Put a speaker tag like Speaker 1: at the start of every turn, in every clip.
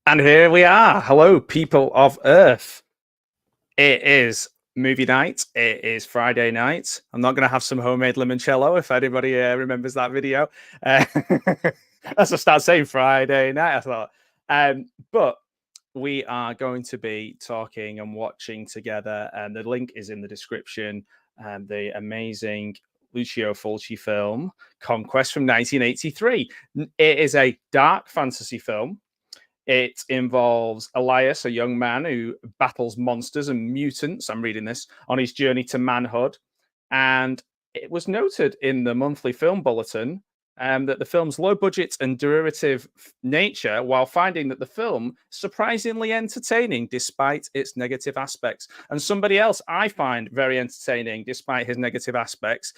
Speaker 1: And here we are. Hello, people of Earth. It is movie night. It is Friday night. I'm not going to have some homemade limoncello if anybody remembers that video. As I start saying Friday night, I thought. But we are going to be talking and watching together, and the link is in the description. The amazing Lucio Fulci film, Conquest from 1983. It is a dark fantasy film. It involves Ilias, a young man who battles monsters and mutants. I'm reading this on his journey to manhood. And it was noted in the monthly film bulletin that the film's low budget and derivative nature, while finding that the film surprisingly entertaining despite its negative aspects. And somebody else I find very entertaining despite his negative aspects.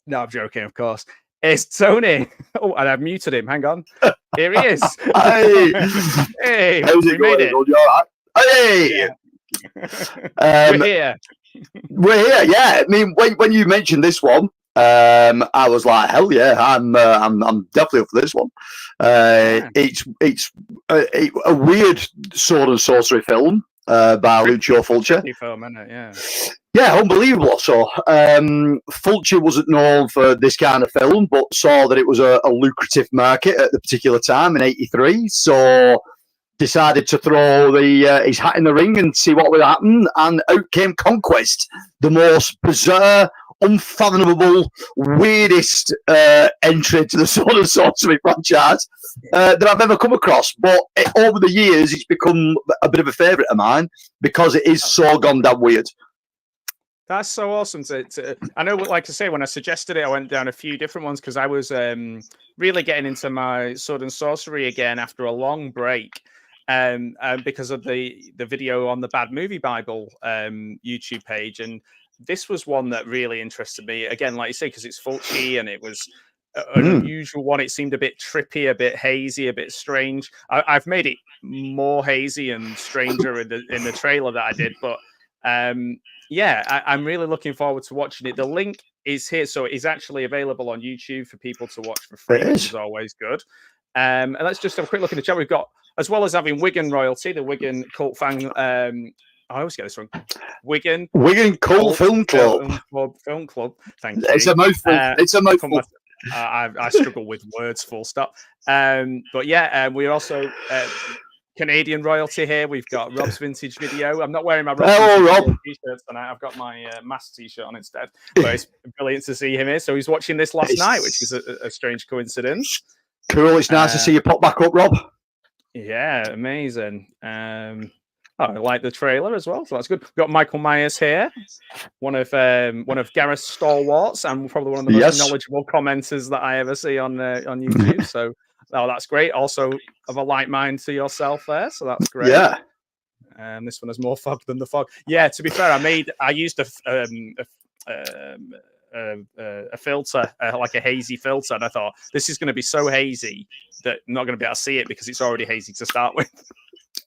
Speaker 1: No, I'm joking, of course. It's Tony. Oh, and I've muted him. Hang on. Here he is.
Speaker 2: Hey,
Speaker 1: Hey,
Speaker 2: how's
Speaker 1: we
Speaker 2: it
Speaker 1: made
Speaker 2: going?
Speaker 1: it.
Speaker 2: You all right? Hey,
Speaker 1: We're here.
Speaker 2: we're here. Yeah, I mean, when you mentioned this one, I was like, hell yeah, I'm definitely up for this one. It's a weird sword and sorcery film by Lucio Fulci.
Speaker 1: Film, isn't it? Yeah.
Speaker 2: Yeah, unbelievable. So, Fulci wasn't known for this kind of film, but saw that it was a lucrative market at the particular time in '83. So, decided to throw his hat in the ring and see what would happen. And out came Conquest, the most bizarre, unfathomable, weirdest entry to the Sword and Sorcery franchise that I've ever come across. But over the years, it's become a bit of a favourite of mine because it is so gone damn weird.
Speaker 1: That's so awesome. I know, like I say, when I suggested it, I went down a few different ones because I was really getting into my sword and sorcery again after a long break, because of the video on the Bad Movie Bible YouTube page, and this was one that really interested me. Again, like you say, because it's Fulci and it was an unusual one. It seemed a bit trippy, a bit hazy, a bit strange. I've made it more hazy and stranger in the trailer that I did, but. Yeah, I'm really looking forward to watching it. The link is here, so it's actually available on YouTube for people to watch for free, which is always good. And let's just have a quick look in the chat. We've got, as well as having Wigan royalty, the Wigan cult fan. I always get this wrong. Wigan
Speaker 2: Cult Film Club.
Speaker 1: Film Club. Thank you.
Speaker 2: It's a mouthful. It's a mouthful.
Speaker 1: I struggle with words. Full stop. But yeah, we're also. Canadian royalty here. We've got Rob's vintage video. I'm not wearing my Rob t-shirt tonight. I've got my mask t-shirt on instead. But it's brilliant to see him here. So he's watching this last night, which is a strange coincidence.
Speaker 2: Cool. It's nice to see you pop back up, Rob.
Speaker 1: Yeah, amazing. I like the trailer as well, so that's good. We've got Michael Myers here, one of Gareth's stalwarts, and probably one of the most knowledgeable commenters that I ever see on YouTube. So. Oh, that's great. Also, of a like mind to yourself there, so that's great.
Speaker 2: Yeah.
Speaker 1: This one has more fog than the fog. Yeah. To be fair, I used a filter, like a hazy filter, and I thought this is going to be so hazy that I'm not going to be able to see it because it's already hazy to start with.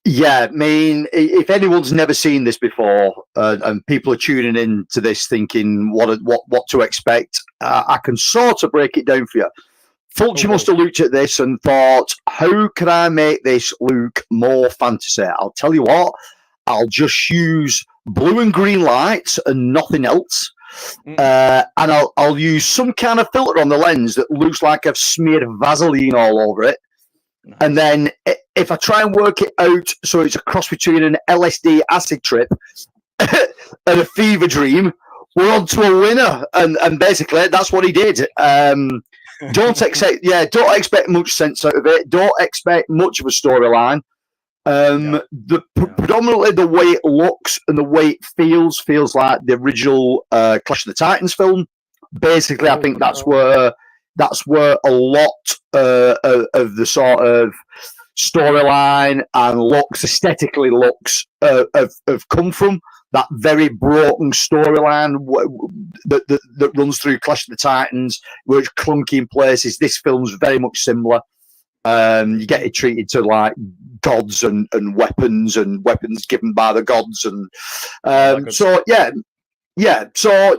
Speaker 2: Yeah, I mean, if anyone's never seen this before, and people are tuning in to this thinking what to expect, I can sort of break it down for you. Fulci must have looked at this and thought, how can I make this look more fantasy? I'll tell you what, I'll just use blue and green lights and nothing else. And I'll use some kind of filter on the lens that looks like I've smeared Vaseline all over it. Nice. And then if I try and work it out so it's a cross between an LSD acid trip and a fever dream, we're on to a winner. And basically, that's what he did. Don't expect much sense out of it. Don't expect much of a storyline. Predominantly the way it looks and the way it feels like the original Clash of the Titans film. Basically, I think that's where a lot of the sort of storyline and aesthetically looks have come from. That very broken storyline that runs through Clash of the Titans, where it's clunky in places. This film's very much similar. You get it treated to like gods and weapons given by the gods, and so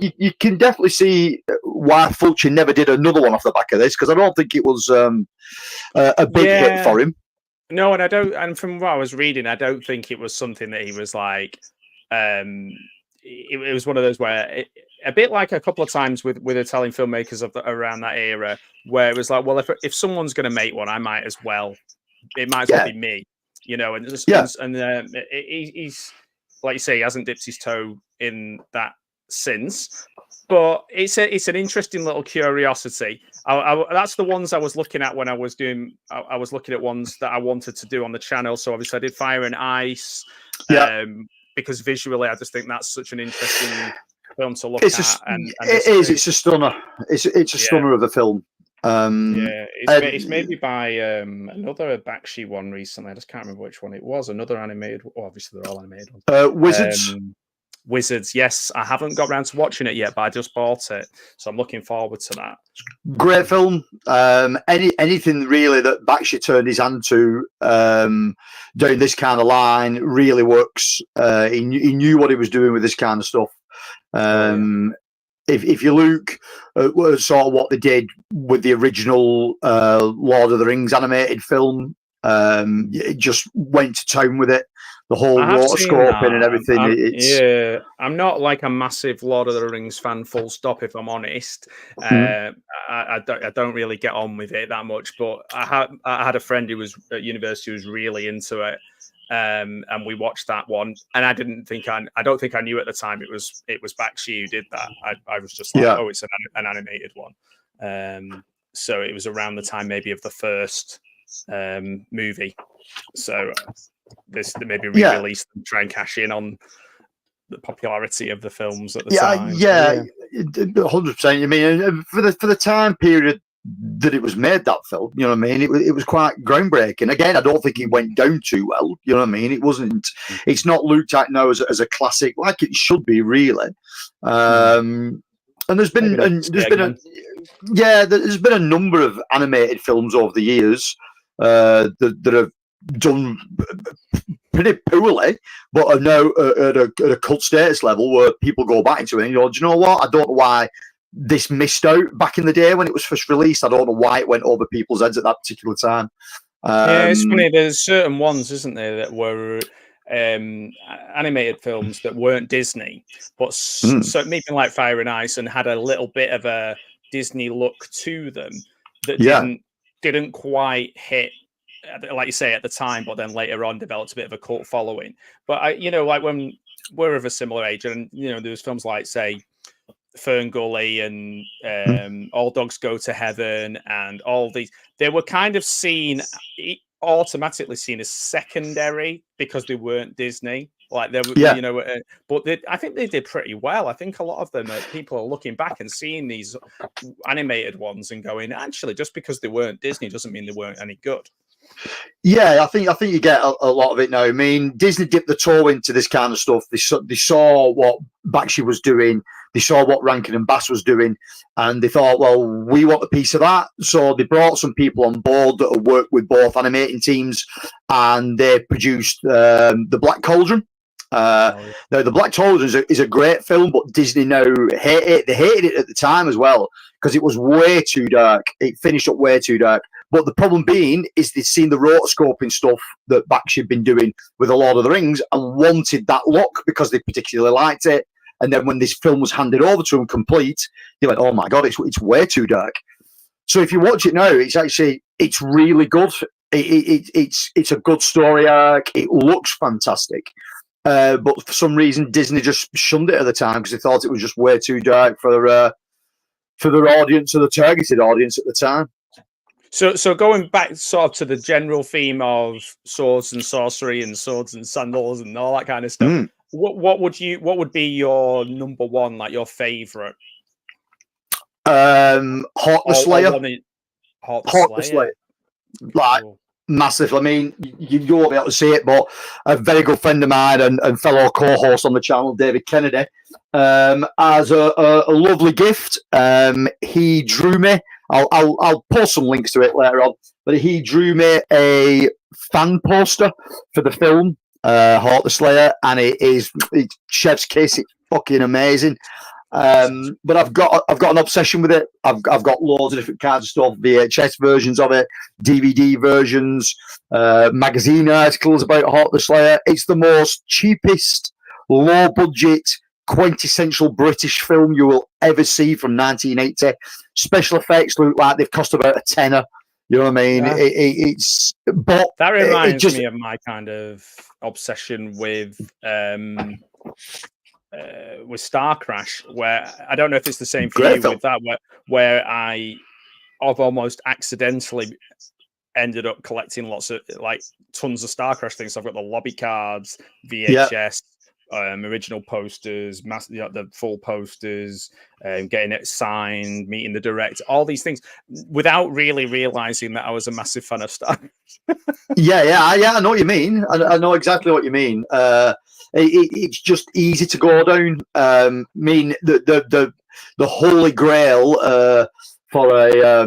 Speaker 2: you can definitely see why Fulci never did another one off the back of this, because I don't think it was a big hit for him.
Speaker 1: No, and I don't. And from what I was reading, I don't think it was something that he was like. It was one of those where, a bit like a couple of times with Italian filmmakers around that era, where it was like, well, if someone's going to make one, I might as well. It might as well
Speaker 2: Yeah,
Speaker 1: be me, and just
Speaker 2: yeah.
Speaker 1: and he's like you say, he hasn't dipped his toe in that since. But it's an interesting little curiosity. That's the ones I was looking at when I was doing. I was looking at ones that I wanted to do on the channel. So obviously I did Fire and Ice,
Speaker 2: Yeah.
Speaker 1: because visually I just think that's such an interesting film to look
Speaker 2: It's
Speaker 1: at. And
Speaker 2: it is. It's a stunner. It's a
Speaker 1: yeah,
Speaker 2: stunner of a film.
Speaker 1: yeah. It's
Speaker 2: And
Speaker 1: maybe by another Bakshi one recently. I just can't remember which one it was. Another animated. Well, obviously they're all animated ones.
Speaker 2: Wizards.
Speaker 1: Wizards, yes, I haven't got around to watching it yet, but I just bought it, so I'm looking forward to that.
Speaker 2: Great film. Anything really that Bakshi turned his hand to doing this kind of line really works. He knew what he was doing with this kind of stuff. If you look at sort of what they did with the original Lord of the Rings animated film, it just went to town with it. The whole rotoscoping and everything.
Speaker 1: I'm not like a massive Lord of the Rings fan, full stop. If I'm honest, I don't really get on with it that much. But I had a friend who was at university who was really into it, and we watched that one. And I don't think I knew at the time it was Bakshi who did that. I was just like, oh, it's an animated one. So it was around the time maybe of the first movie. So this maybe re-release and try and cash in on the popularity of the films at the time.
Speaker 2: Yeah, 100%. I mean, for the time period that it was made, that film, you know what I mean, it was quite groundbreaking. Again, I don't think it went down too well. You know what I mean? It wasn't. It's not looked at now as a classic like it should be, really. And there's been a number of animated films over the years that have done pretty poorly, but are now at a cult status level where people go back into it and do you know what? I don't know why this missed out back in the day when it was first released. I don't know why it went over people's heads at that particular time.
Speaker 1: It's funny. There's certain ones, isn't there, that were animated films that weren't Disney, but so maybe like Fire and Ice and had a little bit of a Disney look to them that didn't quite hit, like you say, at the time, but then later on developed a bit of a cult following. But like when we're of a similar age, and there's films like, say, Fern Gully and All Dogs Go to Heaven, and all these, they were kind of automatically seen as secondary because they weren't Disney. Like they were, but I think they did pretty well. I think a lot of them, people are looking back and seeing these animated ones and going, actually, just because they weren't Disney doesn't mean they weren't any good.
Speaker 2: Yeah, I think you get a lot of it now. I mean, Disney dipped the toe into this kind of stuff. They saw what Bakshi was doing. They saw what Rankin and Bass was doing, and they thought, well, we want a piece of that. So they brought some people on board that have worked with both animating teams, and they produced The Black Cauldron. Now, The Black Cauldron is a great film, but Disney now hate it. They hated it at the time as well because it was way too dark. It finished up way too dark. But the problem being is they'd seen the rotoscoping stuff that Bakshi had been doing with The Lord of the Rings and wanted that look because they particularly liked it. And then when this film was handed over to them complete, they went, oh my God, it's way too dark. So if you watch it now, it's really good. It's a good story arc. It looks fantastic. But for some reason, Disney just shunned it at the time because they thought it was just way too dark for their audience or the targeted audience at the time.
Speaker 1: So going back sort of to the general theme of swords and sorcery and swords and sandals and all that kind of stuff, what would be your number one, like your favorite?
Speaker 2: Hawk the Slayer.
Speaker 1: Hawk the Slayer.
Speaker 2: Like, massive. I mean, you won't be able to see it, but a very good friend of mine and fellow co-host on the channel, David Kennedy, as a lovely gift. He drew me. I'll post some links to it later on, but he drew me a fan poster for the film Hawk the Slayer, and it's chef's kiss. It's fucking amazing. But I've got an obsession with it. I've got loads of different kinds of stuff, VHS versions of it, DVD versions, magazine articles about Hawk the Slayer. It's the most cheapest, low budget, quintessential British film you will ever see from 1980. Special effects look like they've cost about a tenner. You know what I mean?
Speaker 1: Yeah. That reminds me of my kind of obsession with Star Crash, where I don't know if it's the same for you with that, where I've almost accidentally ended up collecting lots of tons of Star Crash things. So I've got the lobby cards, VHS, original posters, the full posters, getting it signed, meeting the director, all these things, without really realizing that I was a massive fan of Star.
Speaker 2: I know what you mean. I know exactly what you mean. It's just easy to go down. I mean, the holy grail for a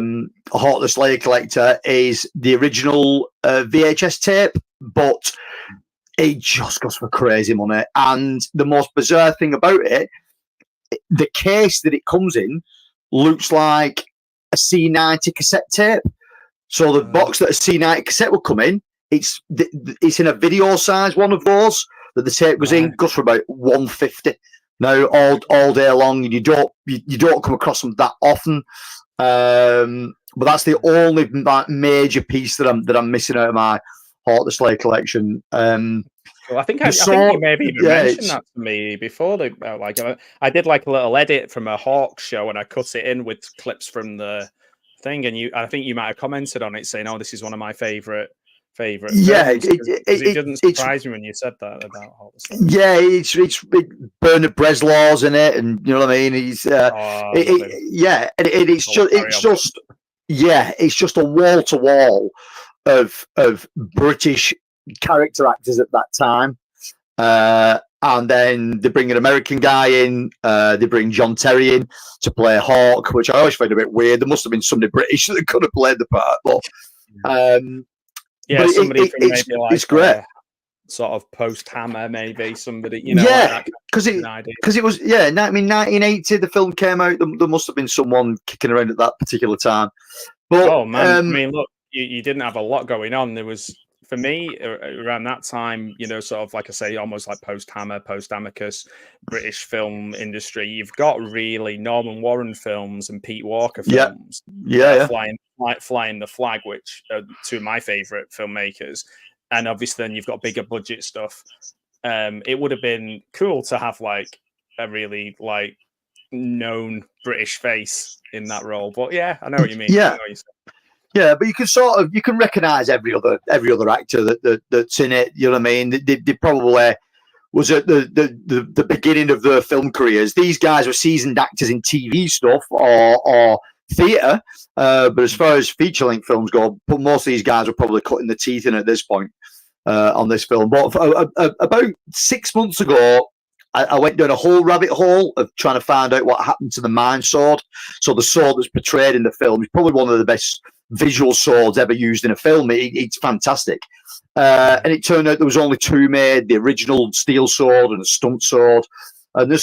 Speaker 2: Hawk the Slayer collector is the original VHS tape, but it just goes for crazy money. And the most bizarre thing about it, the case that it comes in looks like a C90 cassette tape. So the box that a C90 cassette will come in, it's in a video size one of those that the tape goes in, goes for about $150. Now all day long, and you don't come across them that often. But that's the only major piece that I'm missing out of my Hawk the Slayer collection.
Speaker 1: Well, I think you maybe even mentioned that to me before. I did like a little edit from a Hawk show, and I cut it in with clips from the thing, and I think you might have commented on it saying, "Oh, this is one of my favorite."
Speaker 2: Yeah,
Speaker 1: it didn't surprise me when you said that about Hawk the Slayer.
Speaker 2: Yeah, it's Bernard Breslau's in it, and you know what I mean. He's it's just a wall to wall of British character actors at that time, and then they bring an American guy in. They bring John Terry in to play Hawk, which I always found a bit weird. There must have been somebody British that could have played the part, but
Speaker 1: somebody from maybe
Speaker 2: it's great.
Speaker 1: Sort of post Hammer, maybe somebody,
Speaker 2: because it was 1980. The film came out. There must have been someone kicking around at that particular time. But
Speaker 1: I mean, look, you didn't have a lot going on. There was, for me, around that time, sort of like I say, almost like post Hammer, post Amicus, British film industry. You've got really Norman Warren films and Pete Walker films. Flying the Flag, which are two of my favorite filmmakers. And obviously, then you've got bigger budget stuff. It would have been cool to have like a really known British face in that role. But yeah, I know what you mean.
Speaker 2: Yeah, but you can recognise every other actor that's in it. You know what I mean? They probably was at the beginning of their film careers. These guys were seasoned actors in TV stuff or theatre, but as far as feature-length films go, most of these guys were probably cutting the teeth in at this point on this film. But about 6 months ago, I went down a whole rabbit hole of trying to find out what happened to the Mind Sword. So the sword that's portrayed in the film is probably one of the best visual swords ever used in a film. It's fantastic. And it turned out there was only two made, the original steel sword and a stunt sword. And the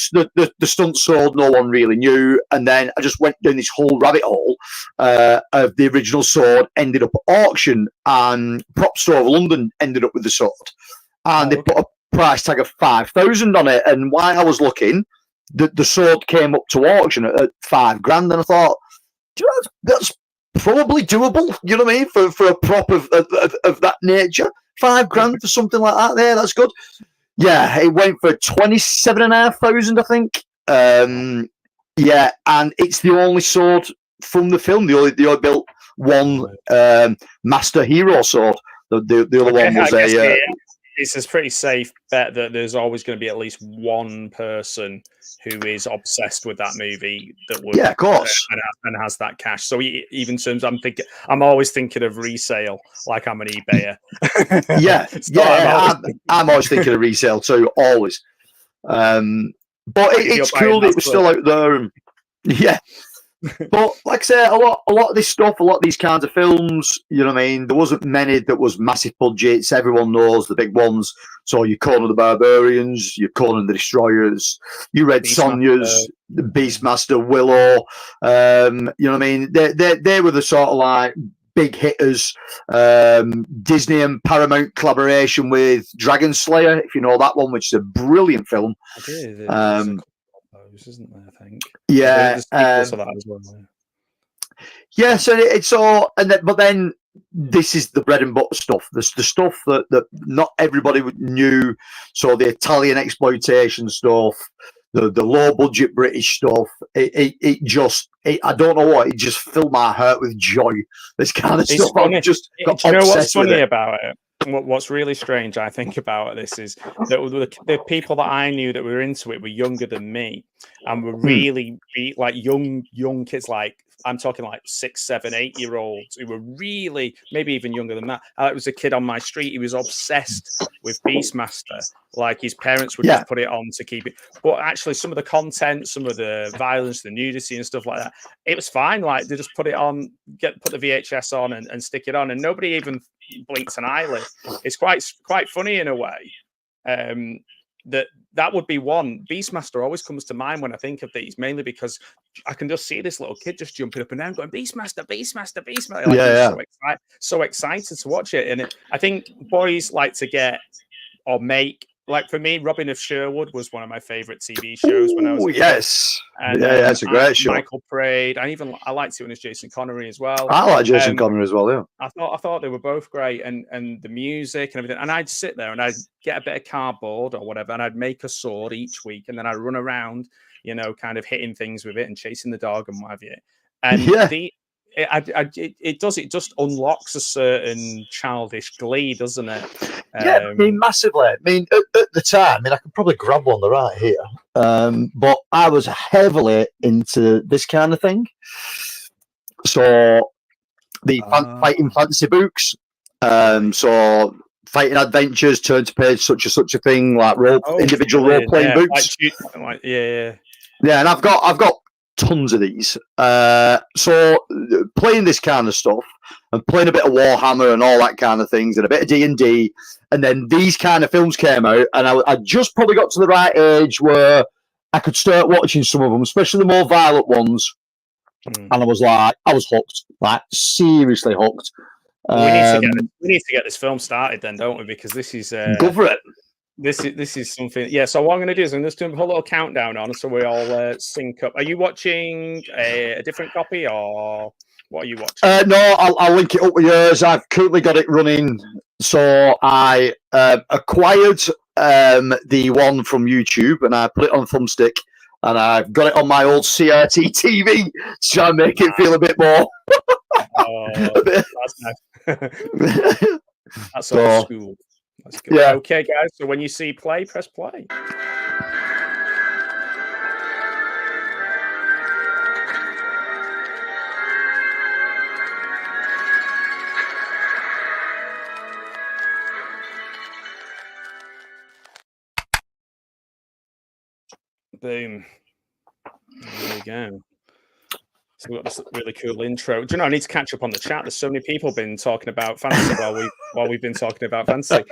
Speaker 2: stunt sword, no one really knew. And then I just went down this whole rabbit hole of the original sword, ended up at auction, and Prop Store of London ended up with the sword. And they put a price tag of 5,000 on it. And while I was looking, the sword came up to auction at $5,000. And I thought, that's probably doable, you know what I mean, for a prop of that nature. $5,000 for something like that there, that's good. Yeah, it went for 27,500, I think. And it's the only sword from the film. They only built one master hero sword. The other one was
Speaker 1: it's a pretty safe bet that there's always going to be at least one person who is obsessed with that movie that would,
Speaker 2: of course,
Speaker 1: and has that cash. So even terms, I'm always thinking of resale, like I'm an eBayer.
Speaker 2: I'm always thinking of resale too, always. But it's cool that it was still out there. And, But like I say, a lot of this stuff, a lot of these kinds of films, you know what I mean? There wasn't many that was massive budgets. Everyone knows the big ones. So your Conan the Barbarians, your Conan the Destroyers, you Red Sonjas, the Beastmaster, Willow. You know what I mean? They were the sort of like big hitters. Disney and Paramount collaboration with Dragon Slayer, if you know that one, which is a brilliant film.
Speaker 1: I do. There's a couple of those, isn't there? I think.
Speaker 2: Yeah.
Speaker 1: There's sequels to that as well.
Speaker 2: Yeah, so it's all, but then this is the bread and butter stuff. The stuff that not everybody knew. So the Italian exploitation stuff, the low budget British stuff. It just I don't know what. It just filled my heart with joy. This kind of stuff.
Speaker 1: Funny.
Speaker 2: I've just got
Speaker 1: do you know what's funny
Speaker 2: it.
Speaker 1: about it? What's really strange, I think, about this is that the people that I knew that were into it were younger than me, and were really like young kids. Like I'm talking like 6, 7, 8-year-olds who were really maybe even younger than that. It was a kid on my street. He was obsessed with Beastmaster. Like his parents would just put it on to keep it. But actually, some of the content, some of the violence, the nudity, and stuff like that, it was fine. Like they just put it on, put the VHS on, and stick it on, and nobody even blinks an eyelid. It's quite funny in a way. That would be one. Beastmaster always comes to mind when I think of these, mainly because I can just see this little kid just jumping up and down, going Beastmaster, Beastmaster, Beastmaster. Like, so excited to watch it, and I think boys like to get or make. Like for me, Robin of Sherwood was one of my favorite TV shows when I was.
Speaker 2: Yes,
Speaker 1: and,
Speaker 2: that's a great show.
Speaker 1: Michael Prade, I liked it when it was Jason Connery as well.
Speaker 2: I like Jason Connery as well. Yeah,
Speaker 1: I thought they were both great, and the music and everything. And I'd sit there and I'd get a bit of cardboard or whatever, and I'd make a sword each week, and then I'd run around, kind of hitting things with it and chasing the dog and what have you. And it just unlocks a certain childish glee, doesn't it?
Speaker 3: Yeah, I mean, massively. I mean, at the time, I could probably grab one right here. But I was heavily into this kind of thing. So the fighting fantasy books. So fighting adventures, turn to page, such a thing, like individual role playing books.
Speaker 1: Yeah,
Speaker 2: and I've got tons of these. So playing this kind of stuff and playing a bit of Warhammer and all that kind of things and a bit of D&D, and then these kind of films came out, and I just probably got to the right age where I could start watching some of them, especially the more violent ones. And I was hooked, like seriously hooked.
Speaker 1: We need to get this film started then, don't we? Because this is
Speaker 2: go for it.
Speaker 1: This is something. Yeah. So what I'm going to do is I'm just doing a little countdown on, so we all sync up. Are you watching a different copy, or what are you watching?
Speaker 2: No, I'll link it up with yours. I've currently got it running. So I acquired the one from YouTube, and I put it on Thumbstick, and I've got it on my old CRT TV to try and make it feel a bit more.
Speaker 1: That's nice. That's old school. That's good. Yeah. Okay, guys. So when you see play, press play. Boom. There we go. So we've got this really cool intro. Do you know, I need to catch up on the chat. There's so many people been talking about fantasy while we've been talking about fantasy,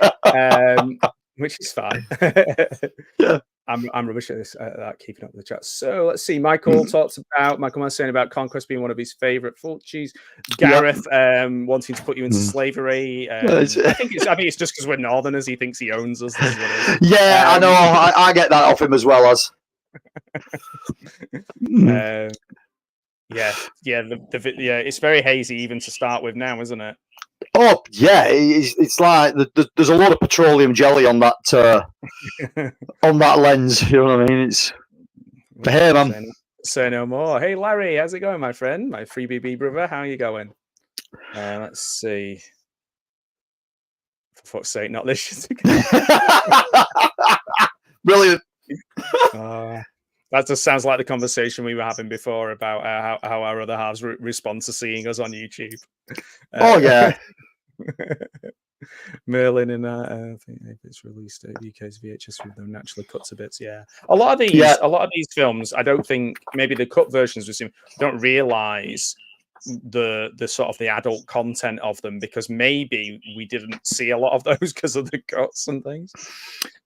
Speaker 1: which is fine.
Speaker 2: Yeah.
Speaker 1: I'm rubbish at this, keeping up with the chat. So let's see. Michael was saying about Conquest being one of his favourite Fulcis. Gareth wanting to put you into slavery. I think it's just because we're Northerners. He thinks he owns us. This is what it is.
Speaker 2: Yeah, I know. I get that off him as well as.
Speaker 1: Yeah, it's very hazy even to start with now, isn't it?
Speaker 2: Oh yeah, it's like there's a lot of petroleum jelly on that on that lens. You know what I mean? It's hey man.
Speaker 1: Say no more. Hey Larry, how's it going, my friend? My 3BB brother, how are you going? Let's see. For fuck's sake, not this shit again.
Speaker 2: Brilliant.
Speaker 1: That just sounds like the conversation we were having before about how our other halves respond to seeing us on YouTube.
Speaker 2: Oh yeah.
Speaker 1: Merlin and I think if it's released at UK's VHS with no naturally cut to bits. Yeah, a lot of these films, I don't think maybe the cut versions we don't realise the sort of the adult content of them because maybe we didn't see a lot of those because of the cuts and things.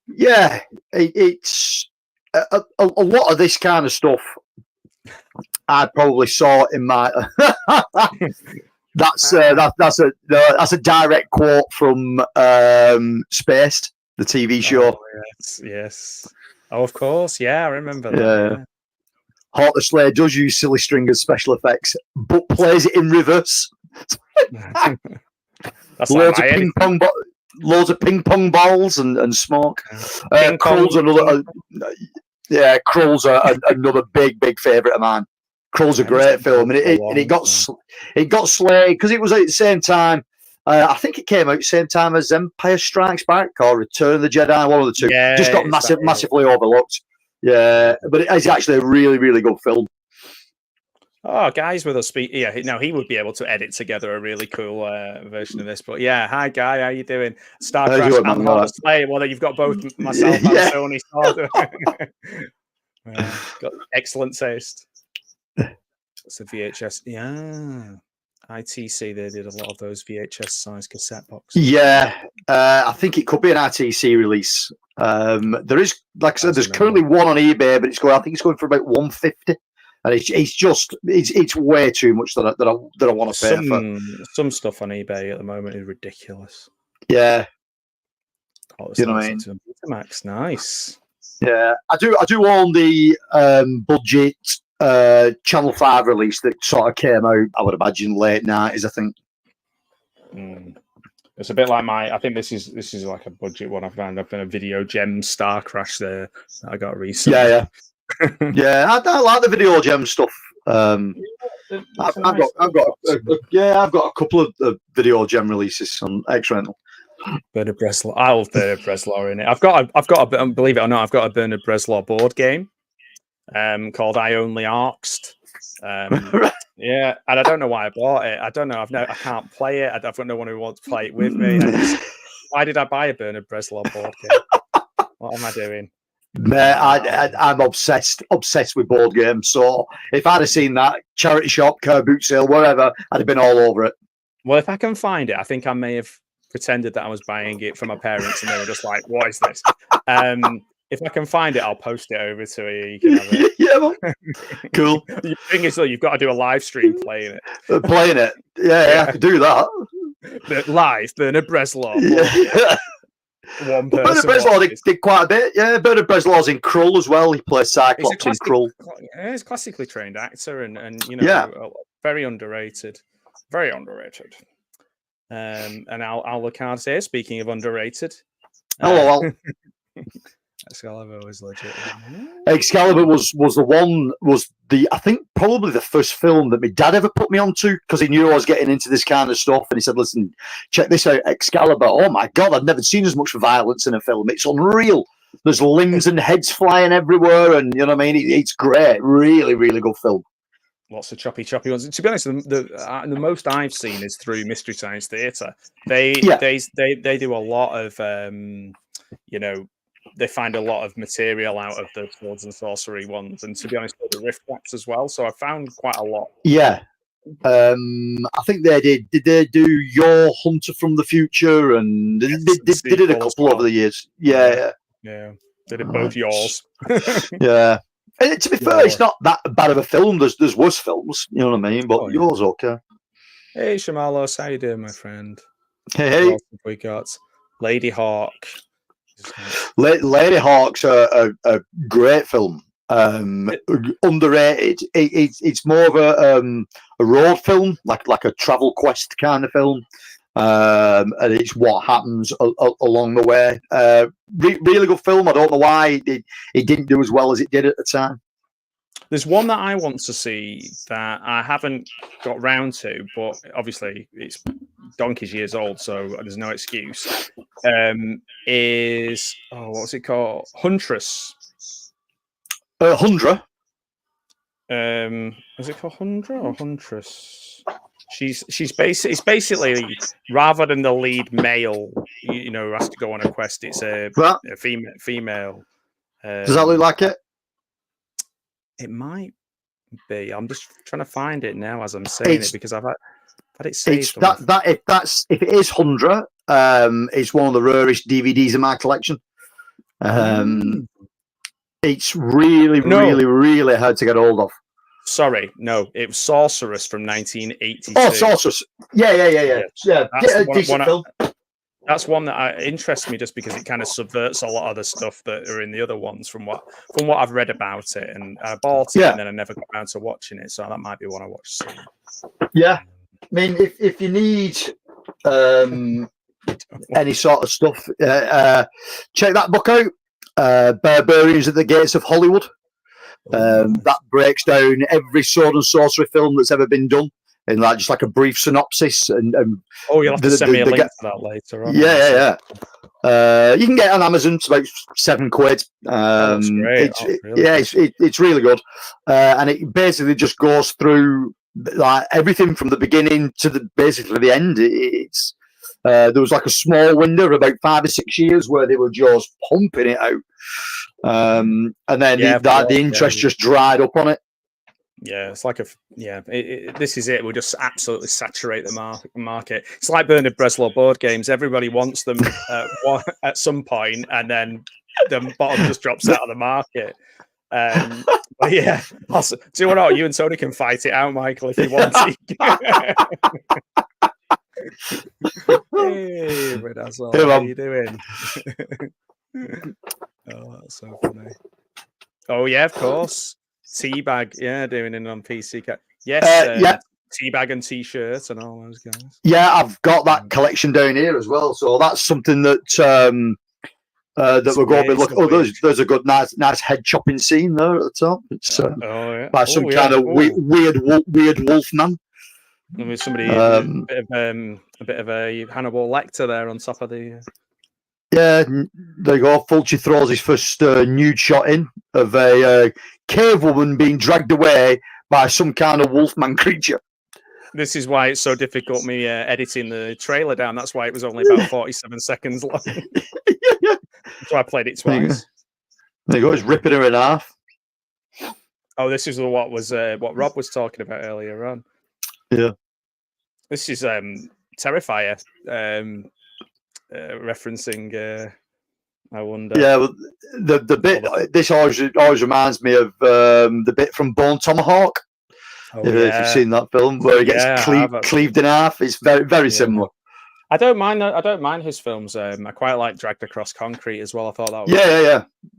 Speaker 2: Yeah, it's a lot of this kind of stuff. I probably saw in my. That's a direct quote from Spaced, the TV show.
Speaker 1: Oh, yes. Oh, of course. Yeah, I remember that.
Speaker 2: Yeah. Hawk the Slayer does use silly string as special effects, but plays it in reverse.
Speaker 1: That's
Speaker 2: loads
Speaker 1: like
Speaker 2: of ping pong, loads of ping pong balls and smoke. Krull's another. Krull's another big favourite of mine. Krull's a great film, and it got slayed because it was at the same time. I think it came out at the same time as Empire Strikes Back or Return of the Jedi, one of the two.
Speaker 1: Yeah,
Speaker 2: just got massively overlooked. Yeah, but it is actually a really good film.
Speaker 1: Oh, guys with us speak. Yeah, no, he would be able to edit together a really cool version of this. But yeah, hi Guy, how you doing? Star Crash and Hall of Slayer. Well, you've got both myself and Sony. Got excellent taste. It's a VHS. Yeah, ITC. They did a lot of those VHS size cassette boxes.
Speaker 2: Yeah, I think it could be an ITC release. There is, like I said, there's currently one on eBay, but I think it's going for about $150. And it's way too much that I want to pay for.
Speaker 1: Some stuff on eBay at the moment is ridiculous.
Speaker 2: Yeah,
Speaker 1: you know what I mean. Max, nice.
Speaker 2: Yeah, I do own the budget Channel 5 release that sort of came out. I would imagine late 90s. I think.
Speaker 1: It's a bit like I think this is like a budget one I found up in a Video Gem Star Crash there that I got recently.
Speaker 2: Yeah. Yeah, I like the Video Gem stuff. I've got a couple of Video Gem releases on X Rental.
Speaker 1: Bernard Bresslaw. I love Bernard Bresslaw in it. I've got a believe it or not, I've got a Bernard Bresslaw board game called I Only Arxed. Yeah, and I don't know why I bought it. I don't know. I can't play it. I've got no one who wants to play it with me. Why did I buy a Bernard Bresslaw board game? What am I doing?
Speaker 2: I'm obsessed with board games. So if I'd have seen that charity shop, car boot sale, wherever, I'd have been all over it.
Speaker 1: Well, if I can find it, I think I may have pretended that I was buying it for my parents, and they were just like, "What is this?" If I can find it, I'll post it over to you. You can have it.
Speaker 2: Yeah, man. Cool.
Speaker 1: The thing is, though, you've got to do a live stream playing it.
Speaker 2: Yeah, I could do that.
Speaker 1: Live, Bernard Bresslaw.
Speaker 2: Yeah.
Speaker 1: One person.
Speaker 2: Bernard Bresslaw did quite a bit. Yeah, Bernard Breslaw's in Krull as well. He plays Cyclops in Krull.
Speaker 1: Yeah, he's a classically trained actor, and you know, very underrated. Very underrated. And Alucard here, speaking of underrated.
Speaker 2: Well.
Speaker 1: Excalibur was legit.
Speaker 2: Excalibur was I think probably the first film that my dad ever put me onto because he knew I was getting into this kind of stuff, and he said, "Listen, check this out, Excalibur. Oh my God, I've never seen as much violence in a film. It's unreal. There's limbs and heads flying everywhere, and you know what I mean. It's great. Really good film."
Speaker 1: Lots of choppy ones. To be honest, the most I've seen is through Mystery Science Theatre. They do a lot of you know. They find a lot of material out of the swords and sorcery ones, and to be honest, the rift tracks as well. So I found quite a lot.
Speaker 2: Yeah, I think they did. Did they do Your Hunter from the Future? And they did a couple over the years. Yeah.
Speaker 1: They did both yours.
Speaker 2: Yeah. And to be fair, it's not that bad of a film. There's worse films, you know what I mean? But yours okay.
Speaker 1: Hey, Shamalos, how you doing, my friend?
Speaker 2: Hey.
Speaker 1: What else have we got Lady Hawk.
Speaker 2: Lady Hawk's a great film. Underrated. It's more of a road film, like a travel quest kind of film, and it's what happens along the way. Really good film. I don't know why it didn't do as well as it did at the time.
Speaker 1: There's one that I want to see that I haven't got round to, but obviously it's donkey's years old, so there's no excuse. What's it called? Huntress.
Speaker 2: Hundra.
Speaker 1: Is it called Hundra or Huntress? She's basically rather than the lead male, who has to go on a quest. It's a female.
Speaker 2: Does that look like it?
Speaker 1: It might be. I'm just trying to find it now as I'm saying it because I've had it saved.
Speaker 2: If it is Hundra, it's one of the rarest DVDs in my collection. It's really hard to get hold of.
Speaker 1: Sorry, no, it was Sorceress from 1982.
Speaker 2: Oh, Sorceress. Yeah. Decent film.
Speaker 1: That's one that interests me just because it kind of subverts a lot of the stuff that are in the other ones from what I've read about it, and I bought it and then I never got around to watching it, so that might be one I watch soon. Yeah,
Speaker 2: I mean, if you need any sort of stuff, check that book out. Barbarians at the Gates of Hollywood. That breaks down every sword and sorcery film that's ever been done in just like a brief synopsis. And
Speaker 1: you'll have to send me a link to that later on.
Speaker 2: Yeah. You can get it on Amazon. It's about £7.
Speaker 1: That's great.
Speaker 2: It's really good, and it basically just goes through like everything from the beginning to basically the end. There was like a small window of about 5 or 6 years where they were just pumping it out. And then the interest just dried up on it.
Speaker 1: Yeah, it's like this is it. We'll just absolutely saturate the market. It's like Bernard Bresslaw board games. Everybody wants them at some point, and then the bottom just drops out of the market. But yeah, awesome. Do you know what? You and Tony can fight it out, Michael, if you want to. Hey, Bedazzle, how are you doing? Oh, that's so funny. Oh yeah, of course. Teabag, doing it on PC. Yes, Teabag and T-shirt and all those guys.
Speaker 2: Yeah, I've got that collection down here as well. So that's something that that we're going to be looking. Oh, there's a good, nice head chopping scene there at the top. It's by some kind of weird wolf man.
Speaker 1: With somebody a bit of a Hannibal Lecter there on top of the.
Speaker 2: Yeah, there you go. Fulci throws his first nude shot in of a cave woman being dragged away by some kind of wolfman creature.
Speaker 1: This is why it's so difficult me editing the trailer down. That's why it was only about 47 seconds long. That's why I played it twice.
Speaker 2: There you go. He's ripping her in half.
Speaker 1: Oh, this is what Rob was talking about earlier on.
Speaker 2: Yeah.
Speaker 1: This is Terrifier. Referencing I wonder.
Speaker 2: Yeah, well, the bit this always reminds me of the bit from Bone Tomahawk. If you've seen that film where he gets cleaved in half, it's very similar.
Speaker 1: I don't mind his films. I quite like Dragged Across Concrete as well. I thought that was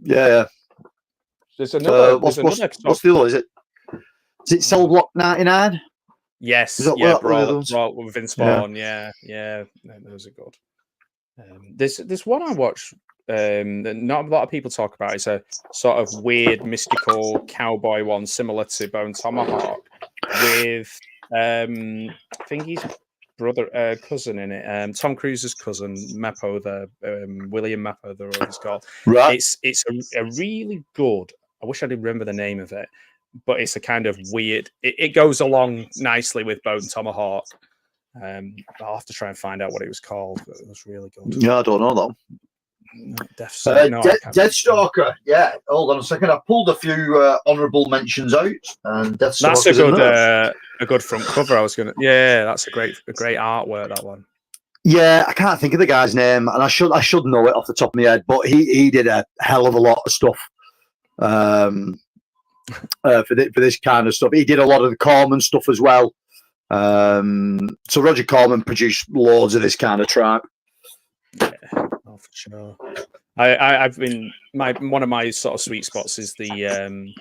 Speaker 2: yeah.
Speaker 1: There's another.
Speaker 2: What's the other? Is it Cell Block 99?
Speaker 1: Yes, Brawl with Vince Vaughn. Yeah, those are good. There's one I watched that not a lot of people talk about. It's a sort of weird mystical cowboy one similar to Bone Tomahawk with I think his cousin in it, Tom Cruise's cousin Mapother, William Mapother, or he's called.
Speaker 2: Right.
Speaker 1: It's a really good. I wish I did remember the name of it, but it's a kind of weird. It goes along nicely with Bone Tomahawk. I'll have to try and find out what it was called. But it was really good.
Speaker 2: Yeah, I don't know though. Deathstalker. Yeah, hold on a second. I pulled a few honourable mentions out, and Deathstalker.
Speaker 1: That's a good front cover. I was gonna. Yeah, that's a great artwork. That one.
Speaker 2: Yeah, I can't think of the guy's name, and I should know it off the top of my head. But he did a hell of a lot of stuff for this kind of stuff. He did a lot of the Corman stuff as well. So Roger Corman produced loads of this kind of tribe.
Speaker 1: Yeah, for sure. I've been one of my sort of sweet spots is the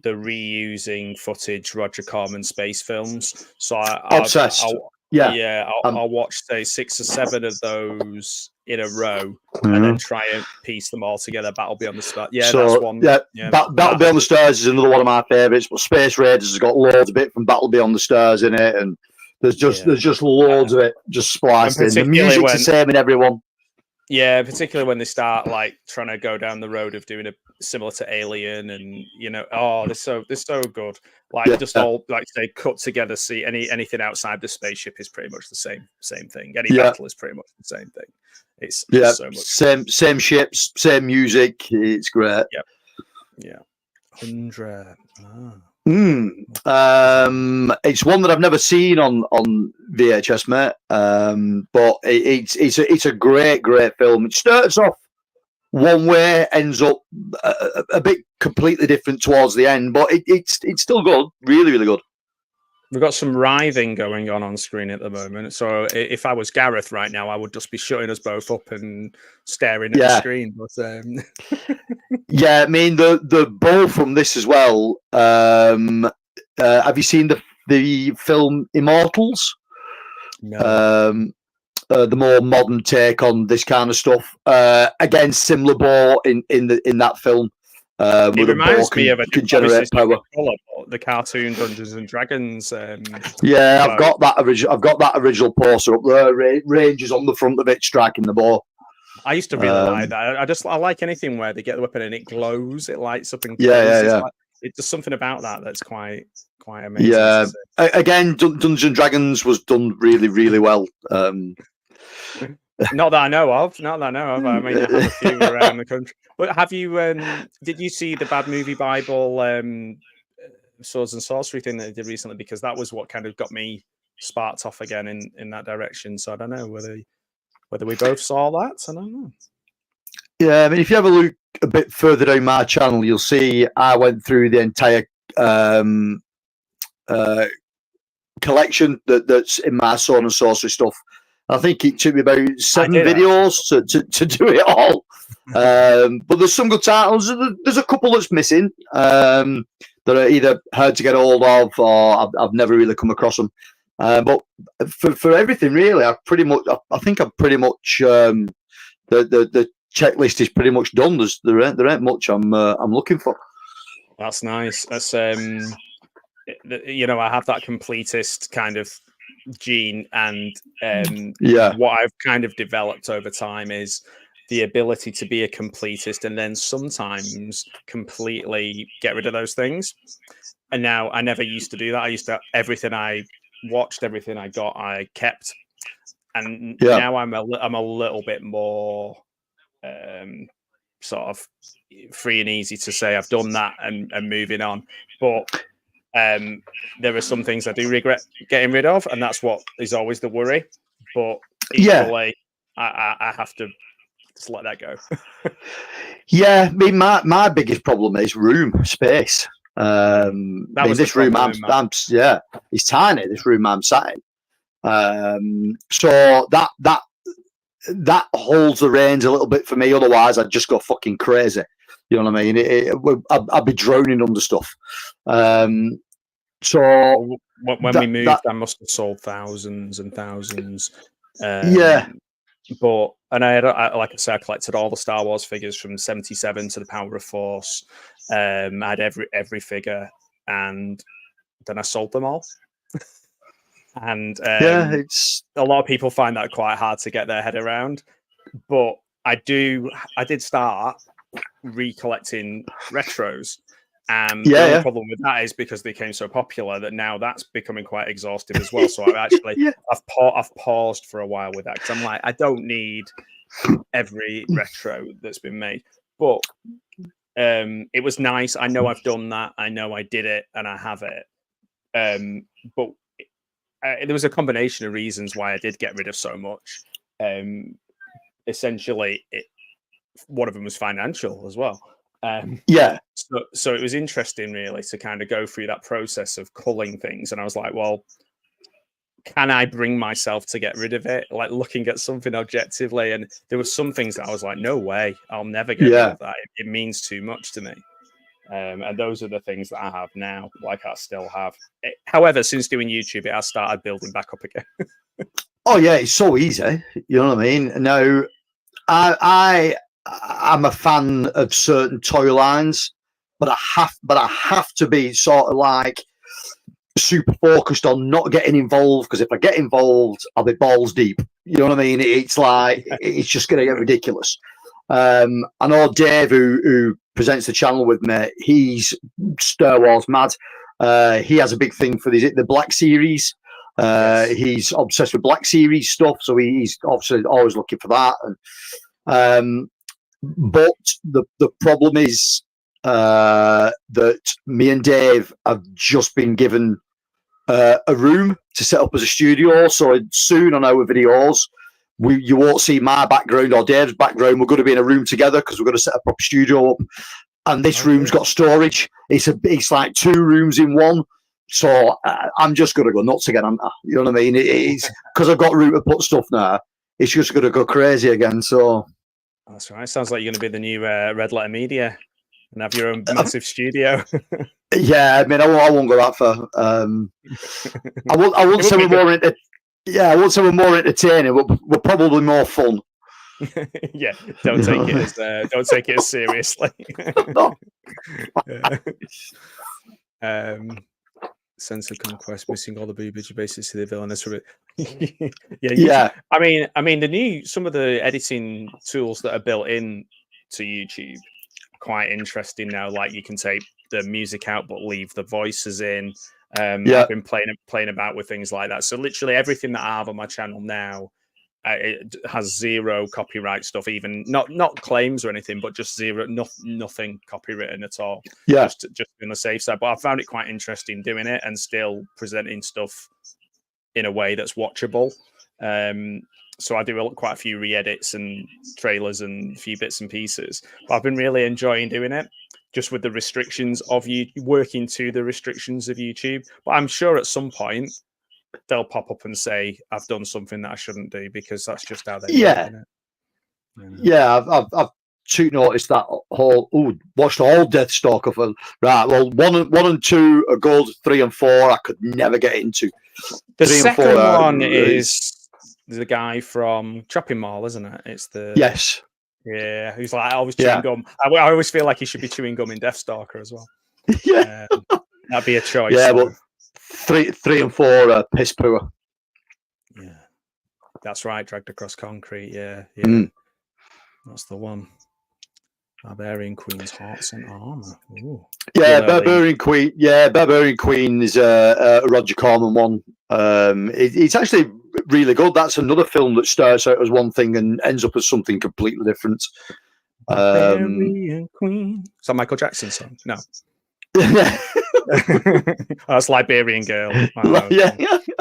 Speaker 1: reusing footage Roger Corman space films. So
Speaker 2: obsessed.
Speaker 1: I'll watch say 6 or 7 of those in a row and then try and piece them all together. Battle Beyond the Stars. Yeah, so, that's one.
Speaker 2: Battle Beyond the Stars is another one of my favourites. But Space Raiders has got loads of it from Battle Beyond the Stars in it, and there's just loads of it just spliced in. The music's the same in everyone.
Speaker 1: Yeah, particularly when they start like trying to go down the road of doing a similar to Alien, and they're so good. Like
Speaker 2: Yeah.
Speaker 1: just all like say cut together. See anything outside the spaceship is pretty much the same thing. Any
Speaker 2: Yeah.
Speaker 1: battle is pretty much the same thing. It's so much
Speaker 2: same ships, same music. It's great.
Speaker 1: Yeah. 100.
Speaker 2: It's one that I've never seen on VHS, mate. But it's a great film. It starts off one way, ends up a bit completely different towards the end, but it's still good. Really, really good.
Speaker 1: We've got some writhing going on screen at the moment. So if I was Gareth right now, I would just be shutting us both up and staring at the screen. But
Speaker 2: yeah, I mean the bow from this as well. Have you seen the film Immortals?
Speaker 1: No.
Speaker 2: The more modern take on this kind of stuff. Again, similar bow in that film.
Speaker 1: It reminds me of
Speaker 2: can generate power.
Speaker 1: The cartoon Dungeons and Dragons.
Speaker 2: I've got that original poster up there. Rangers on the front of it, striking the bow.
Speaker 1: I used to really like that. I like anything where they get the weapon and it glows, it lights up and glows.
Speaker 2: Yeah.
Speaker 1: It's just something about that that's quite amazing.
Speaker 2: Yeah. Again, Dungeons and Dragons was done really, really well.
Speaker 1: Not that I know of. I mean, I have a few around the country. But have you? Did you see the Bad Movie Bible Swords and Sorcery thing that they did recently? Because that was what kind of got me sparked off again in that direction. So I don't know whether we both saw that. I don't know.
Speaker 2: Yeah, I mean, if you have a look a bit further down my channel, you'll see I went through the entire collection that's in my Sword and Sorcery stuff. I think it took me about 7 videos to do it all. But there's some good titles. There's a couple that's missing that are either hard to get hold of or I've never really come across them. But for everything really, I think I'm pretty much the checklist is pretty much done. There ain't much I'm looking for.
Speaker 1: That's nice. That's I have that completist kind of gene, and what I've kind of developed over time is the ability to be a completist and then sometimes completely get rid of those things. And now I never used to do that. I used to everything I watched, everything I got, I kept. And now I'm a little bit more sort of free and easy to say I've done that and moving on. But there are some things I do regret getting rid of, and that's what is always the worry. But equally, I have to just let that go.
Speaker 2: I mean, my biggest problem is space. This room it's tiny. This room I'm sat in. So that holds the reins a little bit for me. Otherwise, I'd just go fucking crazy. You know what I mean? I'd be drowning under stuff. So
Speaker 1: when we moved, I must have sold thousands and thousands. But like I said, I collected all the Star Wars figures from '77 to the Power of Force. I had every figure, and then I sold them all. And
Speaker 2: it's
Speaker 1: a lot of people find that quite hard to get their head around. But I did start recollecting retros. And the only problem with that is because they became so popular that now that's becoming quite exhaustive as well. So I've actually I've paused for a while with that because I'm like, I don't need every retro that's been made. But it was nice. I know I've done that. I know I did it, and I have it. But there was a combination of reasons why I did get rid of so much. Essentially, one of them was financial as well. So it was interesting really to kind of go through that process of culling things, and I was like, well, can I bring myself to get rid of it, like looking at something objectively? And there were some things that I was like, no way, I'll never get rid of that. It means too much to me. And those are the things that I have now, like I still have. However, since doing YouTube, it has started building back up again.
Speaker 2: It's so easy. You know what I mean? Now, I'm a fan of certain toy lines, but I have to be sort of like super focused on not getting involved, because if I get involved, I'll be balls deep. You know what I mean? It's like it's just going to get ridiculous. I know Dave, who presents the channel with me. He's Star Wars mad. He has a big thing for the Black Series.
Speaker 1: Yes.
Speaker 2: He's obsessed with Black Series stuff, so he's obviously always looking for that. And but the problem is that me and Dave have just been given a room to set up as a studio. So soon on our videos, you won't see my background or Dave's background. We're going to be in a room together because we're going to set a proper studio up. And this room's got storage. It's like 2 rooms in one. So I'm just going to go nuts again. You know what I mean? It's because I've got room to put stuff now. It's just going to go crazy again. So
Speaker 1: that's right. Sounds like you're going to be the new Red Letter Media and have your own massive studio.
Speaker 2: Yeah, I mean, I won't go that far. I won't say we're more into. Yeah, I won't say we're more entertaining. We're probably more fun.
Speaker 1: Yeah, don't take it as seriously. Sense of Conquest, missing all the boobage, basically the villainous from it. Yeah. I mean, some of the editing tools that are built in to YouTube are quite interesting now. Like you can take the music out but leave the voices in. I've been playing about with things like that. So literally everything that I have on my channel now, it has 0 copyright stuff, even not claims or anything, but just zero, nothing copywritten at all.
Speaker 2: Yeah,
Speaker 1: just on the safe side. But I found it quite interesting doing it and still presenting stuff in a way that's watchable. So I do quite a few re-edits and trailers and a few bits and pieces. But I've been really enjoying doing it, just with the restrictions of you working to the restrictions of YouTube. But I'm sure at some point they'll pop up and say I've done something that I shouldn't do, because that's just how they work, isn't it?
Speaker 2: Yeah. I've noticed that whole. Watched all Deathstalker for right. Well, 1 and 2 are good. 3 and 4 I could never get into.
Speaker 1: The second one is the guy from Chopping Mall, isn't it? It's the
Speaker 2: yes.
Speaker 1: Yeah, who's like always chewing gum. I always feel like he should be chewing gum in Deathstalker as well.
Speaker 2: Yeah,
Speaker 1: that'd be a choice.
Speaker 2: Yeah, but 3 and 4 are piss poor.
Speaker 1: Yeah, that's right. Dragged Across Concrete. Yeah. That's the one. Barbarian Queen's Hearts and Armor. Ooh.
Speaker 2: Yeah, Barbarian Queen. Yeah, Barbarian Queen is a Roger Corman one. It's actually really good. That's another film that starts out as one thing and ends up as something completely different.
Speaker 1: Barbarian Queen. Is that Michael Jackson's song? No. That's Liberian Girl.
Speaker 2: Yeah.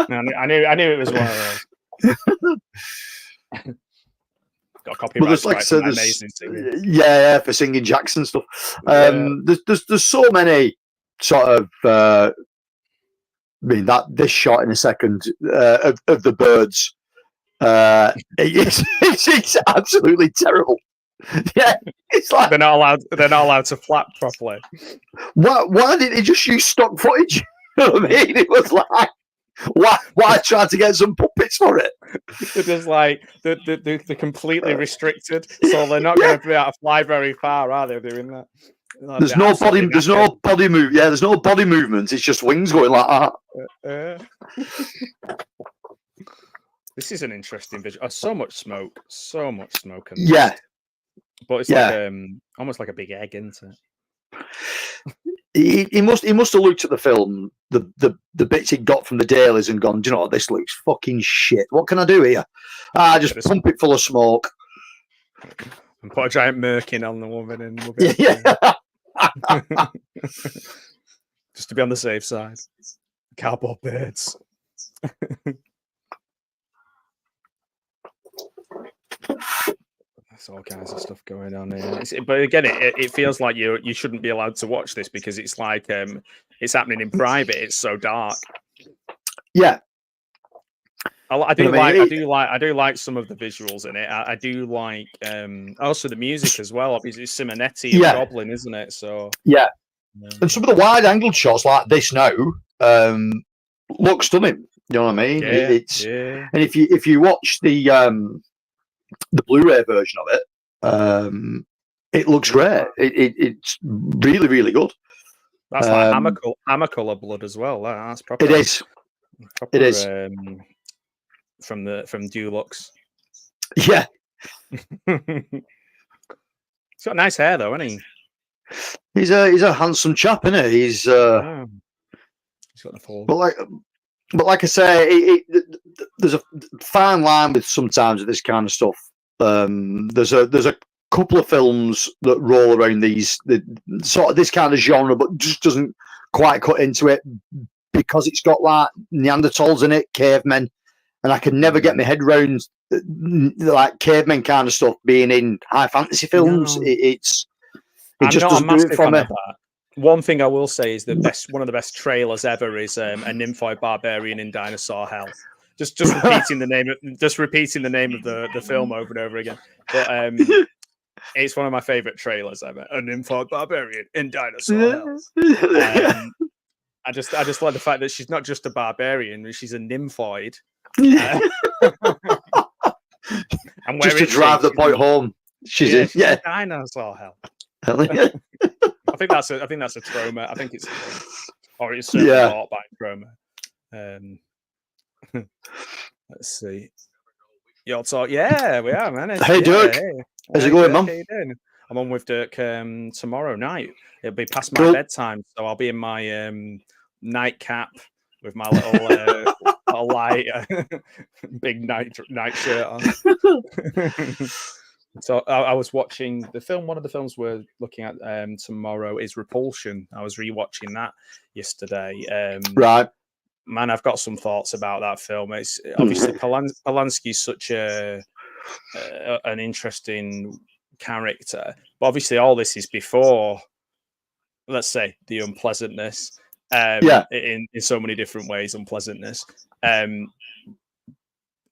Speaker 1: I knew it was one of those. Got copyright strike for amazing singing.
Speaker 2: Yeah, for singing Jackson stuff. There's so many sort of. I mean, this shot in a second of the birds. It's absolutely terrible. Yeah, it's like
Speaker 1: they're not allowed to flap properly.
Speaker 2: Why didn't he just use stock footage? You know what I mean? It was like, why try to get some puppets for it?
Speaker 1: They're just like they're completely restricted, so they're not going to be able to fly very far, are they? Doing that.
Speaker 2: There's no body move. Yeah, there's no body movements. It's just wings going like
Speaker 1: that. This is an interesting visual. Oh, so much smoke.
Speaker 2: Yeah.
Speaker 1: But it's like almost like a big egg, isn't
Speaker 2: it? He must have looked at the film, the bits he got from the dailies, and gone, do you know what, this looks fucking shit. What can I do here? Just pump it full of smoke.
Speaker 1: And put a giant merkin on the woman and just to be on the safe side. Cardboard birds. There's all kinds of stuff going on here. But again, it feels like you shouldn't be allowed to watch this, because it's like it's happening in private. It's so dark.
Speaker 2: Yeah,
Speaker 1: I do like some of the visuals in it. I do like also the music as well. Obviously, it's Simonetti and Goblin, isn't it? So
Speaker 2: yeah. And some of the wide-angled shots like this now look stunning. You know what I mean? And if you watch the Blu-ray version of it, it looks great. It's really, really good.
Speaker 1: That's like hammer color blood as well. That's proper.
Speaker 2: It is.
Speaker 1: Proper, it is from Dulux.
Speaker 2: Yeah,
Speaker 1: He's got nice hair though, hasn't he?
Speaker 2: he's a handsome chap, isn't he? He's
Speaker 1: Yeah. He's got the fall.
Speaker 2: but like I say, there's a fine line with sometimes with this kind of stuff. There's a couple of films that roll around these sort of this kind of genre, but just doesn't quite cut into it because it's got like Neanderthals in it, cavemen, and I can never get my head round like cavemen kind of stuff being in high fantasy films.
Speaker 1: No.
Speaker 2: It
Speaker 1: I'm
Speaker 2: just
Speaker 1: not a
Speaker 2: doesn't do
Speaker 1: massive
Speaker 2: it for
Speaker 1: fan
Speaker 2: me.
Speaker 1: of that. One thing I will say is one of the best trailers ever is a nymphoid barbarian in Dinosaur Hell. Just repeating the name of the film over and over again. But it's one of my favorite trailers ever. A nymphoid barbarian in Dinosaur Hell. I just like the fact that she's not just a barbarian; she's a nymphoid. And
Speaker 2: Just to drive the point home, she's in
Speaker 1: Dinosaur Hell. I think that's a trauma. I think it's certainly bought by trauma. Let's see. Your talk. Yeah, we are, man.
Speaker 2: Hey, Dirk. How's it going, man?
Speaker 1: I'm on with Dirk tomorrow night. It'll be past my bedtime, so I'll be in my nightcap with my little light, big night shirt on. So I was watching the film. One of the films we're looking at tomorrow is Repulsion. I was rewatching that yesterday.
Speaker 2: Right.
Speaker 1: Man, I've got some thoughts about that film. It's obviously Polanski's such an interesting character, but obviously all this is before, let's say, the unpleasantness. In so many different ways, unpleasantness.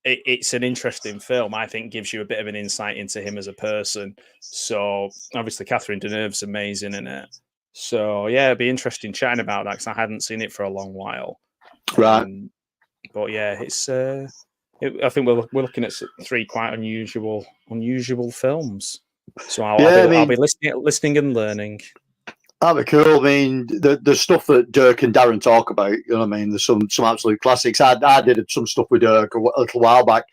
Speaker 1: It's an interesting film. I think gives you a bit of an insight into him as a person. So obviously Catherine Deneuve's amazing in it. So yeah, it'd be interesting chatting about that because I hadn't seen it for a long while.
Speaker 2: Right.
Speaker 1: But yeah, it's. I think we're looking at three quite unusual films. So I'll be listening and learning.
Speaker 2: That'd be cool. I mean, the stuff that Dirk and Darren talk about, you know what I mean? There's some absolute classics. I did some stuff with Dirk a little while back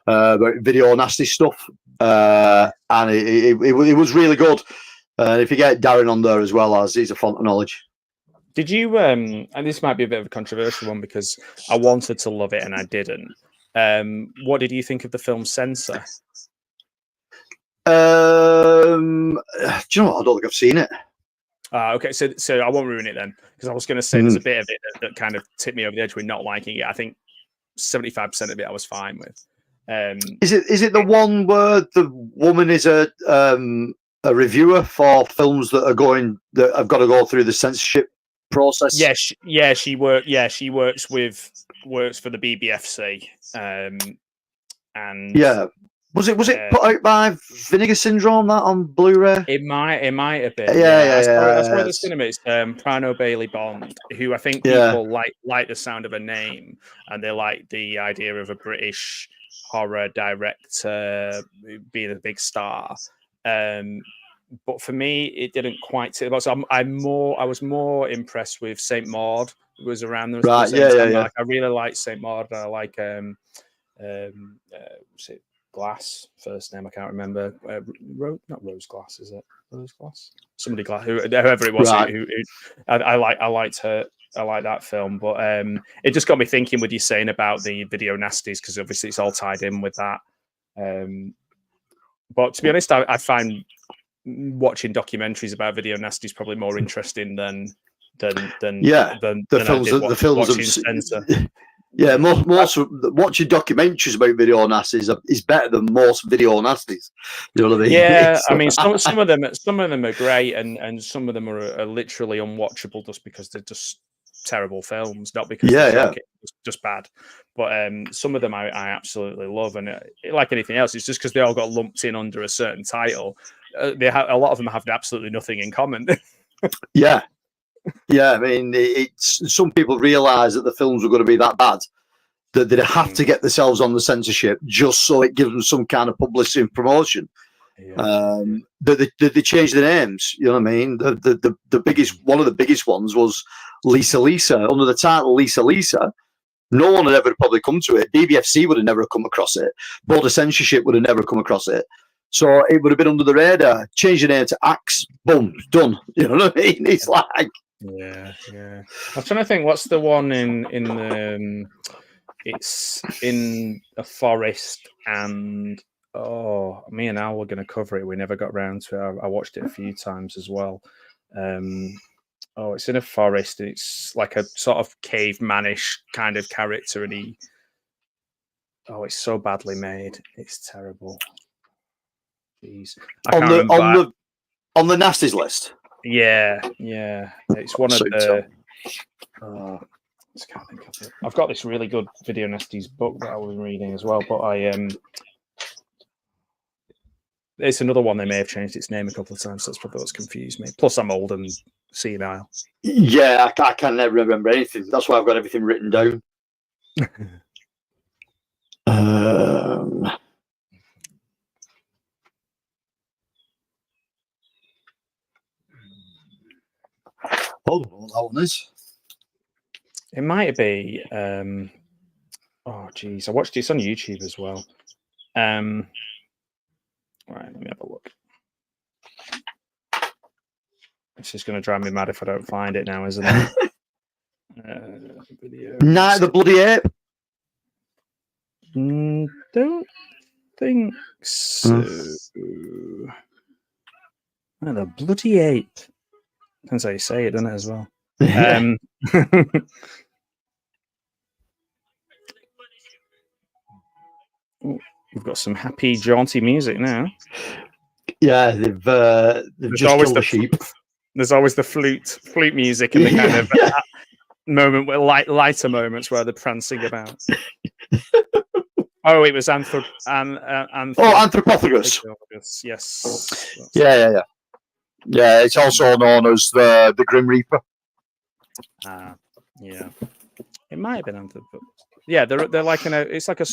Speaker 2: about video nasty stuff, and it was really good. If you get Darren on there as well, as he's a font of knowledge.
Speaker 1: Did you? And this might be a bit of a controversial one because I wanted to love it and I didn't. What did you think of the film Censor?
Speaker 2: Do you know what? I don't think I've seen it.
Speaker 1: Okay, so I won't ruin it then because I was going to say there's a bit of it that kind of tipped me over the edge with not liking it. I think 75% of it I was fine with.
Speaker 2: Is it the one where the woman is a reviewer for films that have got to go through the censorship process?
Speaker 1: She works for the BBFC. And
Speaker 2: yeah. Was it put out by Vinegar Syndrome that on Blu-ray?
Speaker 1: It might have been.
Speaker 2: Yeah.
Speaker 1: I saw it at the cinema. It's Prano Bailey Bond, who I think people like the sound of a name, and they like the idea of a British horror director being a big star. But for me, it didn't quite. So I was more impressed with Saint Maud. It was around the
Speaker 2: right.
Speaker 1: time. Like, I really like Saint Maud. I like Glass, first name I can't remember. Not Rose Glass, is it? Rose Glass? Somebody Glass, whoever it was.
Speaker 2: Right.
Speaker 1: Who I liked her. I like that film, but it just got me thinking. With you saying about the video nasties, because obviously it's all tied in with that. But to be honest, I find watching documentaries about video nasties probably more interesting than
Speaker 2: the films
Speaker 1: watching Censor.
Speaker 2: Yeah, most watching documentaries about video nasties is better than most video nasties. You know what I mean?
Speaker 1: Yeah, I mean some of them are great, and some of them are literally unwatchable just because they're just terrible films, not because they're shocking, just bad. But some of them I absolutely love, and like anything else, it's just because they all got lumped in under a certain title. A lot of them have absolutely nothing in common.
Speaker 2: Yeah. I mean, some people realise that the films were going to be that bad that they'd have to get themselves on the censorship just so it gives them some kind of publicity and promotion. Yeah. They changed the names. You know what I mean? The biggest, one of the biggest ones was Lisa under the title Lisa. No one had ever probably come to it. BBFC would have never come across it. Board of Censorship would have never come across it. So it would have been under the radar. Change the name to Axe, boom, done. You know what I mean? It's like,
Speaker 1: yeah. I was trying to think. What's the one in the? It's in a forest, and me and Al were going to cover it. We never got around to it. I watched it a few times as well. It's in a forest. It's like a sort of caveman-ish kind of character, and it's so badly made. It's terrible. Jeez,
Speaker 2: on the nasties list.
Speaker 1: Yeah. It's one of the. I just can't think of it. I've got this really good Video Nasties book that I was reading as well, but it's another one. They may have changed its name a couple of times. So that's probably what's confused me. Plus, I'm old and senile.
Speaker 2: Yeah, I can never remember anything. That's why I've got everything written down. Hold on, what that one is.
Speaker 1: It might be. Geez, I watched it. It's on YouTube as well. Right, let me have a look. It's just going to drive me mad if I don't find it now, isn't it?
Speaker 2: Night of the Bloody Ape.
Speaker 1: Don't think so. Oh, the Bloody Ape. Depends how you say it, doesn't it, as well? We've got some happy, jaunty music now.
Speaker 2: Yeah, they've just killed the sheep.
Speaker 1: There's always the flute music and the kind of moment where lighter moments where they're prancing about. It was
Speaker 2: Anthropophagus.
Speaker 1: Yes.
Speaker 2: Yeah. It's also known as the Grim Reaper.
Speaker 1: Yeah. It might have been Anthropophagus. Yeah, they're like it's like a.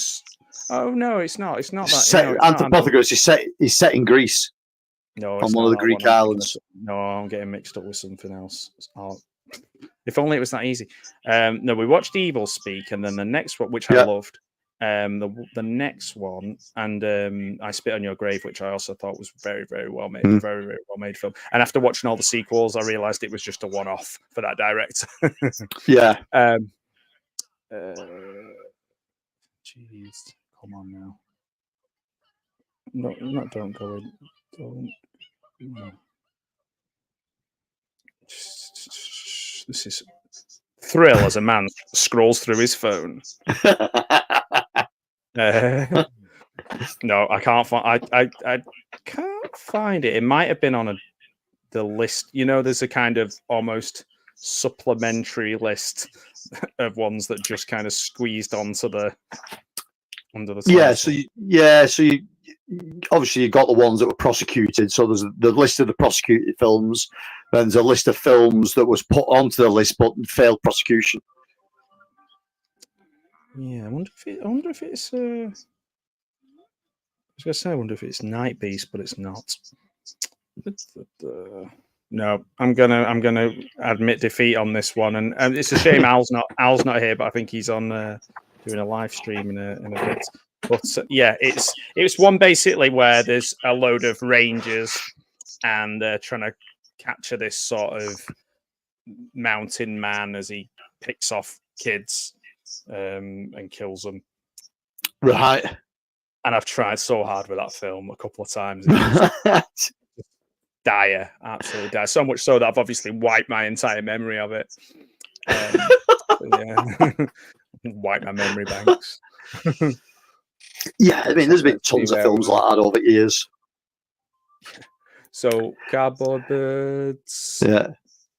Speaker 1: Oh no, it's not. It's not that.
Speaker 2: Anthropophagus is set in Greece.
Speaker 1: No,
Speaker 2: on one of the Greek islands.
Speaker 1: No, I'm getting mixed up with something else. If only it was that easy. No, we watched Evil Speak, and then the next one, which I loved, the next one, and I Spit on Your Grave, which I also thought was very, very well made, very, very well made film. And after watching all the sequels, I realized it was just a one-off for that director.
Speaker 2: Yeah.
Speaker 1: Jeez, come on now. No, not don't go in. Don't. No. This is Thrill as a man scrolls through his phone. No, I can't find. I can't find it. It might have been on the list. You know, there's a kind of almost supplementary list of ones that just kind of squeezed onto the under the.
Speaker 2: So you obviously you got the ones that were prosecuted. So there's the list of the prosecuted films. Then there's a list of films that was put onto the list but failed prosecution.
Speaker 1: Yeah, I wonder if it's. I was gonna say, I wonder if it's Night Beast, but it's not. No, I'm gonna admit defeat on this one, and it's a shame Al's not here, but I think he's on doing a live stream in a bit. But yeah, it's one basically where there's a load of rangers and they're trying to capture this sort of mountain man as he picks off kids and kills them.
Speaker 2: Right.
Speaker 1: And I've tried so hard with that film a couple of times. Dire, absolutely dire. So much so that I've obviously wiped my entire memory of it. Wipe my memory banks.
Speaker 2: Yeah, I mean, there's been tons of films like that over years.
Speaker 1: So, Cardboard Birds.
Speaker 2: Yeah.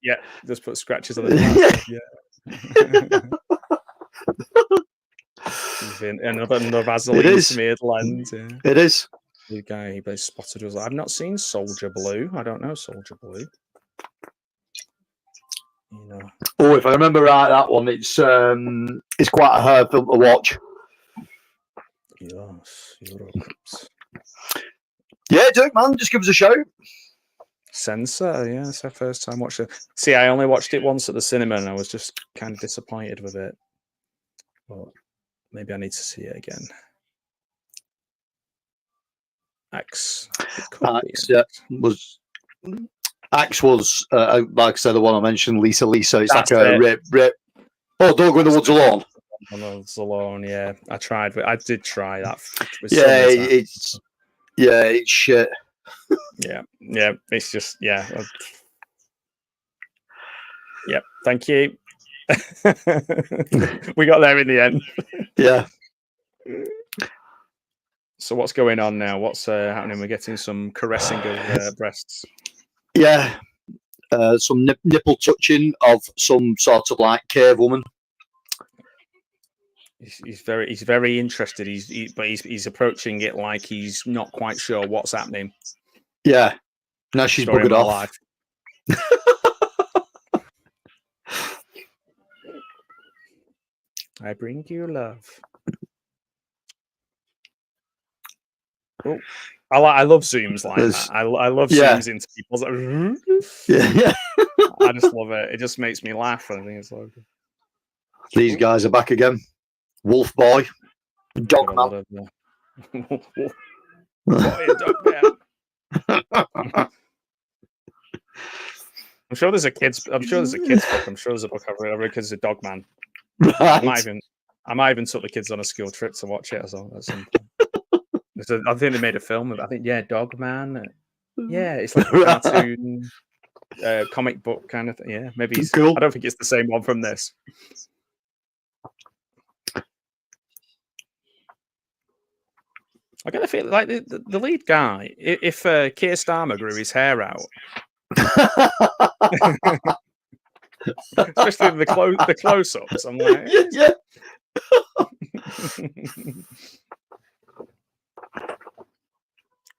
Speaker 1: Yeah, just put scratches on the Another Vaseline smeared lens. Yeah.
Speaker 2: It is.
Speaker 1: The guy he plays Spotted was like, I've not seen Soldier Blue. I don't know Soldier Blue. You know.
Speaker 2: Oh, if I remember right, that one it's quite a hard film to watch.
Speaker 1: Yes,
Speaker 2: yeah, do it, man. Just give us a shout.
Speaker 1: Censor, yeah, it's our first time watching it. See, I only watched it once at the cinema, and I was just kind of disappointed with it. Well, maybe I need to see it again. Axe.
Speaker 2: Axe was like I said, the one I mentioned, Lisa. It's
Speaker 1: That's
Speaker 2: like a
Speaker 1: it.
Speaker 2: rip. Oh, Don't Go in the Woods Alone.
Speaker 1: Woods Alone, yeah. I did try that.
Speaker 2: Yeah, it's shit.
Speaker 1: Yeah, it's just, yeah. Yep, thank you. We got there in the end.
Speaker 2: Yeah.
Speaker 1: So what's going on now? What's happening? We're getting some caressing of breasts.
Speaker 2: Yeah. Some nipple touching of some sort of like cave woman.
Speaker 1: He's very interested. He's approaching it like he's not quite sure what's happening.
Speaker 2: Yeah. Now she's
Speaker 1: Story
Speaker 2: buggered
Speaker 1: of my
Speaker 2: off.
Speaker 1: life. I bring you love. Oh, I love zooms like that. I love zooms into people's.
Speaker 2: Yeah.
Speaker 1: I just love it. It just makes me laugh. I think it's like
Speaker 2: these guys are back again. Wolf boy, dog man.
Speaker 1: Boy, dog man. I'm sure there's a kids book. I'm sure there's a book I've read because it's a dog man.
Speaker 2: Right.
Speaker 1: I might even took the kids on a school trip to watch it at some point. I think they made a film of it. I think, Dog Man. Yeah, it's like a cartoon, comic book kind of thing. Yeah, maybe
Speaker 2: cool.
Speaker 1: I don't think it's the same one from this. I get a feel like the lead guy, if Keir Starmer grew his hair out, especially the close-ups, I'm like,
Speaker 2: yeah.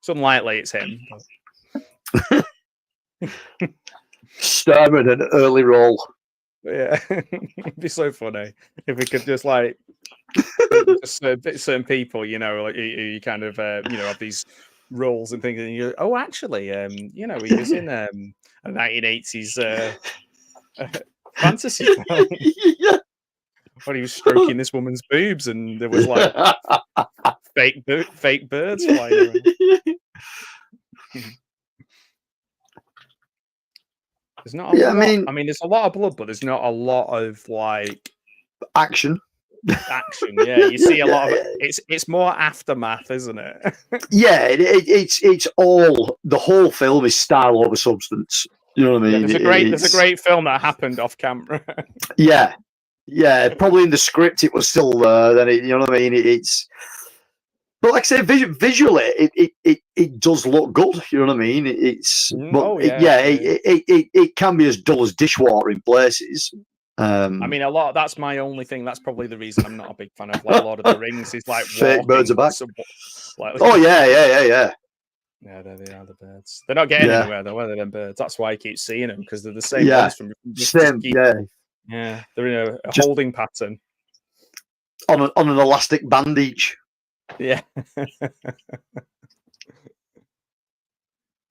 Speaker 1: It's unlikely it's him.
Speaker 2: Starmer in an early role.
Speaker 1: Yeah, it'd be so funny if we could just like certain people, like you kind of have these roles and things, and you go, actually, he was in a 1980s fantasy film.
Speaker 2: Yeah.
Speaker 1: When he was stroking this woman's boobs, and there was like fake birds flying around. There's not a lot. I mean, there's a lot of blood, but there's not a lot of like
Speaker 2: action.
Speaker 1: Yeah, you see a lot of it. It's more aftermath, isn't it?
Speaker 2: Yeah, it's all, the whole film is style over substance. You know what I mean?
Speaker 1: There's a great film that happened off camera.
Speaker 2: Yeah, probably in the script it was still there. Then you know what I mean? But like I say, visually, it does look good. You know what I mean? It can be as dull as dishwater in places.
Speaker 1: I mean, a lot. That's my only thing. That's probably the reason I'm not a big fan of like Lord of the Rings. Is like
Speaker 2: fake birds are back.
Speaker 1: Oh
Speaker 2: yeah.
Speaker 1: Yeah, there they are, the birds. They're not getting anywhere though, are they? Them birds. That's why I keep seeing them, because they're the same ones from.
Speaker 2: Yeah,
Speaker 1: they're in a holding pattern
Speaker 2: on an elastic band each.
Speaker 1: Yeah.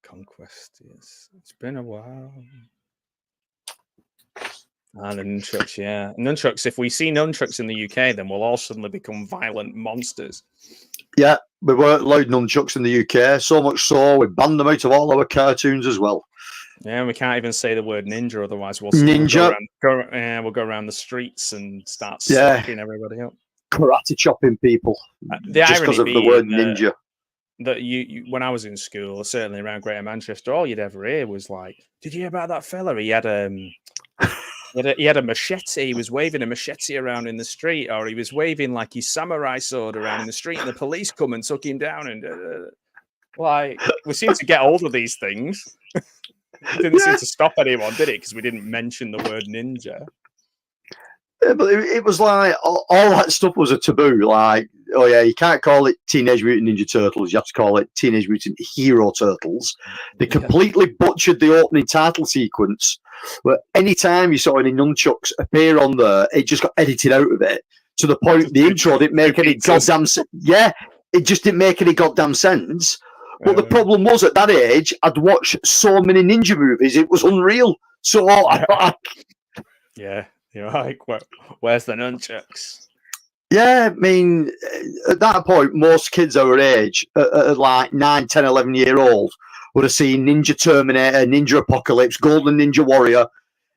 Speaker 1: Conquest, yes. It's been a while. And the nunchucks, yeah. Nunchucks, if we see nunchucks in the UK, then we'll all suddenly become violent monsters. Yeah,
Speaker 2: we weren't allowed nunchucks in the UK, so much so we banned them out of all our cartoons as well.
Speaker 1: Yeah, we can't even say the word ninja, otherwise we'll go around the streets and start slapping everybody up.
Speaker 2: Karate chopping people
Speaker 1: just
Speaker 2: because of the word ninja.
Speaker 1: That you when I was in school, certainly around Greater Manchester, all you'd ever hear was like, "Did you hear about that fella? He had a machete. He was waving a machete around in the street, or he was waving like his samurai sword around in the street, and the police come and took him down." And like, we seem to get hold of these things. It didn't seem to stop anyone, did it? Because we didn't mention the word ninja.
Speaker 2: Yeah, but it was like all that stuff was a taboo. Like, oh yeah, you can't call it Teenage Mutant Ninja Turtles. You have to call it Teenage Mutant Hero Turtles. They completely butchered the opening title sequence. But anytime you saw any nunchucks appear on there, it just got edited out of it to the point the intro didn't make any goddamn sense. Yeah, it just didn't make any goddamn sense. But the problem was, at that age, I'd watched so many ninja movies, it was unreal. So
Speaker 1: yeah, you're like, where's the nunchucks?
Speaker 2: Yeah, I mean, at that point, most kids our age, like 9, 10, 11 year old, would have seen Ninja Terminator, Ninja Apocalypse, Golden Ninja Warrior.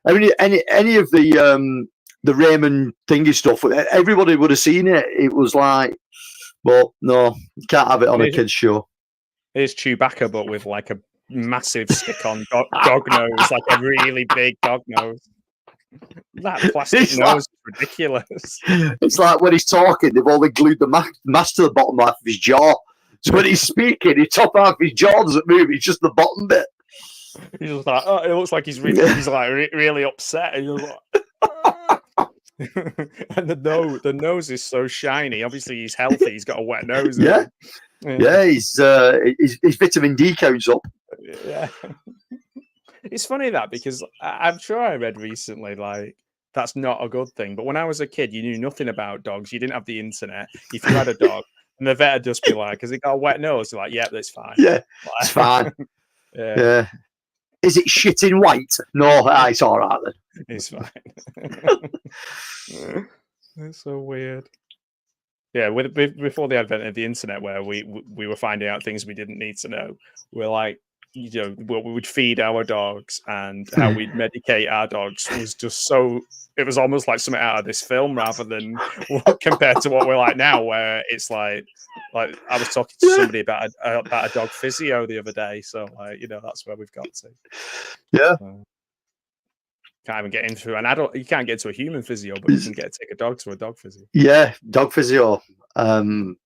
Speaker 2: I mean, any of the Raymond thingy stuff, everybody would have seen it. It was like, well, no, you can't have it on a kids' show.
Speaker 1: Here's Chewbacca, but with like a massive stick-on dog nose, like a really big dog nose. That plastic nose is ridiculous.
Speaker 2: It's like when he's talking, they've only glued the mask to the bottom half of his jaw. So when he's speaking, the top half of his jaw doesn't move. It's just the bottom bit.
Speaker 1: He's just like, oh, it looks like he's really upset. And you're like, and the nose is so shiny. Obviously, he's healthy. He's got a wet nose.
Speaker 2: Yeah. His vitamin D counts up.
Speaker 1: Yeah. It's funny that because I'm sure I read recently, like, that's not a good thing. But when I was a kid, you knew nothing about dogs. You didn't have the internet. If you had a dog, and the vet would just be like, has it got a wet nose? They're like, yeah, that's fine.
Speaker 2: Yeah,
Speaker 1: like,
Speaker 2: it's fine.
Speaker 1: Yeah.
Speaker 2: Is it shit in white? No, it's all right then.
Speaker 1: It's fine. It's so weird. Yeah, before the advent of the internet, where we were finding out things we didn't need to know, we're like, what we would feed our dogs and how we'd medicate our dogs was just so. It was almost like something out of this film rather than compared to what we're like now, where it's like I was talking to somebody about a dog physio the other day, so that's where we've got to.
Speaker 2: Yeah.
Speaker 1: Can't even get into an adult. You can't get to a human physio, but you can take a dog to a dog physio.
Speaker 2: Yeah, dog physio. My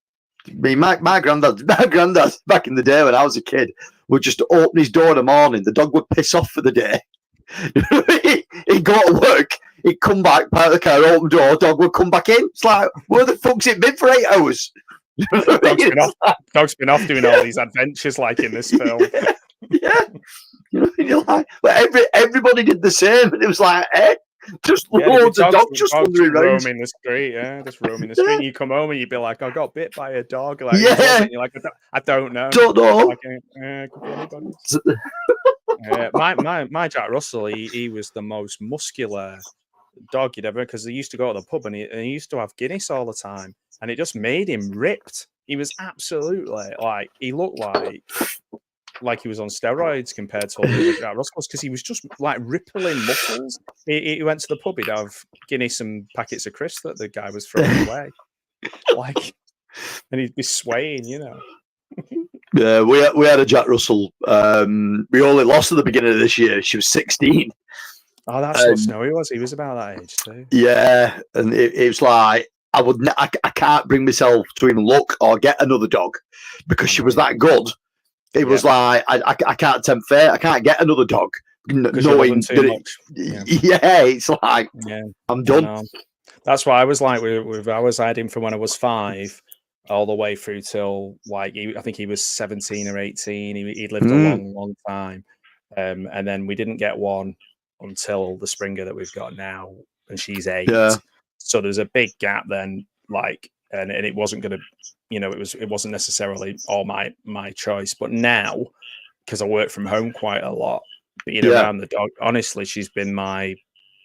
Speaker 2: granddad back in the day when I was a kid would just open his door in the morning. The dog would piss off for the day. He'd go to work. He'd come back, park the car, open the door. Dog would come back in. It's like, where the fuck's it been for 8 hours?
Speaker 1: Dog's been off doing all these adventures like in this film.
Speaker 2: Yeah. You're like, everybody did the same, and it was like, just loads of dogs just wandering around.
Speaker 1: Roaming the street, just roaming the street. You come home and you'd be like, I got bit by a dog. Like,
Speaker 2: yeah.
Speaker 1: You're like, I don't know.
Speaker 2: Don't know.
Speaker 1: Like, could be anybody. My Jack Russell, he was the most muscular dog you'd ever, because he used to go to the pub and he used to have Guinness all the time, and it just made him ripped. He was absolutely he looked like he was on steroids compared to all the other Jack Russells, because he was just like rippling muscles. He went to the pub, he'd have Guinness and packets of crisps that the guy was throwing away, and he'd be swaying,
Speaker 2: Yeah, we had a Jack Russell. We only lost at the beginning of this year. She was 16.
Speaker 1: Oh, that's what Snowy was. He was about that age too.
Speaker 2: Yeah, and it was like I can't bring myself to even look or get another dog because she was that good. It was like I can't tempt fate. I can't get another dog, knowing that it's like I'm done.
Speaker 1: That's why I was like I was hiding from when I was 5 all the way through till I think he was 17 or 18. He'd lived a long time, and then we didn't get one until the Springer that we've got now, and she's 8.
Speaker 2: Yeah.
Speaker 1: So there's a big gap then, and it wasn't going to. It wasn't necessarily all my choice, but now, because I work from home quite a lot, being around the dog, honestly, she's been my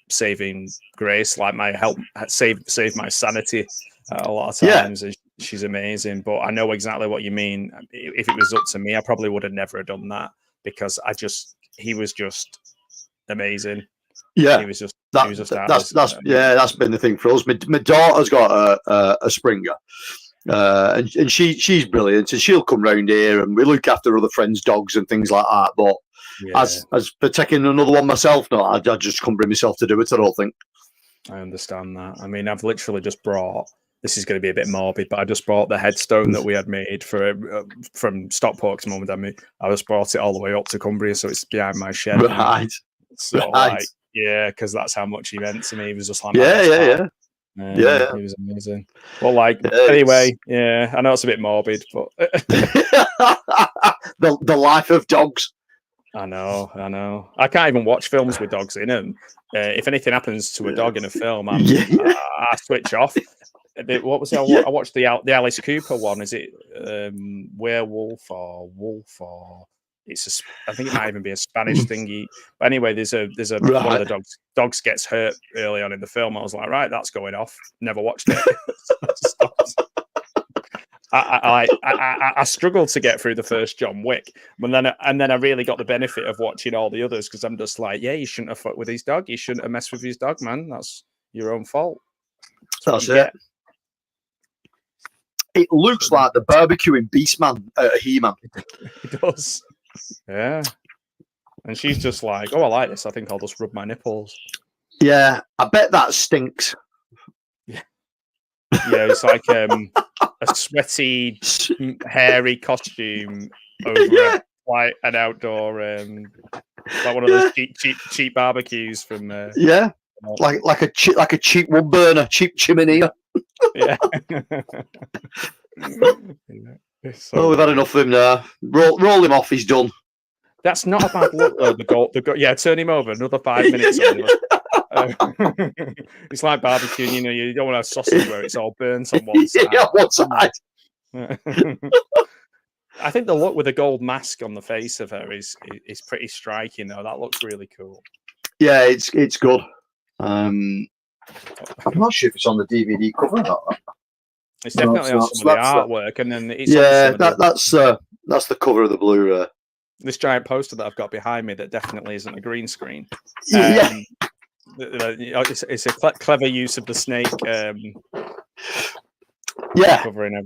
Speaker 1: saving grace, like my help save my sanity a lot of times. And she's amazing. But I know exactly what you mean. If it was up to me, I probably would have never done that, because he was just amazing.
Speaker 2: Yeah,
Speaker 1: he was just
Speaker 2: that's been the thing for us. My daughter's got a Springer. And she's brilliant, and she'll come round here, and we look after other friends' dogs and things like that. But as for taking another one myself, no, I just couldn't bring myself to do it. I don't think.
Speaker 1: I understand that. I mean, I've literally just brought. This is going to be a bit morbid, but I just brought the headstone that we had made from Stockport. Moment, I just brought it all the way up to Cumbria, so it's behind my shed.
Speaker 2: Right.
Speaker 1: So because that's how much he meant to me. He was just like,
Speaker 2: yeah.
Speaker 1: He was amazing. Well, anyway, I know it's a bit morbid, but
Speaker 2: the life of dogs.
Speaker 1: I know. I can't even watch films with dogs in them. If anything happens to a dog in a film, I switch off. What was it? I watched the Alice Cooper one. Is it werewolf or wolf or I think it might even be a Spanish thingy. But anyway, there's a
Speaker 2: Right.
Speaker 1: one of the dogs gets hurt early on in the film. I was like, right, that's going off. Never watched it. I struggled to get through the first John Wick, and then I really got the benefit of watching all the others because I'm just like, yeah, you shouldn't have fucked with his dog. You shouldn't have messed with his dog, man. That's your own fault.
Speaker 2: That's it. It looks like the barbecuing Beastman, He-Man.
Speaker 1: It does. Yeah. And she's just like, oh, I like this. I think I'll just rub my nipples.
Speaker 2: Yeah, I bet that stinks.
Speaker 1: Yeah, it's like a sweaty, hairy costume over like an outdoor, like one of those cheap barbecues from.
Speaker 2: Like a cheap wood burner, cheap chimney.
Speaker 1: Yeah.
Speaker 2: So we've had enough of him now. Roll him off. He's done.
Speaker 1: That's not a bad look though. The goal. Yeah, turn him over. Another 5 minutes. It's like barbecuing. You know, you don't want a sausage where it's all burnt on one side.
Speaker 2: Yeah, one side.
Speaker 1: I think the look with the gold mask on the face of her is pretty striking though. That looks really cool.
Speaker 2: Yeah, it's good. I'm not sure if it's on the DVD cover or not.
Speaker 1: It's definitely on some of the artwork, and then it's
Speaker 2: that's the cover of the Blu-ray.
Speaker 1: This giant poster that I've got behind me that definitely isn't a green screen. It's a clever use of the snake.
Speaker 2: Covering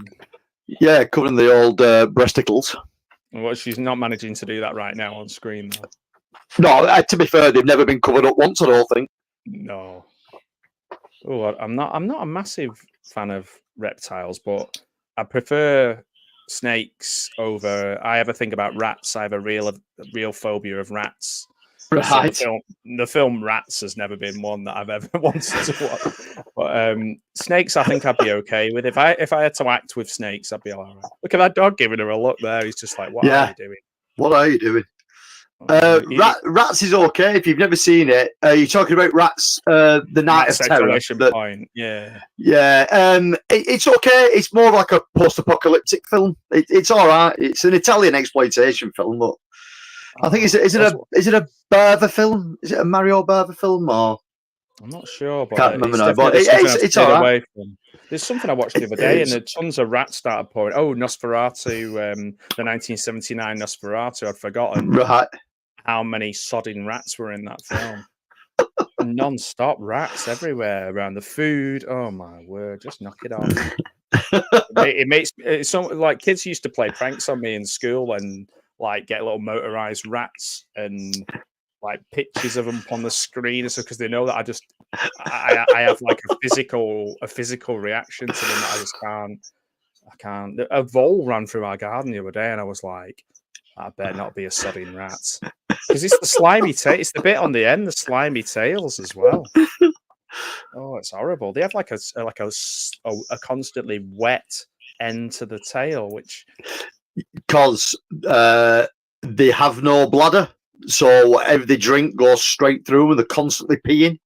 Speaker 2: the old breasticles.
Speaker 1: Well, she's not managing to do that right now on screen, though.
Speaker 2: No, to be fair, they've never been covered up once, I don't think.
Speaker 1: No. Oh, I'm not a massive fan of reptiles, but I prefer snakes over. I ever think about rats. I have a real phobia of rats.
Speaker 2: Right.
Speaker 1: So the film Rats has never been one that I've ever wanted to watch. But snakes, I think I'd be okay with. If I had to act with snakes, I'd be all right. Look at that dog giving her a look there. He's just like, what are you doing?
Speaker 2: What are you doing? Rats is okay if you've never seen it. You're talking about Rats, the Night of Terror.
Speaker 1: Point. Yeah.
Speaker 2: It's okay. It's more like a post-apocalyptic film. It's all right. It's an Italian exploitation film, but I think is it a Bava film? Is it a Mario Bava film or?
Speaker 1: I'm not sure, but
Speaker 2: can't remember now. But it's all right.
Speaker 1: There's something I watched the other day, and tons of rats started pouring. Oh, Nosferatu, the 1979 Nosferatu. I'd forgotten how many sodding rats were in that film. Non-stop rats everywhere around the food. Oh my word! Just knock it off. It makes it so like kids used to play pranks on me in school and like get little motorized rats and like pictures of them on the screen, so because they know that I have like a physical reaction to them that I just can't. A vole ran through our garden the other day, and I was like, I better not be a sodding rat, because it's the slimy tail. It's the bit on the end, the slimy tails as well. Oh, it's horrible. They have like a constantly wet end to the tail, which
Speaker 2: because they have no bladder. So whatever they drink goes straight through, and they're constantly peeing.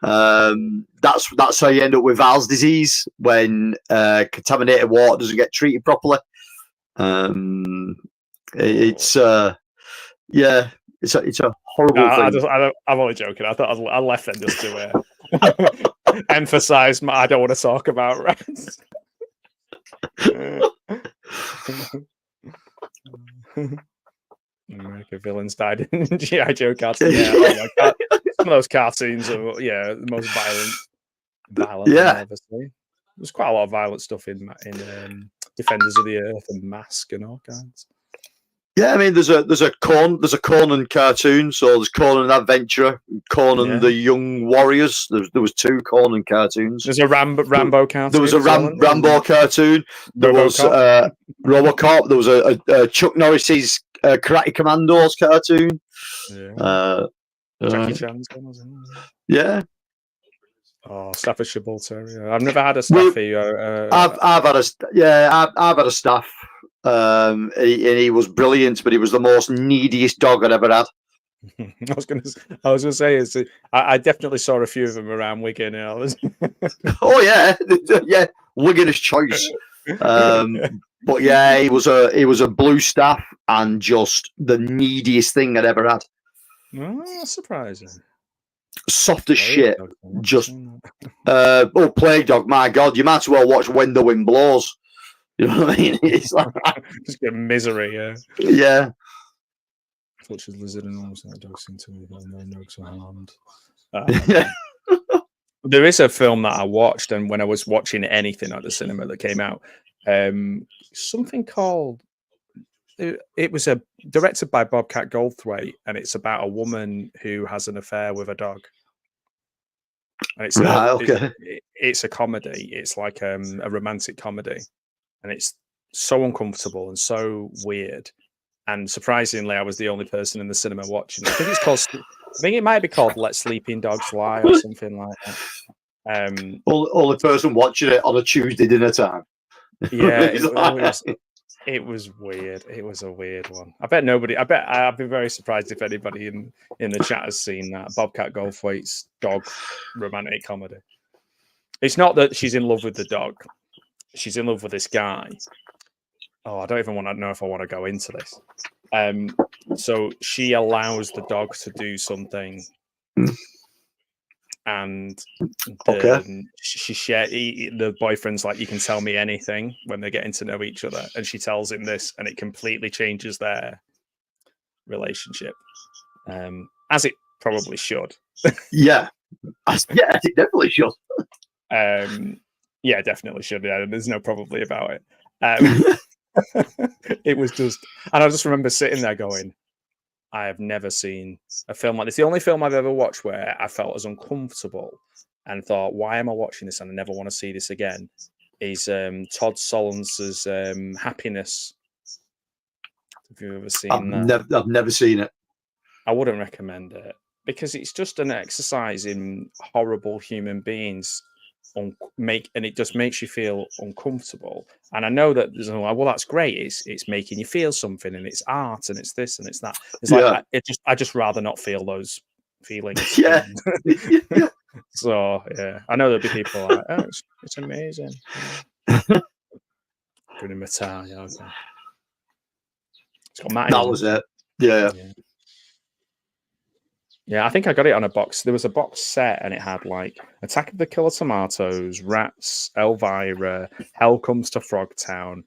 Speaker 2: That's how you end up with Val's disease when contaminated water doesn't get treated properly. It's a horrible thing.
Speaker 1: I'm only joking. I thought I left them just to emphasize. I don't want to talk about rats. America villains died in G.I. Joe cartoons. Yeah, some of those cartoons are the most violent.
Speaker 2: Yeah,
Speaker 1: obviously. There's quite a lot of violent stuff in Defenders of the Earth and Mask and all kinds.
Speaker 2: Yeah, I mean, there's a Conan cartoon. So there's Conan the Adventurer, Conan the Young Warriors. There was two Conan cartoons.
Speaker 1: There's a Rambo cartoon.
Speaker 2: There was a Rambo cartoon. There was RoboCop. There was a Chuck Norris's Karate Commandos cartoon.
Speaker 1: Yeah. Jackie Chan's one, wasn't it? Yeah. Oh, Staffordshire Bull Terrier. I've never had a Staffy.
Speaker 2: I've had a Staff. And he was brilliant, but he was the most neediest dog I'd ever had.
Speaker 1: I was gonna say I definitely saw a few of them around Wigan.
Speaker 2: Oh yeah, Wigan is choice. But yeah, he was a blue staff and just the neediest thing I'd ever had.
Speaker 1: Oh, surprising.
Speaker 2: Soft as
Speaker 1: Plague
Speaker 2: shit.
Speaker 1: Dog, I've never
Speaker 2: Just
Speaker 1: seen that.
Speaker 2: Plague Dog. My God, you might as well watch When the Wind Blows. You know what I mean? It's like,
Speaker 1: Just get misery, yeah.
Speaker 2: yeah.
Speaker 1: Which is lizard and almost like dogs into me, but no notes are harmed. There is a film that I watched, and when I was watching anything at the cinema that came out, something called it was directed by Bobcat Goldthwait, and it's about a woman who has an affair with a dog. And it's it's a comedy. It's like a romantic comedy, and it's so uncomfortable and so weird. And surprisingly, I was the only person in the cinema watching it. I think it's called. I think it might be called "Let Sleeping Dogs Lie" or something like that.
Speaker 2: Only person watching it on a Tuesday dinner time.
Speaker 1: Yeah, it was weird. It was a weird one. I bet I'd be very surprised if anybody in the chat has seen that Bobcat Goldthwait's dog romantic comedy. It's not that she's in love with the dog; she's in love with this guy. Oh, I don't even want to know if I want to go into this. So she allows the dog to do something, and the boyfriend's like, you can tell me anything when they're getting to know each other, and she tells him this, and it completely changes their relationship, as it probably should.
Speaker 2: Yeah, it definitely should.
Speaker 1: Yeah, definitely should. Yeah, there's no probably about it. It was just, and I just remember sitting there going, I have never seen a film like this. The only film I've ever watched where I felt as uncomfortable and thought, why am I watching this and I never want to see this again, is Todd Solondz's Happiness. Have you ever seen that?
Speaker 2: I've never seen it.
Speaker 1: I wouldn't recommend it because it's just an exercise in horrible human beings and it just makes you feel uncomfortable. And I know that there's well, that's great. It's making you feel something, and it's art, and it's this, and it's that. It's like I just rather not feel those feelings.
Speaker 2: Yeah.
Speaker 1: So yeah, I know there'll be people like, oh, it's amazing. Pretty Matar, yeah. Okay. It's got Matt.
Speaker 2: That was it. Yeah.
Speaker 1: Yeah, I think I got it on a box. There was a box set, and it had like Attack of the Killer Tomatoes, Rats, Elvira, Hell Comes to Frogtown,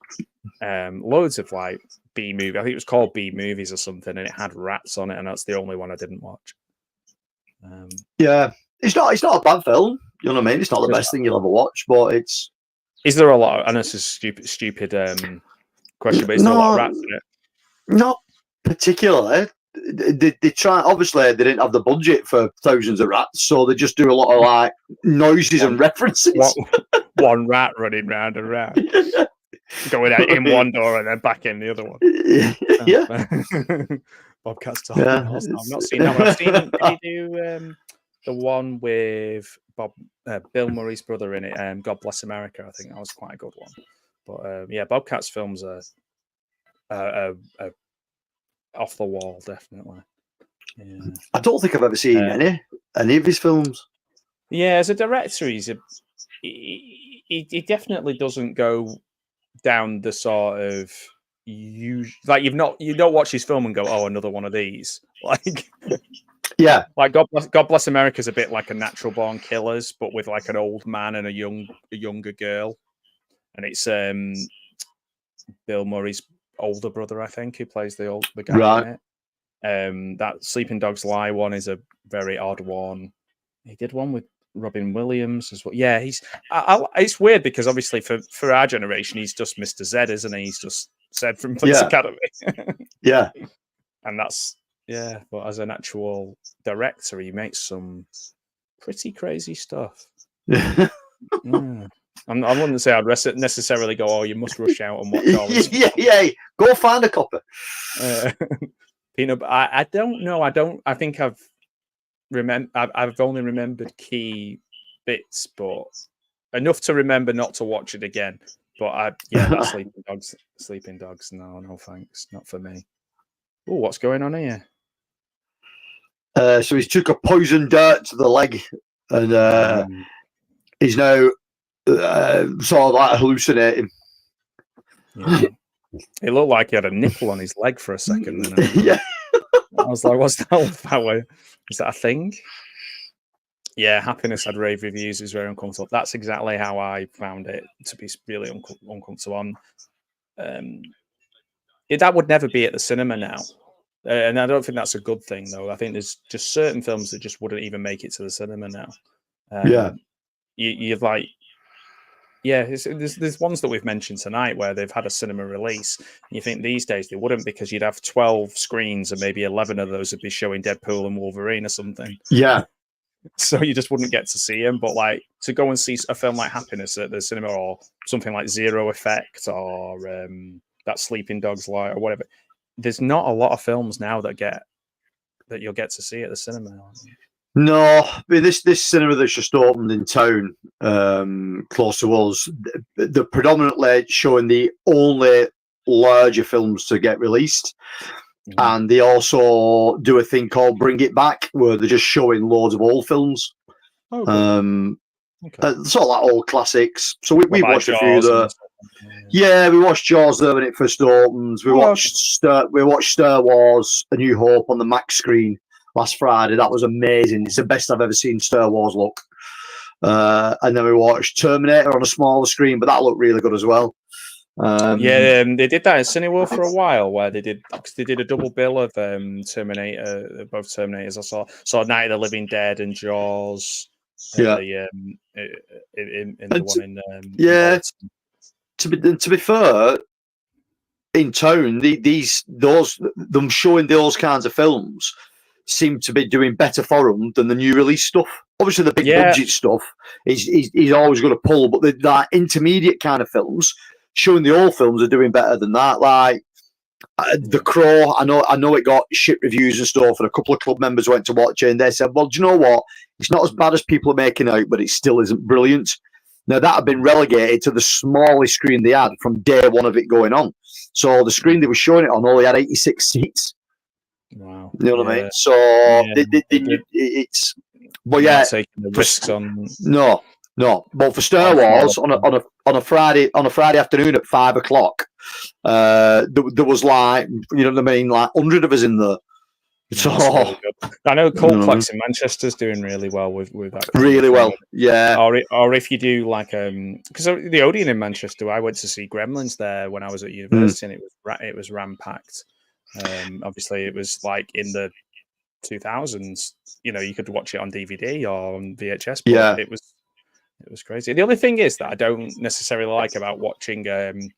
Speaker 1: loads of like B movie. I think it was called B movies or something, and it had Rats on it, and that's the only one I didn't watch.
Speaker 2: Yeah, it's not a bad film. You know what I mean? It's not the best thing you'll ever watch, but it's. Is
Speaker 1: there a lot? I know it's a stupid question, but is there a lot of rats in it?
Speaker 2: Not particularly. They try. Obviously, they didn't have the budget for thousands of rats, so they just do a lot of like noises and references.
Speaker 1: One rat running round and round, going out in one door and then back in the other one.
Speaker 2: Yeah.
Speaker 1: Bobcat's talking. Yeah. I've not seen that one. I've seen. Did he do the one with Bill Murray's brother in it? God Bless America. I think that was quite a good one. But yeah, Bobcat's films are off the wall, definitely. Yeah.
Speaker 2: I don't think I've ever seen any of his films.
Speaker 1: Yeah, as a director, he definitely doesn't go down the sort of you don't watch his film and go, oh, another one of these. Like,
Speaker 2: yeah,
Speaker 1: like God Bless America is a bit like a Natural Born Killers, but with like an old man and a younger girl, and it's Bill Murray's older brother, I think, who plays the guy
Speaker 2: right.
Speaker 1: in it. That Sleeping Dogs Lie one is a very odd one. He did one with Robin Williams as well. Yeah, it's weird because obviously for our generation, he's just Mr. Z, isn't he? He's just Zed from Police Academy.
Speaker 2: Yeah. And
Speaker 1: that's, but as an actual director, he makes some pretty crazy stuff. Yeah. I wouldn't say I'd necessarily go, oh, you must rush out and watch all this.
Speaker 2: Yeah, go find a copy.
Speaker 1: Peanut, I don't know. I think I've only remembered key bits, but enough to remember not to watch it again. But that's Sleeping Dogs. No thanks, not for me. Oh, what's going on here?
Speaker 2: So he's took a poison dart to the leg, and he's now sort of like hallucinating.
Speaker 1: Yeah. It looked like he had a nipple on his leg for a second. Then
Speaker 2: Yeah.
Speaker 1: I was like, "What's that all about? Is that a thing?" Yeah, Happiness had rave reviews. It was very uncomfortable. That's exactly how I found it to be really uncomfortable. That would never be at the cinema now. And I don't think that's a good thing, though. I think there's just certain films that just wouldn't even make it to the cinema now.
Speaker 2: Yeah.
Speaker 1: You've like, yeah, there's ones that we've mentioned tonight where they've had a cinema release. And you think these days they wouldn't, because you'd have 12 screens and maybe 11 of those would be showing Deadpool and Wolverine or something.
Speaker 2: Yeah.
Speaker 1: So you just wouldn't get to see him. But like to go and see a film like Happiness at the cinema, or something like Zero Effect, or that Sleeping Dogs Light, or whatever. There's not a lot of films now that you'll get to see at the cinema.
Speaker 2: No, I mean, this cinema that's just opened in town, close to us, they're predominantly showing the only larger films to get released. And they also do a thing called Bring It Back, where they're just showing loads of old films.
Speaker 1: Oh, cool.
Speaker 2: Sort of like old classics. So we watched a few there.
Speaker 1: Yeah,
Speaker 2: we watched Jaws there when it first opens. We watched Star Wars: A New Hope on the Max screen last Friday. That was amazing. It's the best I've ever seen Star Wars look. And then we watched Terminator on a smaller screen, but that looked really good as well.
Speaker 1: They did that at Cineworld for a while, where they did a double bill of Terminator, both Terminators. I saw Night of the Living Dead and Jaws. In the one in
Speaker 2: Bulletin. To be fair, in town, them showing those kinds of films seem to be doing better for them than the new release stuff. Obviously, the big budget stuff is always going to pull, but that intermediate kind of films, showing the old films, are doing better than that. Like The Crow, I know it got shit reviews and stuff, and a couple of club members went to watch it, and they said, "Well, do you know what? It's not as bad as people are making out, but it still isn't brilliant." Now, that had been relegated to the smallest screen they had from day one of it going on. So the screen they were showing it on only had 86 seats.
Speaker 1: Wow.
Speaker 2: You know what I mean? So it's... But
Speaker 1: not taking the risks on...
Speaker 2: No. But for Star Wars, on a Friday afternoon at 5 o'clock, there was like, you know what I mean, like 100 of us in there. So,
Speaker 1: really I know Colplex in Manchester's doing really well with that.
Speaker 2: Really well, yeah.
Speaker 1: Or if you do like because the Odeon in Manchester, I went to see Gremlins there when I was at university, and it was ram-packed. Obviously, it was like in the 2000s. You know, you could watch it on DVD or on VHS. But it was crazy. The only thing is that I don't necessarily like about watching an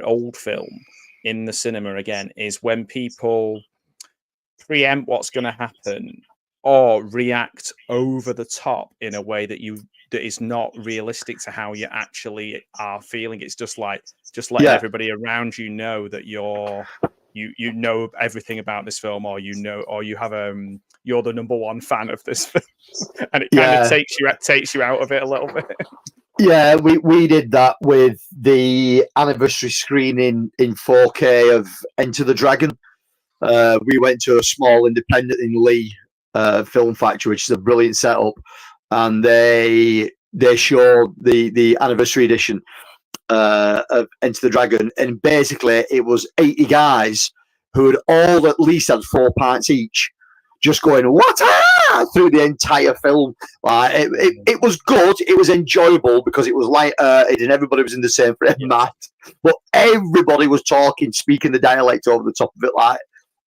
Speaker 1: old film in the cinema again is when people preempt what's going to happen or react over the top in a way that is not realistic to how you actually are feeling. It's just letting everybody around you know that you know everything about this film, or you have you're the number one fan of this film, and it kind of takes you out of it a little bit.
Speaker 2: Yeah, we did that with the anniversary screening in 4K of Enter the Dragon. We went to a small independent in Lee film factory, which is a brilliant setup, and they showed the anniversary edition of Enter the Dragon, and basically it was 80 guys who had all at least had 4 pints each, just going what through the entire film. Like it was good, it was enjoyable because it was light-hearted and everybody was in the same frame of mind, but everybody was speaking the dialect over the top of it. Like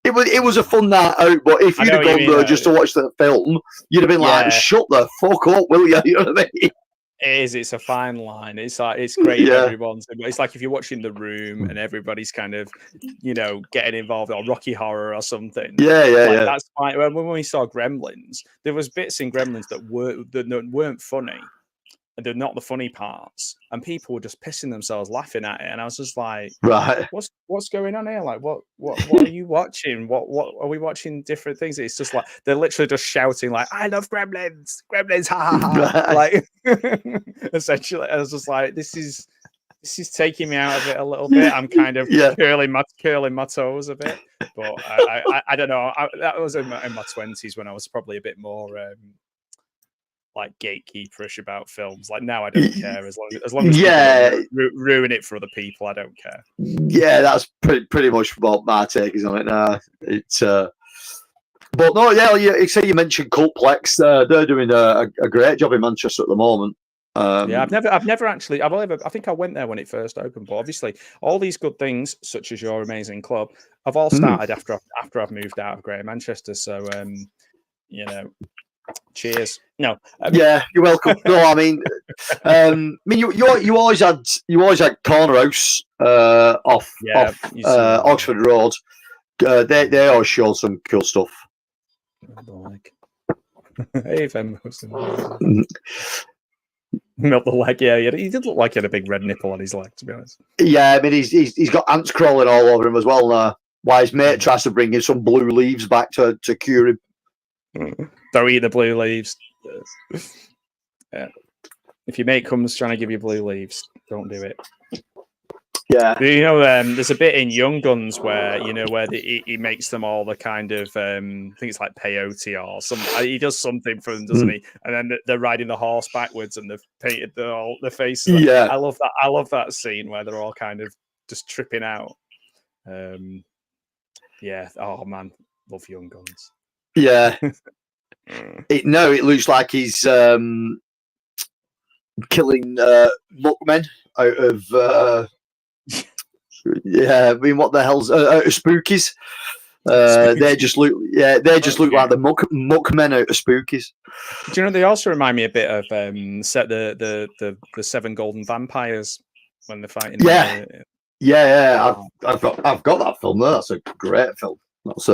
Speaker 2: it was a fun night out, but if you'd have gone there just to watch the film, you'd have been like, shut the fuck up, will you? You know what I mean?
Speaker 1: It's a fine line. It's like, it's great if everyone's... It's like if you're watching The Room and everybody's kind of, you know, getting involved, or Rocky Horror or something.
Speaker 2: Yeah.
Speaker 1: That's fine. When we saw Gremlins, there was bits in Gremlins that weren't funny. And they're not the funny parts, and people were just pissing themselves laughing at it, and I was just like,
Speaker 2: right,
Speaker 1: what's going on here? Like, what are you watching? What are we watching? Different things. It's just like they're literally just shouting like, I love Gremlins, ha ha ha. Like essentially, I was just like, this is taking me out of it a little bit. I'm kind of curling my toes a bit, but I don't know. That was in my 20s when I was probably a bit more like gatekeeperish about films. Like now, I don't care as long as
Speaker 2: Yeah.
Speaker 1: people don't ruin it for other people. I don't care.
Speaker 2: Yeah, that's pretty much what my take is on it now. It's but no, yeah, you mentioned Cultplex. They're doing a great job in Manchester at the moment.
Speaker 1: Yeah, I've never actually. I think I went there when it first opened, but obviously, all these good things, such as your amazing club, have all started after I've moved out of Greater Manchester. So, you know, cheers. No,
Speaker 2: yeah, you're welcome. No, I mean, you always had Corner House off Oxford Road. They always showed some cool stuff.
Speaker 1: Hey, Melt the leg, yeah. He did look like he had a big red nipple on his leg, to be honest.
Speaker 2: Yeah, I mean, he's got ants crawling all over him as well now. Why his mate tries to bring in some blue leaves back to cure him.
Speaker 1: Don't eat the blue leaves. Yeah. If your mate comes trying to give you blue leaves, don't do it.
Speaker 2: Yeah,
Speaker 1: you know, there's a bit in Young Guns where he makes them all the kind of I think it's like peyote or something. He does something for them, doesn't he? And then they're riding the horse backwards and they've painted their faces.
Speaker 2: Yeah,
Speaker 1: I love that. I love that scene where they're all kind of just tripping out. Yeah. Oh man, love Young Guns.
Speaker 2: Yeah. It looks like he's killing muckmen out of. Yeah, I mean, what the hell's out of Spookies? They just look like the muckmen out of Spookies.
Speaker 1: Do you know they also remind me a bit of the Seven Golden Vampires when they're fighting?
Speaker 2: Yeah. I've got that film there. That's a great film. That's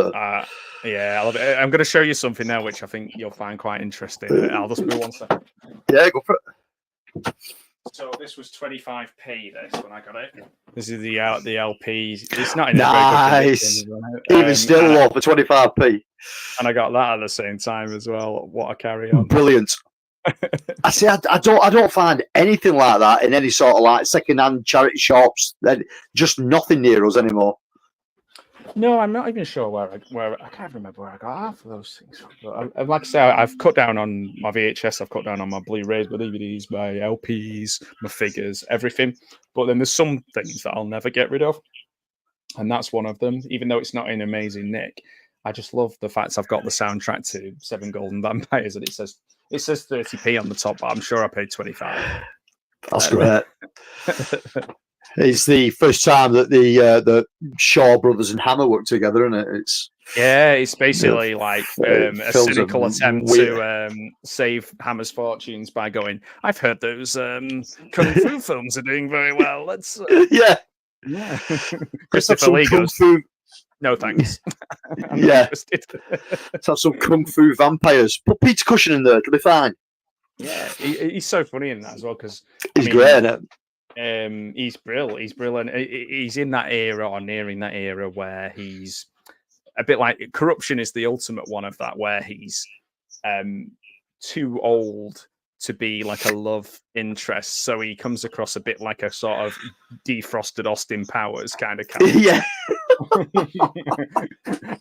Speaker 1: yeah, I love it. I'm going to show you something now, which I think you'll find quite interesting. I'll just move 1 second.
Speaker 2: Yeah, go for it.
Speaker 1: So this was 25p. This when I got it. This is the LP. It's not in
Speaker 2: nice. Even still low for 25p.
Speaker 1: And I got that at the same time as well. What a carry on!
Speaker 2: Brilliant. I see. I don't find anything like that in any sort of like second-hand charity shops. Just nothing near us anymore.
Speaker 1: No, I'm not even sure where I can't remember where I got half of those things from. But like I say, I've cut down on my VHS, I've cut down on my Blu-rays, my DVDs, my LPs, my figures, everything. But then there's some things that I'll never get rid of, and that's one of them. Even though it's not in amazing nick, I just love the fact I've got the soundtrack to Seven Golden Vampires, and it says 30p on the top, but I'm sure I paid 25.
Speaker 2: That's great. It's the first time that the Shaw brothers and Hammer worked together, isn't it?
Speaker 1: It's basically like a cynical attempt to save Hammer's fortunes by going, I've heard those Kung Fu films are doing very well. Let's
Speaker 2: yeah.
Speaker 1: Christopher Lee goes, no thanks.
Speaker 2: Yeah. Let's have some Kung Fu vampires. Put Peter Cushing in there, it'll be fine.
Speaker 1: Yeah, he's so funny in that as well, because
Speaker 2: he's great, isn't it?
Speaker 1: He's brilliant. He's brilliant. He's in that era or nearing that era where he's a bit like Corruption is the ultimate one of that, where he's too old to be like a love interest, so he comes across a bit like a sort of defrosted Austin Powers kind of character.
Speaker 2: Yeah.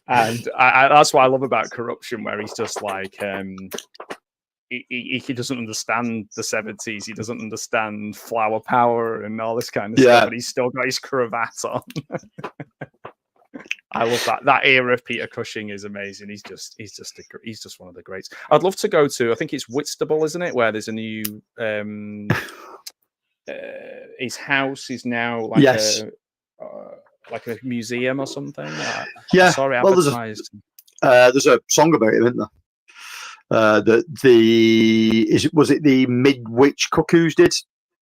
Speaker 1: And that's what I love about Corruption, where he's just like he doesn't understand the 70s. He doesn't understand flower power and all this kind of stuff, but he's still got his cravat on. I love that. That era of Peter Cushing is amazing. He's just one of the greats. I'd love to go to, I think it's Whitstable, isn't it? Where there's a new his house is now like like a museum or something.
Speaker 2: Yeah.
Speaker 1: Sorry,
Speaker 2: well, there's a song about him, isn't there? Was it the Midwich Cuckoos did?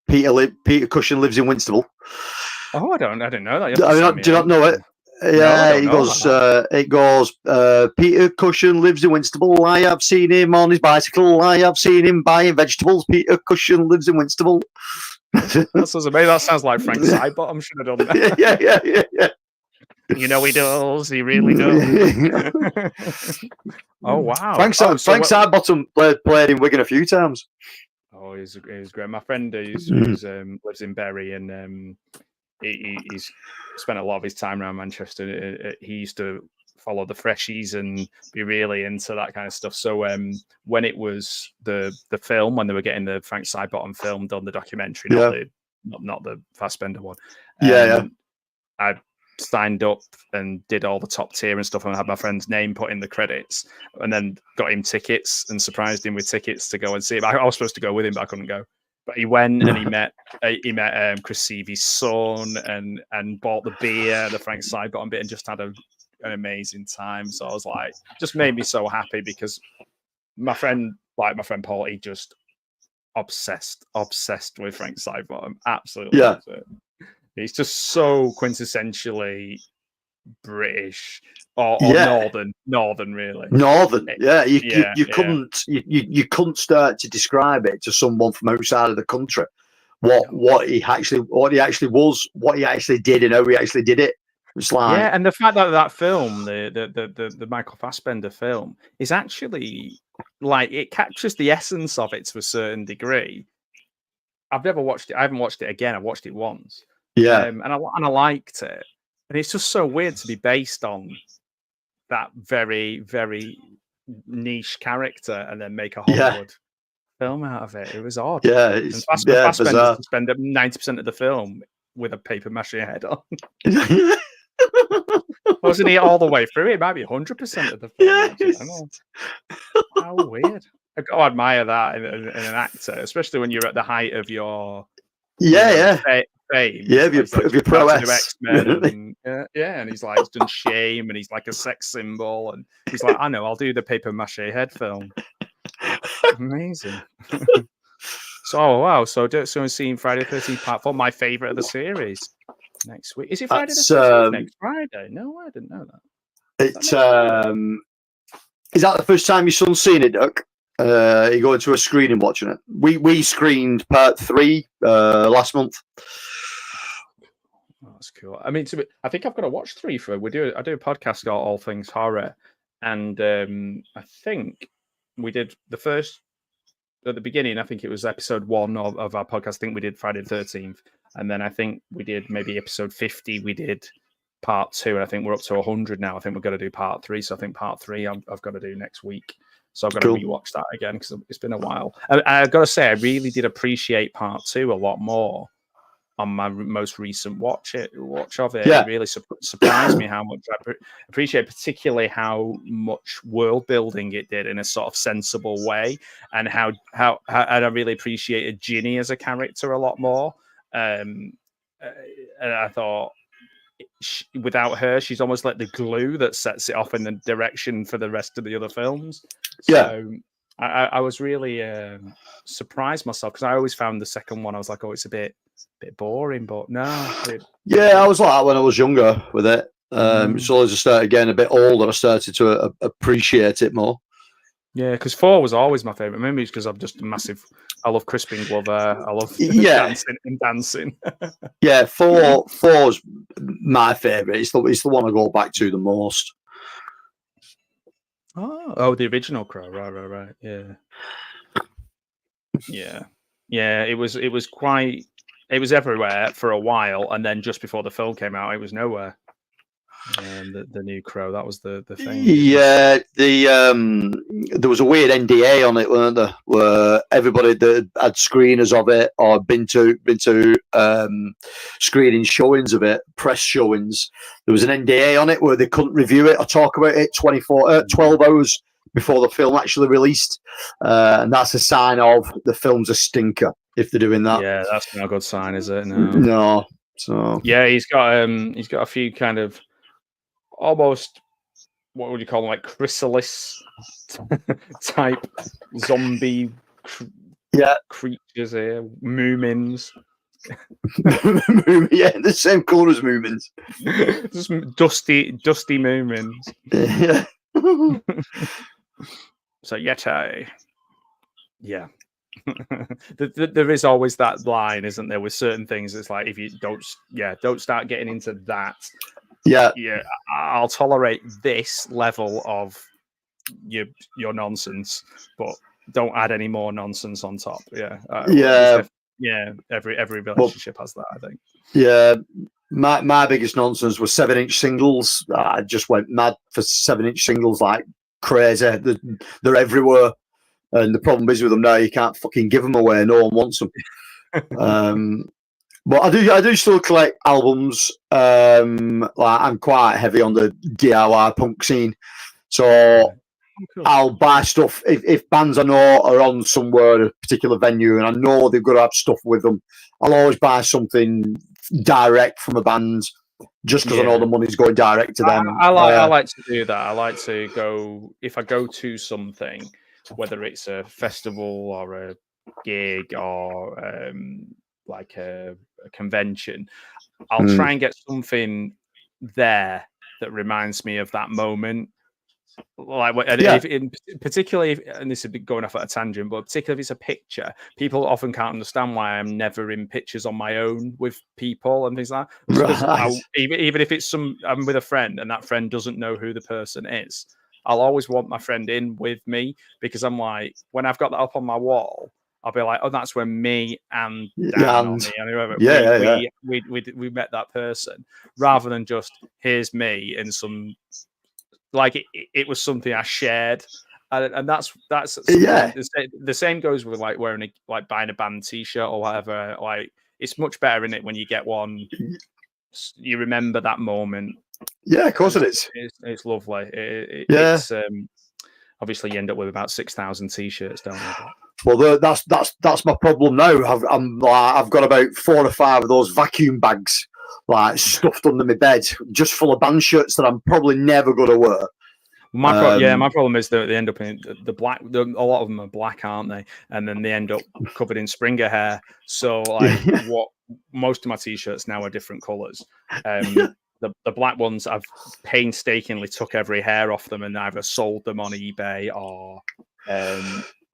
Speaker 2: Peter Cushing lives in Whitstable.
Speaker 1: Oh, I didn't know that.
Speaker 2: Do you not know it? Yeah, it goes. Peter Cushing lives in Whitstable. I have seen him on his bicycle. I have seen him buying vegetables. Peter Cushing lives in Whitstable.
Speaker 1: That sounds amazing. That sounds like Frank Sidebottom should have done that.
Speaker 2: Yeah.
Speaker 1: You know he does. He really does. Oh wow!
Speaker 2: Frank Sidebottom played in Wigan a few times.
Speaker 1: Oh, he's great. My friend lives in Bury, and he's spent a lot of his time around Manchester. He used to follow the freshies and be really into that kind of stuff. So when it was the film, when they were getting the Frank Sidebottom film done, the documentary, not the Fassbender one, I signed up and did all the top tier and stuff, and I had my friend's name put in the credits, and then got him tickets and surprised him with tickets to go and see it. I was supposed to go with him, but I couldn't go. But he went and he met Chris Seavey's son and bought the beer, the Frank Sidebottom bit, and just had an amazing time. So I was like, just made me so happy because my friend Paul, he just obsessed with Frank Sidebottom. Absolutely.
Speaker 2: Yeah.
Speaker 1: He's just so quintessentially British or northern really.
Speaker 2: Northern, yeah. You couldn't start to describe it to someone from outside of the country. What he actually was, what he actually did, and how he actually did it. It's like,
Speaker 1: yeah, and the fact that film, the Michael Fassbender film, is actually like it captures the essence of it to a certain degree. I've never watched it. I haven't watched it again. I watched it once.
Speaker 2: Yeah,
Speaker 1: and I liked it. And it's just so weird to be based on that very, very niche character and then make a Hollywood film out of it. It was odd.
Speaker 2: Yeah,
Speaker 1: it's Fassbender spend 90% of the film with a paper mache head on. Wasn't he all the way through? It might be 100% of the film. Yeah, how weird. I got to admire that in an actor, especially when you're at the height of your fame.
Speaker 2: Yeah, if you're prowess.
Speaker 1: And he's like, he's done Shame, and he's like a sex symbol, and he's like, I know, I'll do the paper mache head film. Amazing. So I'm seeing Friday the 13th Part 4, my favorite of the series, next week. Is it Friday the 13th next Friday? No, I didn't know that.
Speaker 2: Is that the first time your son's seen it, Duck? You go into a screening watching it. We screened Part 3 last month.
Speaker 1: Oh, that's cool. I mean, I think I've got to watch 3 for. I do a podcast called All Things Horror, and I think we did the first at the beginning. I think it was episode 1 of our podcast. I think we did Friday the 13th, and then I think we did maybe episode 50. We did Part 2, and I think we're up to 100 now. I think we're going to do Part 3. So I think Part 3 I've got to do next week. So I've got to rewatch that again because it's been a while. I've got to say, I really did appreciate Part 2 a lot more on my most recent watch of it. It really surprised me how much I appreciate, particularly how much world building it did in a sort of sensible way, and how and I really appreciated Ginny as a character a lot more. And I thought, without her, she's almost like the glue that sets it off in the direction for the rest of the other films. So I was really surprised myself because I always found the second one, I was like, oh, it's a bit boring, but no.
Speaker 2: I was like that when I was younger with it. So as I started getting a bit older, I started to appreciate it more.
Speaker 1: Yeah, because 4 was always my favourite movie because I'm just a massive. I love Crispin Glover. I love dancing.
Speaker 2: Yeah, 4's my favourite. It's the one I go back to the most.
Speaker 1: Oh, the original Crow. Right. Yeah. It was quite. It was everywhere for a while, and then just before the film came out, it was nowhere. The new Crow, that was the thing.
Speaker 2: Yeah, there was a weird NDA on it, weren't there? Where everybody that had screeners of it or been to screening showings of it, press showings, there was an NDA on it where they couldn't review it or talk about it 12 hours before the film actually released, and that's a sign of the film's a stinker if they're doing that.
Speaker 1: Yeah, that's not a good sign, is it?
Speaker 2: No. So
Speaker 1: yeah, he's got a few kind of almost, what would you call them, like chrysalis type zombie creatures here, moomins.
Speaker 2: Yeah, the same colour as moomins.
Speaker 1: Just dusty moomins.
Speaker 2: Yeah.
Speaker 1: So Yeti. Yeah. There is always that line, isn't there, with certain things? It's like, if you don't start getting into that. Yeah, I'll tolerate this level of your nonsense, but don't add any more nonsense on top. Yeah, every relationship has that, I think.
Speaker 2: Yeah, my biggest nonsense was 7-inch singles. I just went mad for 7-inch singles like crazy. They're everywhere, and the problem is with them now, you can't fucking give them away. No one wants them. But I do still collect albums. Like I'm quite heavy on the DIY punk scene, so
Speaker 1: Cool.
Speaker 2: I'll buy stuff if bands I know are on somewhere, a particular venue, and I know they've got to have stuff with them. I'll always buy something direct from a band, just because I know the money's going direct to them.
Speaker 1: I like to do that. I like to go, if I go to something, whether it's a festival or a gig or like a convention, I'll try and get something there that reminds me of that moment. Like, particularly, and this is going off at a tangent, but particularly if it's a picture, people often can't understand why I'm never in pictures on my own with people and things like that. Even if it's I'm with a friend and that friend doesn't know who the person is, I'll always want my friend in with me, because I'm like, when I've got that up on my wall, I'll be like, oh, that's when me and Dan or me and whoever we met that person, rather than just here's me and some. Like it was something I shared, and that's the same goes with like wearing buying a band T-shirt or whatever. Like it's much better in it when you get one. You remember that moment.
Speaker 2: Yeah, of course it is.
Speaker 1: It's lovely. It's obviously you end up with about 6,000 T-shirts, don't you?
Speaker 2: Well, that's my problem now. I've got about 4 or 5 of those vacuum bags, like stuffed under my bed, just full of band shirts that I'm probably never going to wear.
Speaker 1: My problem is that they end up in the black. A lot of them are black, aren't they? And then they end up covered in Springer hair. So, like, what most of my T-shirts now are different colours. The black ones, I've painstakingly took every hair off them and either sold them on eBay or.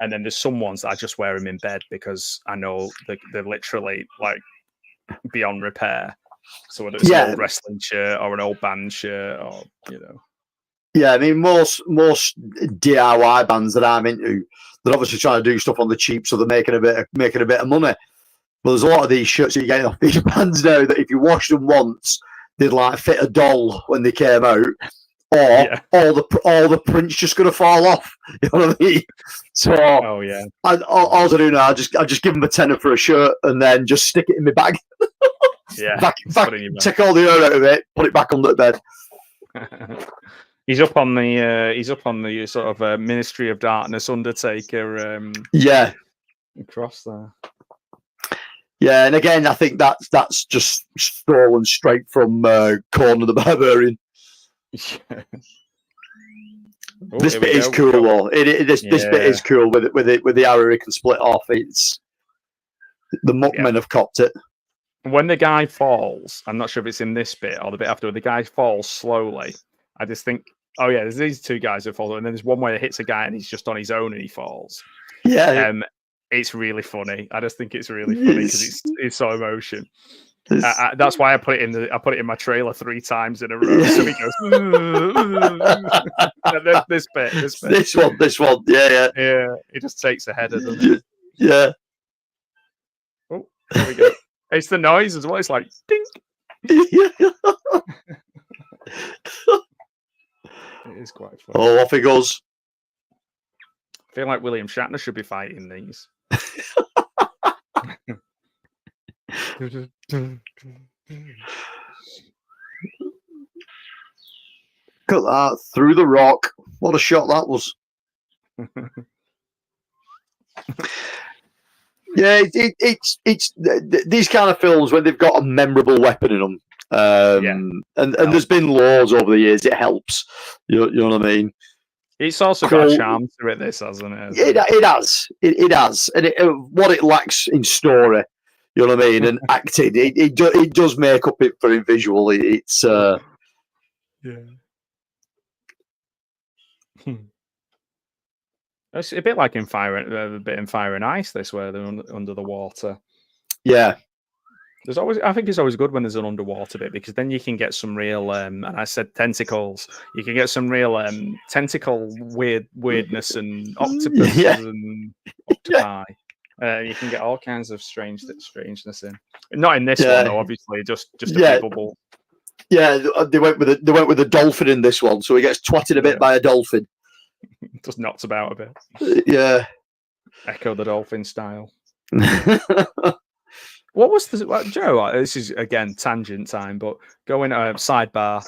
Speaker 1: And then there's some ones that I just wear them in bed because I know they're literally like beyond repair. So whether it's an old wrestling shirt or an old band shirt, or
Speaker 2: Yeah, I mean most DIY bands that I'm into, they're obviously trying to do stuff on the cheap, so they're making a bit of money. But there's a lot of these shirts that you get off these bands now that if you wash them once, they'd like fit a doll when they came out, or all the print's just going to fall off. You know what I mean? So all I do now, I just give them a tenner for a shirt and then just stick it in my bag. Take all the air out of it, put it back under the bed.
Speaker 1: He's up on the sort of Ministry of Darkness Undertaker. Across there.
Speaker 2: Yeah, and again, I think that's just stolen straight from Conan the Barbarian.
Speaker 1: Yeah.
Speaker 2: This bit is cool, though. This bit is cool with the arrow he can split off. It's the Muckmen have copped it.
Speaker 1: When the guy falls, I'm not sure if it's in this bit or the bit after. The guy falls slowly. I just think, there's these 2 guys that fall, and then there's one where it hits a guy and he's just on his own and he falls.
Speaker 2: Yeah.
Speaker 1: It's really funny. I just think it's really funny because it's so emotion. That's why I put it in my trailer 3 times in a row. So he goes. This one. Yeah.
Speaker 2: It
Speaker 1: just takes a header, doesn't it?
Speaker 2: Yeah.
Speaker 1: Oh, there we go. It's the noise as well. It's like ding.
Speaker 2: It
Speaker 1: is quite funny.
Speaker 2: Oh, off it goes.
Speaker 1: I feel like William Shatner should be fighting these.
Speaker 2: Look at that, through the rock. What a shot that was. Yeah, it's these kind of films when they've got a memorable weapon in them. And there's been loads over the years. It helps. You know what I mean?
Speaker 1: It's also got a charm to it, this, hasn't it?
Speaker 2: It has. It has. And what it lacks in story, you know what I mean, and acting, it does make up it for it visually. It's
Speaker 1: It's a bit like in Fire and Ice, this, where they're under the water.
Speaker 2: Yeah.
Speaker 1: I think it's always good when there's an underwater bit, because then you can get some real, and I said tentacles, you can get some real tentacle weirdness and octopuses and octopi. You can get all kinds of strangeness in. Not in this one, though. Obviously, just a bubble.
Speaker 2: Yeah, they went with a dolphin in this one, so he gets twatted a bit by a dolphin.
Speaker 1: Just knocks about a bit.
Speaker 2: Yeah,
Speaker 1: Echo the Dolphin style. What was the Joe? This is again tangent time, but going sidebar.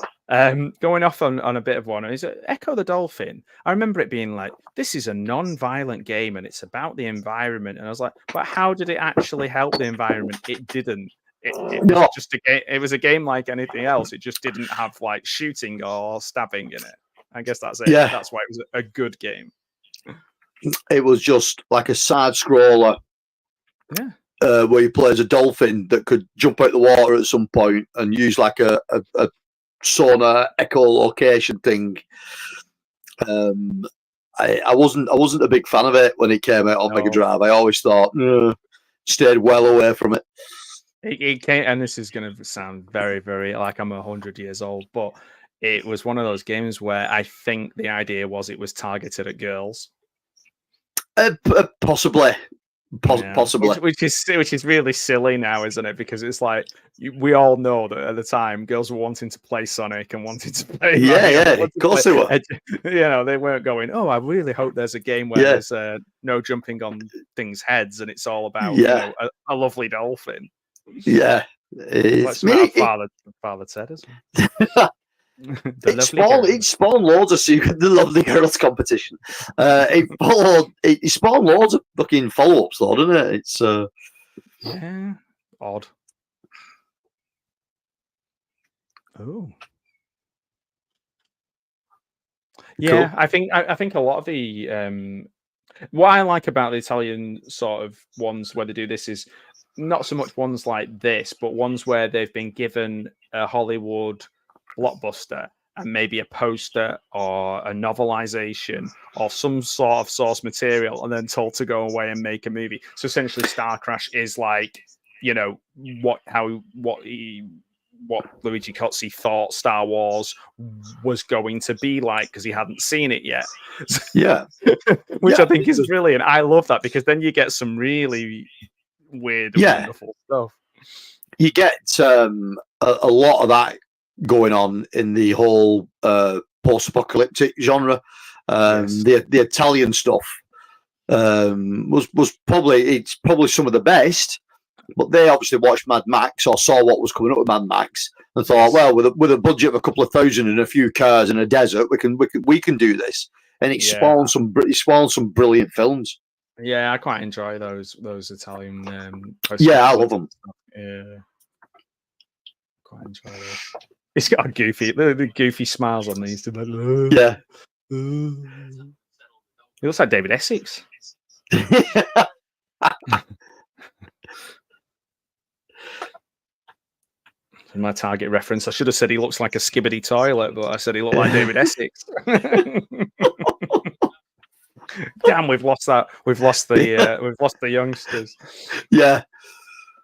Speaker 1: Going off on a bit of one. Is it Echo the Dolphin? I remember it being like, this is a non-violent game and it's about the environment. And I was like, but how did it actually help the environment? It didn't. It was just a game. It was a game like anything else. It just didn't have like shooting or stabbing in it. I guess that's it.
Speaker 2: Yeah.
Speaker 1: That's why it was a good game.
Speaker 2: It was just like a side scroller.
Speaker 1: Yeah.
Speaker 2: Where you play as a dolphin that could jump out the water at some point and use like a sonar echolocation thing. I wasn't a big fan of it when it came out on Mega Drive. I always thought stayed well away from it.
Speaker 1: It came, and this is going to sound very, very like I'm 100 years old, but it was one of those games where I think the idea was it was targeted at girls.
Speaker 2: Possibly. Possibly,
Speaker 1: which is really silly now, isn't it? Because it's like we all know that at the time girls were wanting to play Sonic and wanted to play.
Speaker 2: Of course they were.
Speaker 1: They weren't going, oh, I really hope there's a game where there's no jumping on things' heads and it's all about a lovely dolphin.
Speaker 2: Yeah,
Speaker 1: let's meet Father Ted as well.
Speaker 2: It spawned loads of the lovely girls competition. It spawned loads of fucking follow-ups, though, didn't it? It's
Speaker 1: odd. Oh, yeah. Cool. I think a lot of the what I like about the Italian sort of ones where they do this is not so much ones like this, but ones where they've been given a Hollywood blockbuster and maybe a poster or a novelization or some sort of source material and then told to go away and make a movie. So essentially Star Crash is like, what Luigi Cozzi thought Star Wars was going to be like because he hadn't seen it yet.
Speaker 2: Yeah.
Speaker 1: Which I think is brilliant. I love that because then you get some really weird and wonderful stuff.
Speaker 2: You get a lot of that going on in the whole post-apocalyptic genre. The Italian stuff was probably some of the best, but they obviously watched Mad Max or saw what was coming up with Mad Max and thought, well, with a budget of a couple of thousand and a few cars in a desert, we can do this, and it spawned some brilliant films.
Speaker 1: Yeah, I quite enjoy those Italian.
Speaker 2: I love them.
Speaker 1: Yeah, quite enjoy those. It's got a the goofy smiles on these.
Speaker 2: Yeah.
Speaker 1: He looks like David Essex. My target reference. I should have said he looks like a skibbity toilet, but I said he looked like David Essex. Damn, we've lost that. We've lost the youngsters.
Speaker 2: Yeah.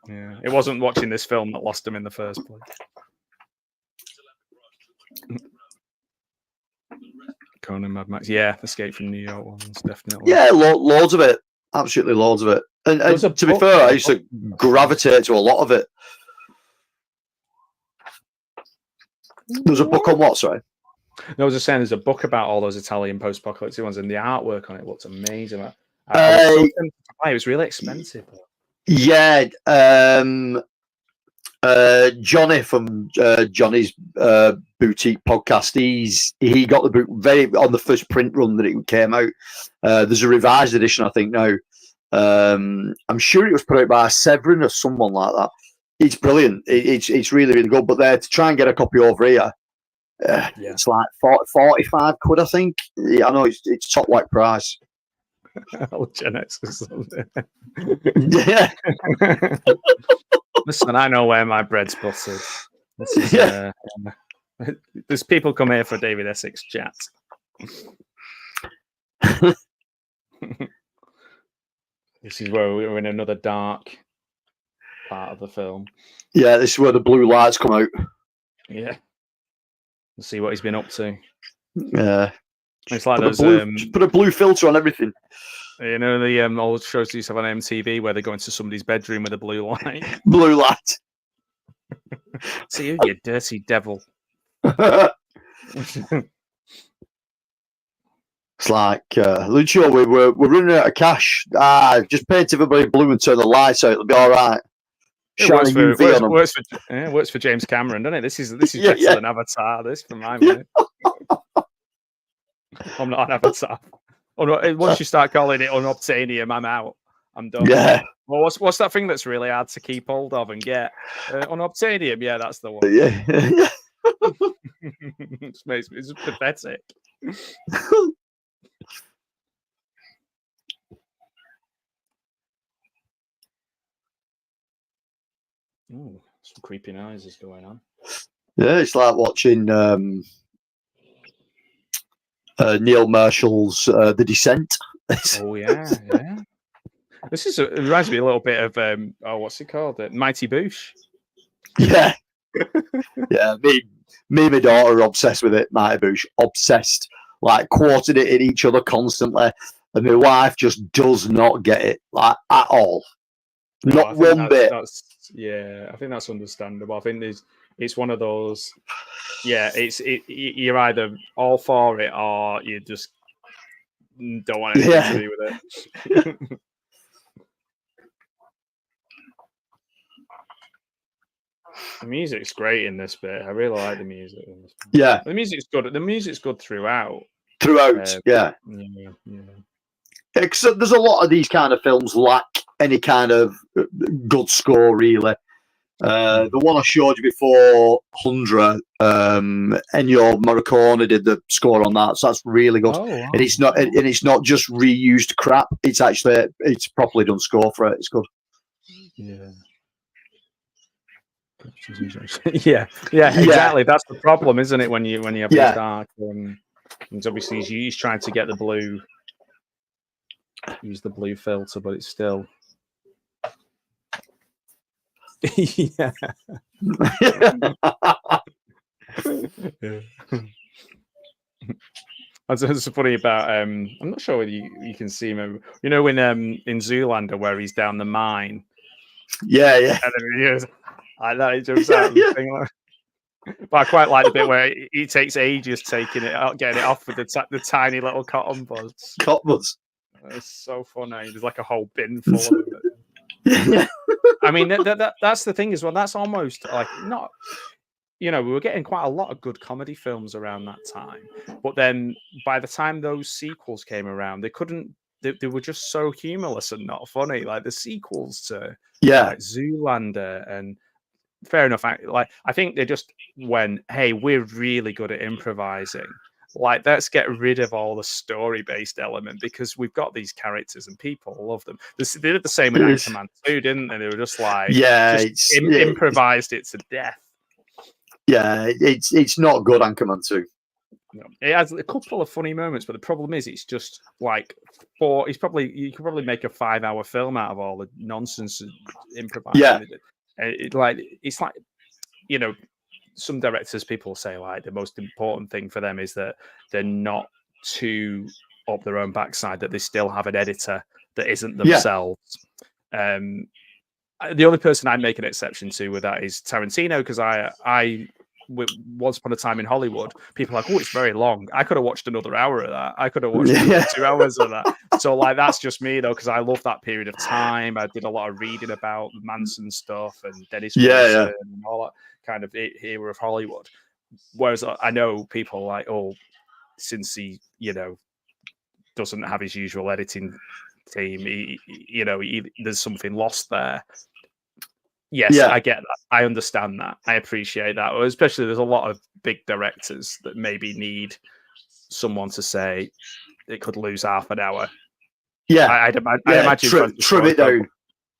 Speaker 1: Yeah. It wasn't watching this film that lost them in the first place. Conan, Mad Max, Escape from New York ones, definitely.
Speaker 2: Yeah, loads of it, absolutely loads of it. And to be fair, I used to gravitate to a lot of it. There was a book on what? Sorry.
Speaker 1: No, I was just saying, there's a book about all those Italian post-apocalyptic ones, and the artwork on it looked amazing. It was really expensive.
Speaker 2: Yeah, Johnny from Johnny's boutique podcast. He got the book on the first print run that it came out. There's a revised edition, I think now. I'm sure it was put out by Severin or someone like that. It's brilliant. It's really, really good. But there to try and get a copy over here, it's like 45 quid, I think. Yeah, I know it's top white price.
Speaker 1: Gen X or something.
Speaker 2: Yeah.
Speaker 1: Listen, I know where my bread's buttered. There's people come here for David Essex chat. This is where we're in another dark part of the film.
Speaker 2: Yeah, this is where the blue lights come out.
Speaker 1: Yeah. Let's see what he's been up to.
Speaker 2: Yeah.
Speaker 1: It's like
Speaker 2: Put
Speaker 1: those,
Speaker 2: just put a blue filter on everything.
Speaker 1: you know, the old shows you used to have on MTV where they go into somebody's bedroom with a blue light.
Speaker 2: Blue light.
Speaker 1: See you, you dirty devil.
Speaker 2: It's like, Lucio, we're running out of cash. Just paint everybody blue and turn the lights out. It'll be all right.
Speaker 1: It works
Speaker 2: Shining
Speaker 1: for,
Speaker 2: UV on them.
Speaker 1: works for James Cameron, doesn't it? This is
Speaker 2: Yeah,
Speaker 1: better
Speaker 2: yeah.
Speaker 1: than Avatar. This for my money. I'm not an Avatar. Oh, no, once you start calling it unobtainium, I'm out. I'm done.
Speaker 2: Yeah.
Speaker 1: Well, what's that thing that's really hard to keep hold of and get? Unobtainium. Yeah, that's the one.
Speaker 2: Yeah.
Speaker 1: It's pathetic. Ooh, some creepy noises going on.
Speaker 2: Yeah, it's like watching Neil Marshall's The Descent.
Speaker 1: Oh yeah, yeah. It reminds me a little bit of what's it called? Mighty Boosh.
Speaker 2: Yeah. Yeah, me and my daughter are obsessed with it, Mighty Boosh. Obsessed. Like quoting it in each other constantly. And my wife just does not get it, like, at all.
Speaker 1: No,
Speaker 2: Not one bit.
Speaker 1: Yeah, I think that's understandable. I think it's one of those. Yeah, you're either all for it or you just don't want anything to do with it. The music's great in this bit. I really like the music in this bit.
Speaker 2: Yeah.
Speaker 1: The music's good. The music's good throughout.
Speaker 2: Yeah. Because there's a lot of these kind of films lack any kind of good score, really. The one I showed you before, 100, Ennio Morricone did the score on that, so that's really good.
Speaker 1: Oh, wow.
Speaker 2: And it's not just reused crap. It's properly done score for it. It's good.
Speaker 1: Yeah. yeah, exactly. That's the problem, isn't it? When you have the dark, and obviously he's trying to get the blue, use the blue filter, but it's still. Yeah. That's funny about I'm not sure whether you can see him. You know when in Zoolander where he's down the mine.
Speaker 2: Yeah.
Speaker 1: And then he is like that. He jumps out. But I quite like the bit where he takes ages taking it out, getting it off with the tiny little cotton buds.
Speaker 2: Cotton buds.
Speaker 1: It's so funny. There's like a whole bin full of it. I mean, that's the thing as well. That's almost like not. We were getting quite a lot of good comedy films around that time. But then by the time those sequels came around, they were just so humorless and not funny. Like the sequels to like Zoolander and fair enough. I think they just went, hey, we're really good at improvising. Like, let's get rid of all the story-based element because we've got these characters and people love them. They did the same with Anchorman 2, didn't they? They were just like, improvised it to death. Yeah,
Speaker 2: it's not good, Anchorman 2.
Speaker 1: No. It has a couple of funny moments, but the problem is it's just like you could probably make a 5-hour film out of all the nonsense improvising.
Speaker 2: Yeah.
Speaker 1: It's like, some directors, people say like the most important thing for them is that they're not too up their own backside, that they still have an editor that isn't themselves. The only person I'd make an exception to with that is Tarantino, because once upon a time in Hollywood, people are like, oh, it's very long. I could have watched another hour of that. I could have watched 2 hours of that. So like, that's just me though, because I love that period of time. I did a lot of reading about Manson stuff and Dennis Wilson and all that kind of era of Hollywood. Whereas I know people like, oh, since he, doesn't have his usual editing team, there's something lost there. Yes, I get that. I understand that. I appreciate that. Especially there's a lot of big directors that maybe need someone to say it could lose half an hour.
Speaker 2: Yeah.
Speaker 1: I imagine
Speaker 2: trim it down.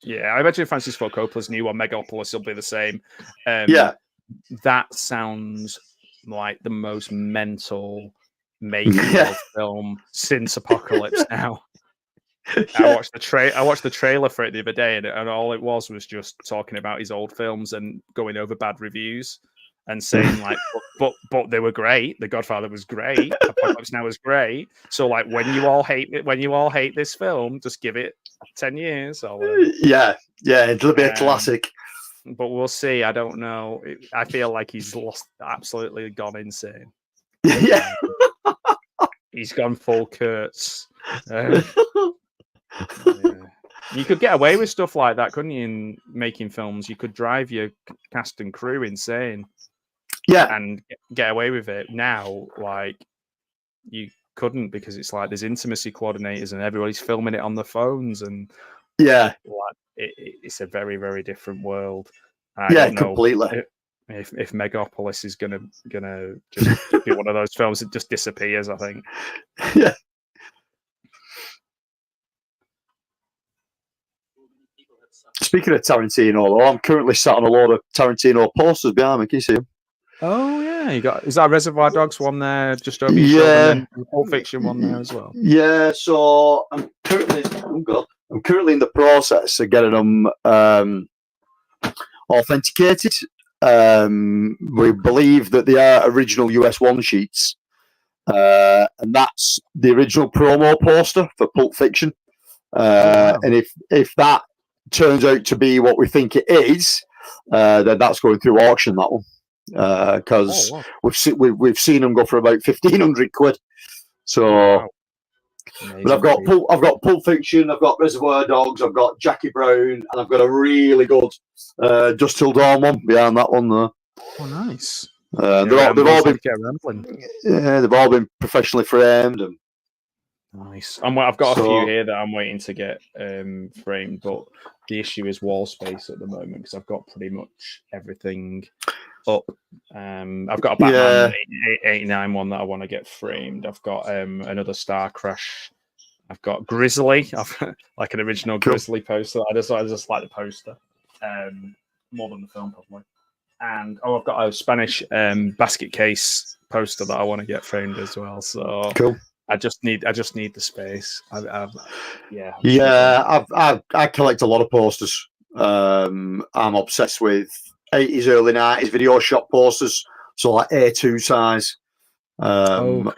Speaker 1: Yeah, I imagine Francis Ford Coppola's new one, Megapolis, will be the same. That sounds like the most mental making of film since Apocalypse Now. I watched the trailer for it the other day, and all it was just talking about his old films and going over bad reviews. and saying like, but they were great. The Godfather was great. Apocalypse Now was great. So like, when you all hate this film, just give it 10 years or whatever.
Speaker 2: Yeah, it'll be a classic.
Speaker 1: But we'll see. I don't know. I feel like he's absolutely gone insane.
Speaker 2: Yeah.
Speaker 1: He's gone full Kurtz. Yeah. You could get away with stuff like that, couldn't you? In making films, you could drive your cast and crew insane, and get away with it. Now, like, you couldn't, because it's like there's intimacy coordinators and everybody's filming it on the phones, and like, it's a very, very different world. I don't know
Speaker 2: completely.
Speaker 1: If Megapolis is gonna just be one of those films that just disappears, I think.
Speaker 2: Yeah. Speaking of Tarantino, though, I'm currently sat on a load of Tarantino posters behind me. Can you see them?
Speaker 1: Oh yeah, is that Reservoir Dogs one there just over your shoulder, and then Pulp Fiction one there as well?
Speaker 2: Yeah. So I'm currently in the process of getting them authenticated. We believe that they are original US 1 sheets, and that's the original promo poster for Pulp Fiction. And if that turns out to be what we think it is, then that's going through auction, that one, because we've seen them go for about 1,500 quid. So, but I've got Pulp Fiction, I've got Reservoir Dogs, I've got Jackie Brown, and I've got a really good Dusk Till Dawn one behind that one there.
Speaker 1: Oh, nice.
Speaker 2: They've all been professionally framed. And
Speaker 1: nice. I've got a few here that I'm waiting to get framed, but the issue is wall space at the moment, because I've got pretty much everything up. I've got a Batman 89 one that I want to get framed. I've got another Star Crash. I've got Grizzly. I've like an original Grizzly poster. I just like the poster more than the film, probably. And I've got a Spanish basket case poster that I want to get framed as well. So
Speaker 2: cool.
Speaker 1: I just need the space. I
Speaker 2: collect a lot of posters. I'm obsessed with 80s, early 90s video shop posters, so like A2 size.
Speaker 1: Cool.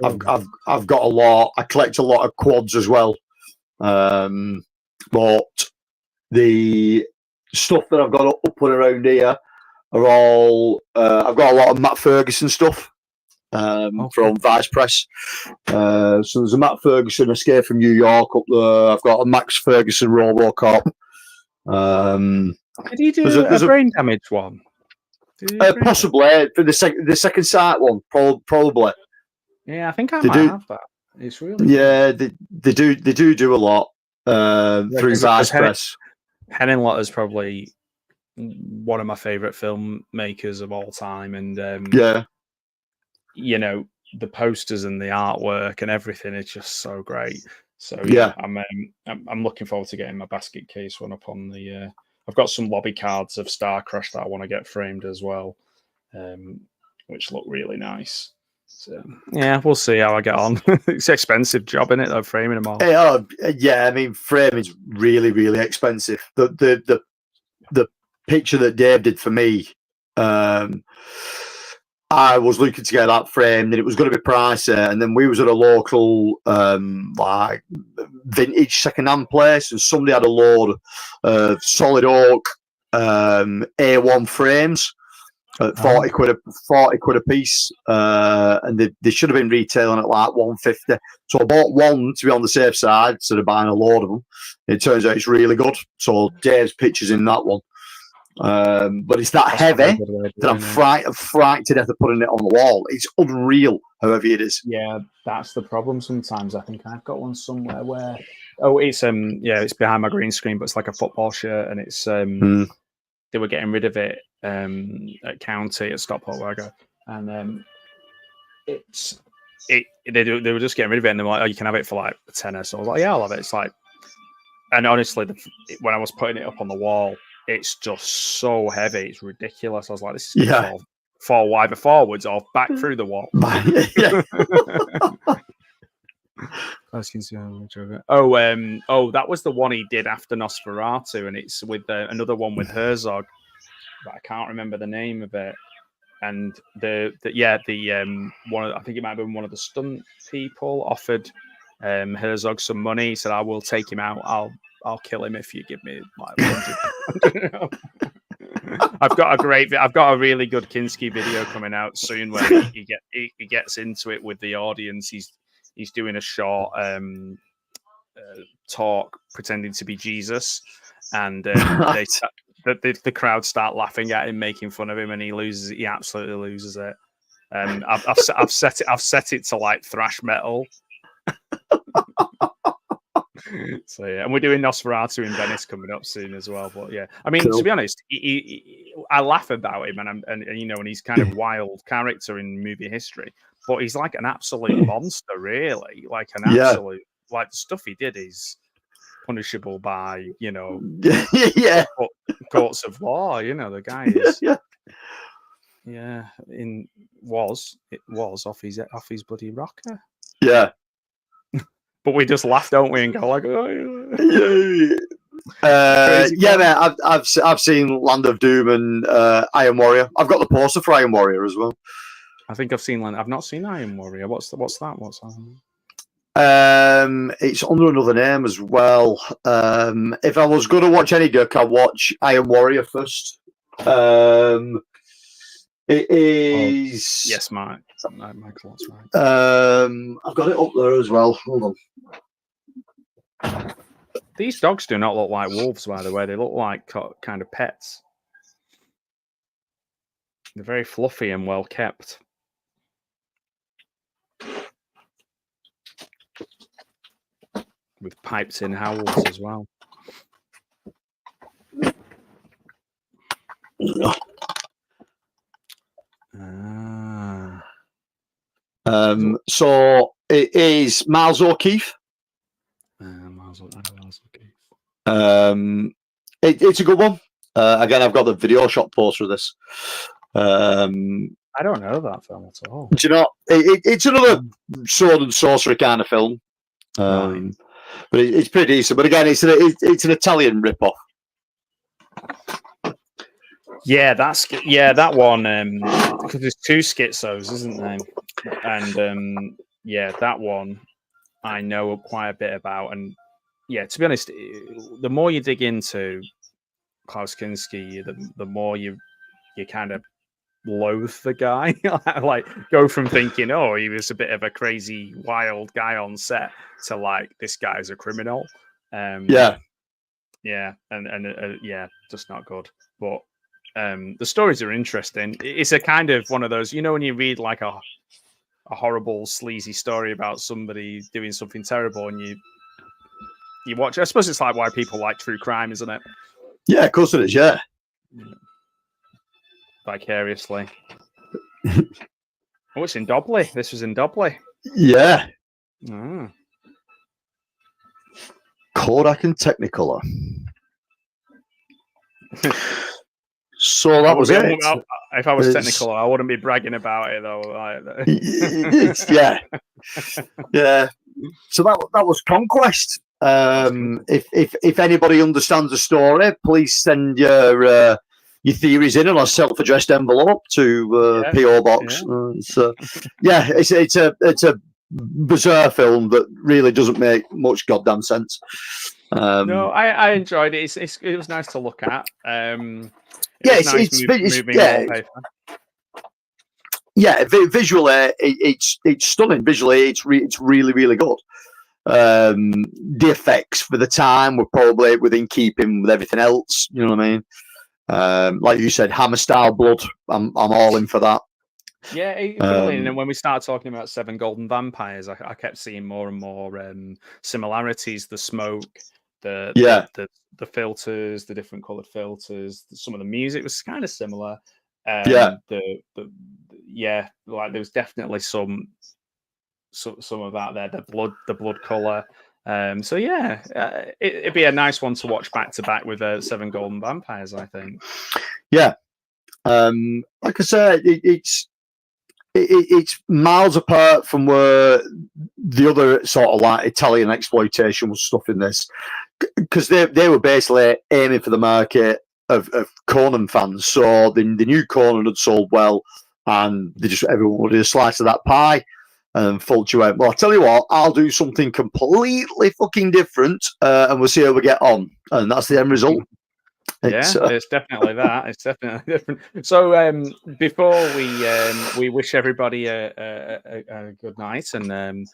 Speaker 2: I've got a lot. I collect a lot of quads as well. But the stuff that I've got up and around here are all. I've got a lot of Matt Ferguson stuff. From Vice Press. So there's a Matt Ferguson Escape from New York up there. I've got a Max Ferguson RoboCop.
Speaker 1: Did he do a brain damage one?
Speaker 2: Possibly for the second sight one. Probably.
Speaker 1: Yeah, I think I might have that. It's really
Speaker 2: they do a lot through Vice Press.
Speaker 1: Henenlotter is probably one of my favorite filmmakers of all time, and you know, the posters and the artwork and everything is just so great. So I'm looking forward to getting my basket case one up on the. I've got some lobby cards of Star Crash that I want to get framed as well, which look really nice. So yeah, we'll see how I get on. It's an expensive job, isn't it, though, framing them all?
Speaker 2: Yeah, I mean, framing's really, really expensive. The picture that Dave did for me, I was looking to get that framed, and it was going to be pricey. And then we was at a local like vintage second-hand place, and somebody had a load of solid oak A1 frames at 40 quid a piece, and they should have been retailing at like 150. So I bought one to be on the safe side instead of buying a load of them. It turns out it's really good. So Dave's picture's in that one. But it's that heavy that I'm frightened to death of putting it on the wall. It's unreal how heavy it is.
Speaker 1: Yeah, that's the problem sometimes. I think I've got one somewhere where it's behind my green screen, but it's like a football shirt, and it's they were getting rid of it at County at Stockport where I go, and they were just getting rid of it, and they were like, oh, you can have it for like a tenner. So I was like, yeah, I'll have it. It's like, and honestly, when I was putting it up on the wall, it's just so heavy, it's ridiculous. I was like, this is going to fall either forwards or back through the wall. That was the one he did after Nosferatu, and it's with another one with Herzog, but I can't remember the name of it. and the one of, I think it might have been one of the stunt people offered Herzog some money. He said, "I will take him out. I'll kill him if you give me like 100." I've got a really good Kinski video coming out soon where he gets into it with the audience. He's doing a short talk pretending to be Jesus, and the crowd start laughing at him, making fun of him, and he absolutely loses it. I've set it to like thrash metal. So yeah, and we're doing Nosferatu in Venice coming up soon as well. But yeah, I mean, to be honest, I laugh about him, and he's kind of wild character in movie history, but he's like an absolute monster, really. Like an absolute, like the stuff he did is punishable by courts of law. The guy is it was off his bloody rocker.
Speaker 2: Yeah.
Speaker 1: But we just laugh, don't we, and go like, "Oh,
Speaker 2: man. I've seen Land of Doom and Iron Warrior. I've got the poster for Iron Warrior as well.
Speaker 1: I think I've seen I've not seen Iron Warrior. What's that? What's that?
Speaker 2: It's under another name as well. If I was going to watch any Gurk, I'd watch Iron Warrior first. It is.
Speaker 1: Yes, Mike. Michael, that's right.
Speaker 2: I've got it up there as well. Hold
Speaker 1: on. These dogs do not look like wolves, by the way. They look like kind of pets. They're very fluffy and well kept. With piped in howls as well.
Speaker 2: So it is Miles O'Keefe.
Speaker 1: Miles O'Keefe.
Speaker 2: It's a good one. Again, I've got the video shop poster of this.
Speaker 1: I don't know that film at all.
Speaker 2: Do you know? It's another sword and sorcery kind of film. But it's pretty decent. But again, it's an Italian ripoff.
Speaker 1: Yeah, that one. Because there's two schizos, isn't there? And that one I know quite a bit about. And yeah, to be honest, the more you dig into Klaus Kinski, the more you kind of loathe the guy. Like go from thinking, oh, he was a bit of a crazy, wild guy on set to like this guy's a criminal. Yeah, and just not good. But the stories are interesting. It's a kind of one of those, when you read like a horrible, sleazy story about somebody doing something terrible, and you watch. I suppose it's like why people like true crime, isn't it?
Speaker 2: Yeah, of course it is. Yeah.
Speaker 1: Vicariously. Oh, it's in Dobley. This was in Dobley.
Speaker 2: Yeah.
Speaker 1: Mm.
Speaker 2: Kodak and Technicolor. So that was it.
Speaker 1: If I was Technicolor, I wouldn't be bragging about it though.
Speaker 2: Yeah. So that was Conquest. If anybody understands the story, please send your theories in on a self-addressed envelope to PO Box. Yeah. It's a bizarre film that really doesn't make much goddamn sense.
Speaker 1: No, I enjoyed it. It was nice to look at.
Speaker 2: Visually, it's stunning. Visually, it's really, really good. The effects for the time were probably within keeping with everything else. You know what I mean? Like you said, Hammer style blood. I'm all in for that.
Speaker 1: Yeah, and when we started talking about Seven Golden Vampires, I kept seeing more and more similarities. The smoke, the filters, the different colored filters. Some of the music was kind of similar. Like there was definitely some of that there. The blood color. It'd be a nice one to watch back to back with Seven Golden Vampires, I think.
Speaker 2: Yeah, like I said, it's miles apart from where the other sort of like Italian exploitation was stuff in this, because they were basically aiming for the market of Conan fans. So the new Conan had sold well. and everyone wanted a slice of that pie. And Fulci went, well, I'll tell you what, I'll do something completely fucking different, and we'll see how we get on. And that's the end result.
Speaker 1: It's definitely that. It's definitely different. So before we wish everybody a good night, and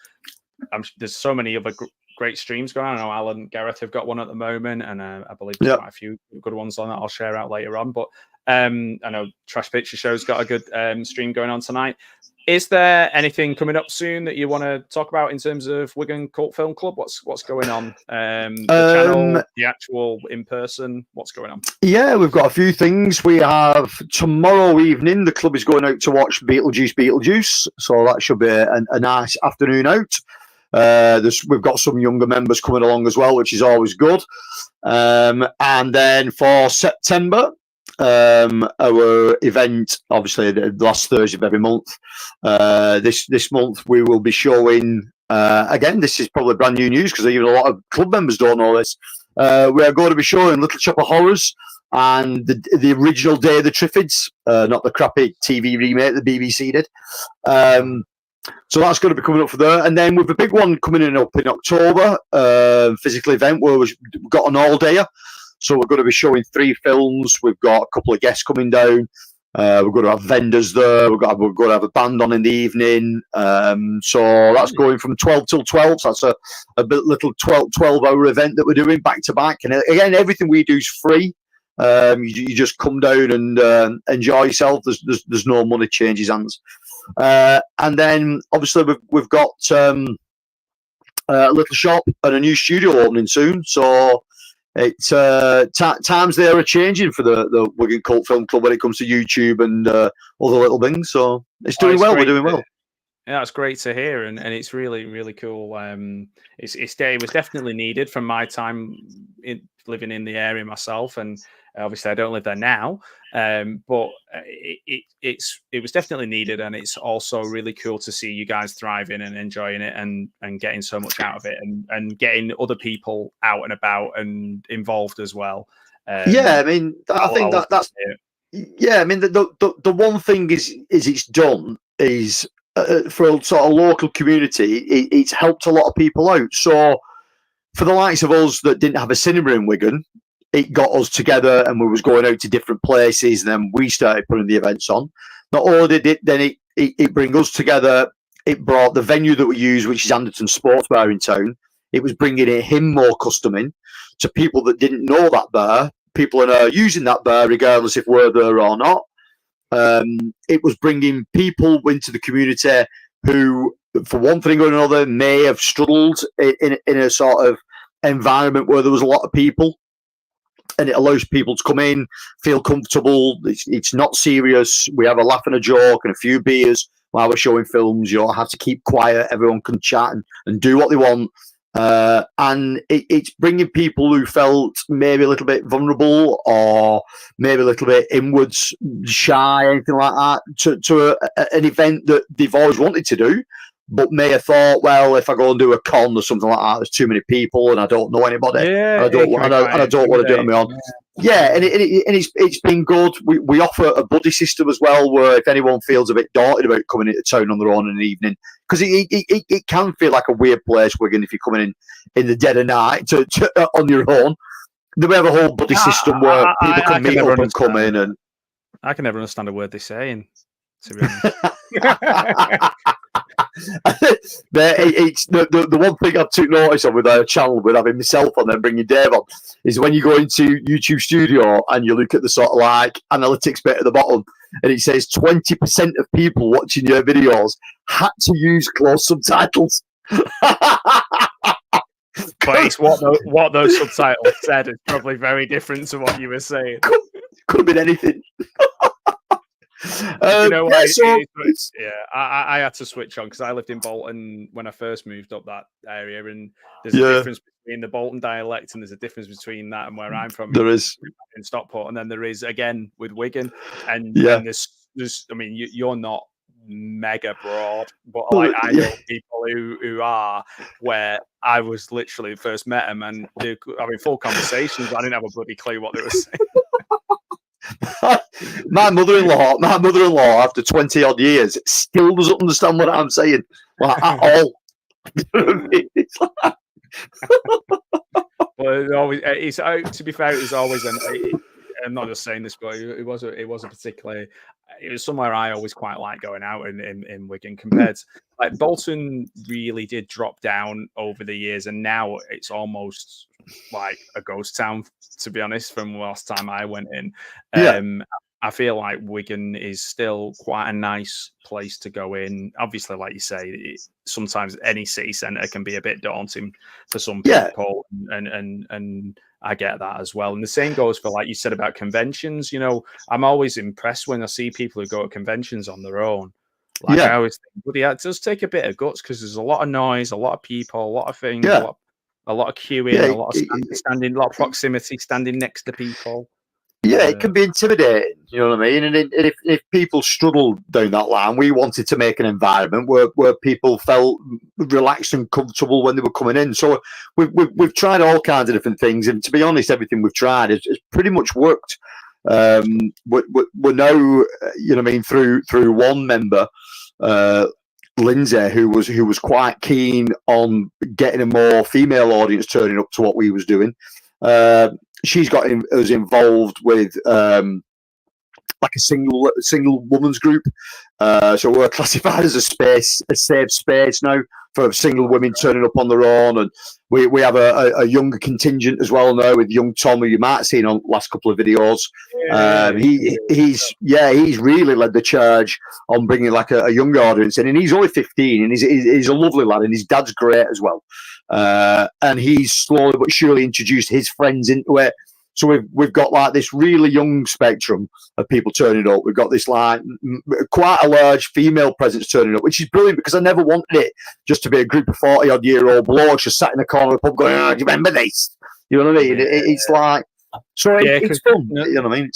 Speaker 1: there's so many other great streams going on. I know Alan and Gareth have got one at the moment, and I believe there's quite a few good ones on that I'll share out later on. But I know Trash Picture Show's got a good stream going on tonight. Is there anything coming up soon that you want to talk about in terms of Wigan Cult Film Club? What's going on? The channel, the actual in person. What's going on? Yeah,
Speaker 2: we've got a few things. We have tomorrow evening. The club is going out to watch Beetlejuice. So that should be a nice afternoon out. We've got some younger members coming along as well, which is always good. And then for September, our event, obviously the last Thursday of every month, this month we will be showing, again, this is probably brand new news because even a lot of club members don't know this, we are going to be showing Little Shop of Horrors and the original Day of the Triffids, not the crappy TV remake the BBC did. So that's going to be coming up for there. And then with a big one coming up in October, physical event where we've got an all-dayer. So we're going to be showing 3 films. We've got a couple of guests coming down. We're going to have vendors there. We're going to have a band on in the evening. So that's going from 12 till 12. So that's a little 12-hour event that we're doing back to back. And again, everything we do is free. You just come down and enjoy yourself. There's no money changes hands. And then obviously we've got a little shop and a new studio opening soon. So it's times they are changing for the Wigan Cult Film Club when it comes to YouTube and other little things. So it's doing well. We're doing well.
Speaker 1: Yeah, it's great to hear, and it's really, really cool. It was definitely needed from my time living in the area myself, and obviously I don't live there now. But it was definitely needed, and it's also really cool to see you guys thriving and enjoying it, and getting so much out of it, and getting other people out and about and involved as well.
Speaker 2: Yeah, I mean, I think that's yeah. I mean, the one thing is it's done is. For a sort of local community, it's helped a lot of people out. So for the likes of us that didn't have a cinema in Wigan, it got us together and we was going out to different places, and then we started putting the events on. Not only did it, then it bring us together, it brought the venue that we use, which is Anderton Sports Bar in town, it was bringing him more custom in to people that didn't know that bar, people that are using that bar regardless if we're there or not. It was bringing people into the community who, for one thing or another, may have struggled in a sort of environment where there was a lot of people, and it allows people to come in, feel comfortable. It's not serious. We have a laugh and a joke and a few beers while we're showing films. You don't have to keep quiet. Everyone can chat and do what they want. And it's bringing people who felt maybe a little bit vulnerable or maybe a little bit inwards, shy, anything like that, to an event that they've always wanted to do, but may have thought, well, if I go and do a con or something like that, there's too many people and I don't know anybody.
Speaker 1: Yeah,
Speaker 2: and I don't want to do it on my own. Yeah, and it's been good. We offer a buddy system as well, where if anyone feels a bit daunted about coming into town on their own in the evening, because it can feel like a weird place, Wigan, if you're coming in the dead of night on your own. We have a whole buddy system where people can meet up and come in. And
Speaker 1: I can never understand a word they're saying, to be honest.
Speaker 2: But it's the one thing I took notice of with our channel, with having myself on and bringing Dave on, is when you go into YouTube Studio and you look at the sort of like analytics bit at the bottom, and it says 20% of people watching your videos had to use closed subtitles.
Speaker 1: But it's what those subtitles said is probably very different to what you were saying.
Speaker 2: Could have been anything.
Speaker 1: You know what? I had to switch on because I lived in Bolton when I first moved up that area, and there's a difference between the Bolton dialect, and there's a difference between that and where I'm from.
Speaker 2: There is
Speaker 1: in Stockport, and then there is again with Wigan, and there's. I mean, you're not mega broad, but like I know people who are, where I was literally first met them and they're having full conversations. I didn't have a bloody clue what they were saying.
Speaker 2: my mother-in-law, after 20 odd years, still doesn't understand what I'm saying, like, at all. It's like,
Speaker 1: well, to be fair, it was always I'm not just saying this, but it was a particularly. It was somewhere I always quite like going out in Wigan. Compared to, like, Bolton really did drop down over the years, and now it's almost like a ghost town, to be honest. From the last time I went in, I feel like Wigan is still quite a nice place to go in. Obviously, like you say, sometimes any city centre can be a bit daunting for some people, and I get that as well. And the same goes for, like you said, about conventions. You know, I'm always impressed when I see people who go to conventions on their own. Like, I always think, but yeah, it does take a bit of guts, because there's a lot of noise, a lot of people, a lot of things, a lot of queuing, a lot of standing, a lot of proximity, standing next to people.
Speaker 2: Yeah, it can be intimidating, you know what I mean? And if people struggle down that line, we wanted to make an environment where people felt relaxed and comfortable when they were coming in. So we've tried all kinds of different things, and to be honest, everything we've tried has pretty much worked. We're now, you know what I mean, through one member, Lindsay, who was quite keen on getting a more female audience turning up to what we was doing. She's got us involved with like a single woman's group. So we're classified as a safe space now for single women turning up on their own, and we have a younger contingent as well now with young Tom, who you might have seen on the last couple of videos. He's really led the charge on bringing like a younger audience in, and he's only 15, and he's a lovely lad, and his dad's great as well. And he's slowly but surely introduced his friends into it. So we've got like this really young spectrum of people turning up. We've got this like quite a large female presence turning up, which is brilliant, because I never wanted it just to be a group of 40-odd-year-old blokes just sat in the corner of the pub going, "Oh, do you remember this?" You know what I mean? It's like, so it's fun. You know what I mean?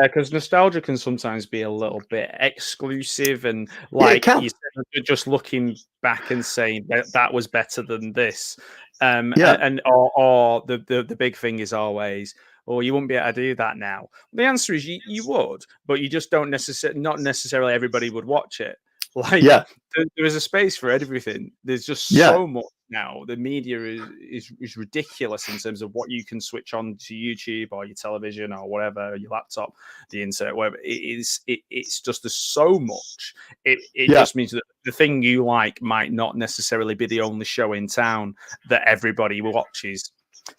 Speaker 1: Because nostalgia can sometimes be a little bit exclusive, and like you said, just looking back and saying that was better than this. And or the big thing is always, or you wouldn't be able to do that now. The answer is you would, but you just don't not necessarily everybody would watch it. Like, there is a space for everything. There's just so much now. The media is ridiculous in terms of what you can switch on to YouTube or your television or whatever, your laptop, the internet, whatever. It's just, there's so much. It just means that the thing you like might not necessarily be the only show in town that everybody watches.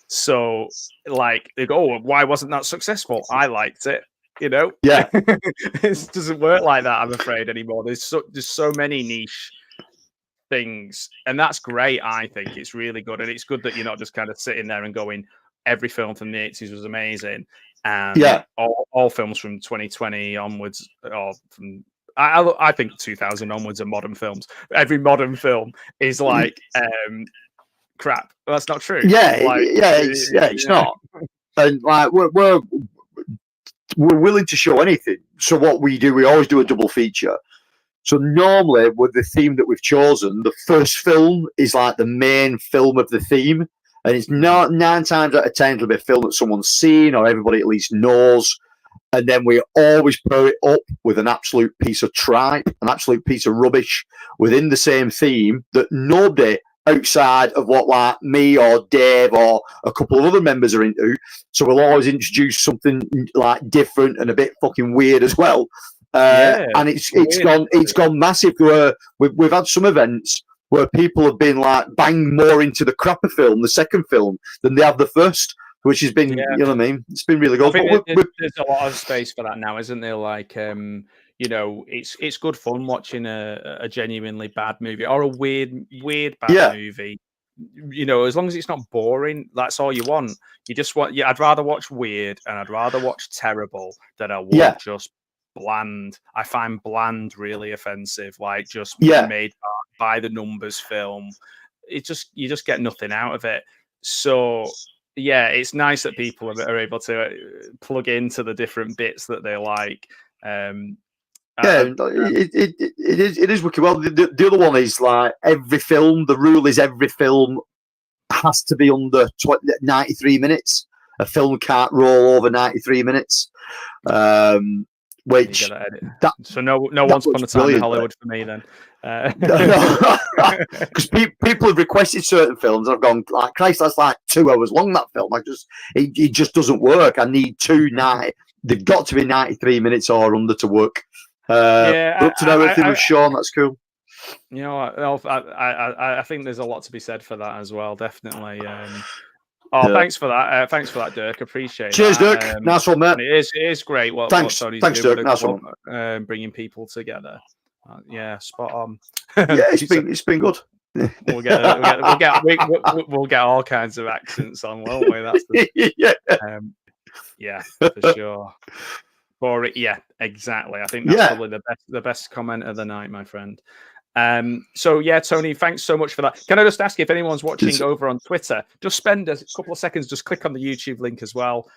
Speaker 1: So, like, they go, "Oh, why wasn't that successful? I liked it." You know, it doesn't work like that, I'm afraid, anymore. There's so many niche things, and that's great. I think it's really good, and it's good that you're not just kind of sitting there and going, every film from the 80s was amazing, and all films from 2020 onwards, or from I think 2000 onwards are modern films. Every modern film is like crap. Well, that's not true.
Speaker 2: It's not. And like we're willing to show anything. So what we do, we always do a double feature. So normally with the theme that we've chosen, the first film is like the main film of the theme, and it's not 9 times out of 10 it'll be a film that someone's seen or everybody at least knows. And then we always pair it up with an absolute piece of tripe, an absolute piece of rubbish within the same theme that nobody outside of what like me or Dave or a couple of other members are into. So we'll always introduce something like different and a bit fucking weird as well. And it's gone massive. We've had some events where people have been like banged more into the crapper film, the second film, than they have the first, which has been, you know what I mean? It's been really good.
Speaker 1: There's a lot of space for that now, isn't there? Like, you know, it's good fun watching a genuinely bad movie or a weird bad movie. You know, as long as it's not boring, that's all you want. You just want, I'd rather watch weird and I'd rather watch terrible than I would just bland. I find bland really offensive, like just made by the numbers film. You just get nothing out of it. So it's nice that people are able to plug into the different bits that they like.
Speaker 2: It is wicked. Well, the other one is like every film. The rule is every film has to be under 93 minutes, a film can't roll over 93 minminutes. Which that,
Speaker 1: so no Once Upon a Time in Hollywood for me then.
Speaker 2: Because people have requested certain films, and I've gone like, Christ, that's like 2 hours long. That film, it just doesn't work. I need they've got to be 93 minutes or under to work. Up to know everything with Sean. That's cool.
Speaker 1: You know, I think there's a lot to be said for that as well. Definitely. Thanks for that. Thanks for that, Dirk. Appreciate it.
Speaker 2: Cheers, Dirk. Nice one, mate.
Speaker 1: It is great what Tony's doing
Speaker 2: Dirk. Nice one.
Speaker 1: Bringing people together. Yeah, spot on.
Speaker 2: Yeah, it's been good.
Speaker 1: We'll get all kinds of accents on, won't we? That's yeah, for sure. Yeah, exactly. I think that's probably the best comment of the night, my friend. So yeah, Tony, thanks so much for that. Can I just ask if anyone's watching over on Twitter, just spend a couple of seconds, just click on the YouTube link as well.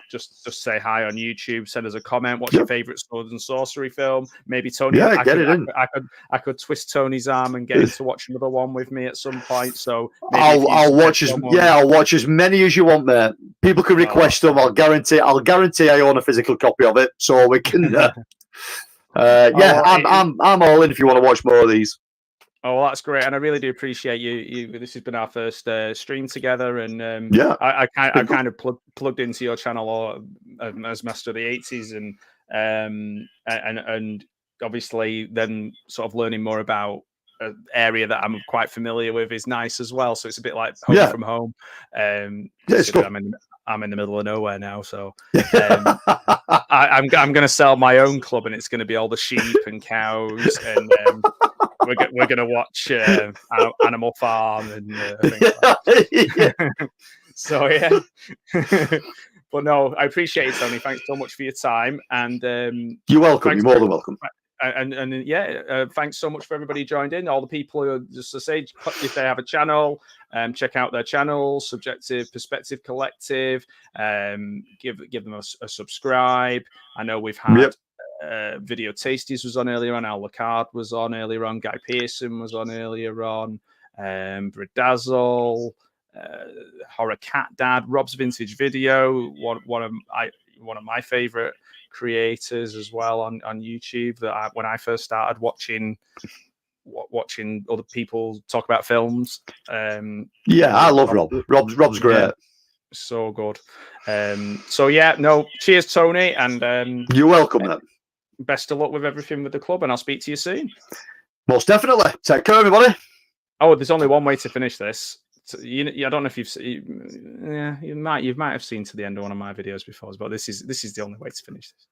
Speaker 1: Just say hi on YouTube, send us a comment. What's your favorite sword and sorcery film? Maybe Tony, I could twist Tony's arm and get him to watch another one with me at some point. So
Speaker 2: I'll watch as many as you want, mate. People can request them. I'll guarantee I own a physical copy of it, so we can. I'm all in if you want to watch more of these.
Speaker 1: Oh, well, that's great, and I really do appreciate you. This has been our first stream together, and I kind of plugged into your channel as Master of the 80s, and obviously then sort of learning more about an area that I'm quite familiar with is nice as well. So it's a bit like home from home. I'm in the middle of nowhere now, so I'm going to sell my own club, and it's going to be all the sheep and cows, and we're going to watch Animal Farm and things like that. So yeah, but no, I appreciate it, Tony. Thanks so much for your time, and
Speaker 2: you're welcome. You're more than welcome.
Speaker 1: And thanks so much for everybody who joined in. All the people who, just to say, if they have a channel, check out their channel, Subjective Perspective Collective. Give them a subscribe. I know we've had Video Tasties was on earlier on. Al Lacard was on earlier on. Guy Pearson was on earlier on. Bridazzle, Horror Cat Dad, Rob's Vintage Video. One of my favorite creators as well on YouTube, that when I first started watching other people talk about films.
Speaker 2: I love Rob. Rob's great.
Speaker 1: Yeah, so good. Cheers, Tony, and
Speaker 2: you're welcome, man.
Speaker 1: Best of luck with everything with the club, and I'll speak to you soon.
Speaker 2: Most definitely. Take care, everybody.
Speaker 1: Oh, there's only one way to finish this. So, I don't know if you've seen. Yeah, you might have seen to the end of one of my videos before, but this is the only way to finish this.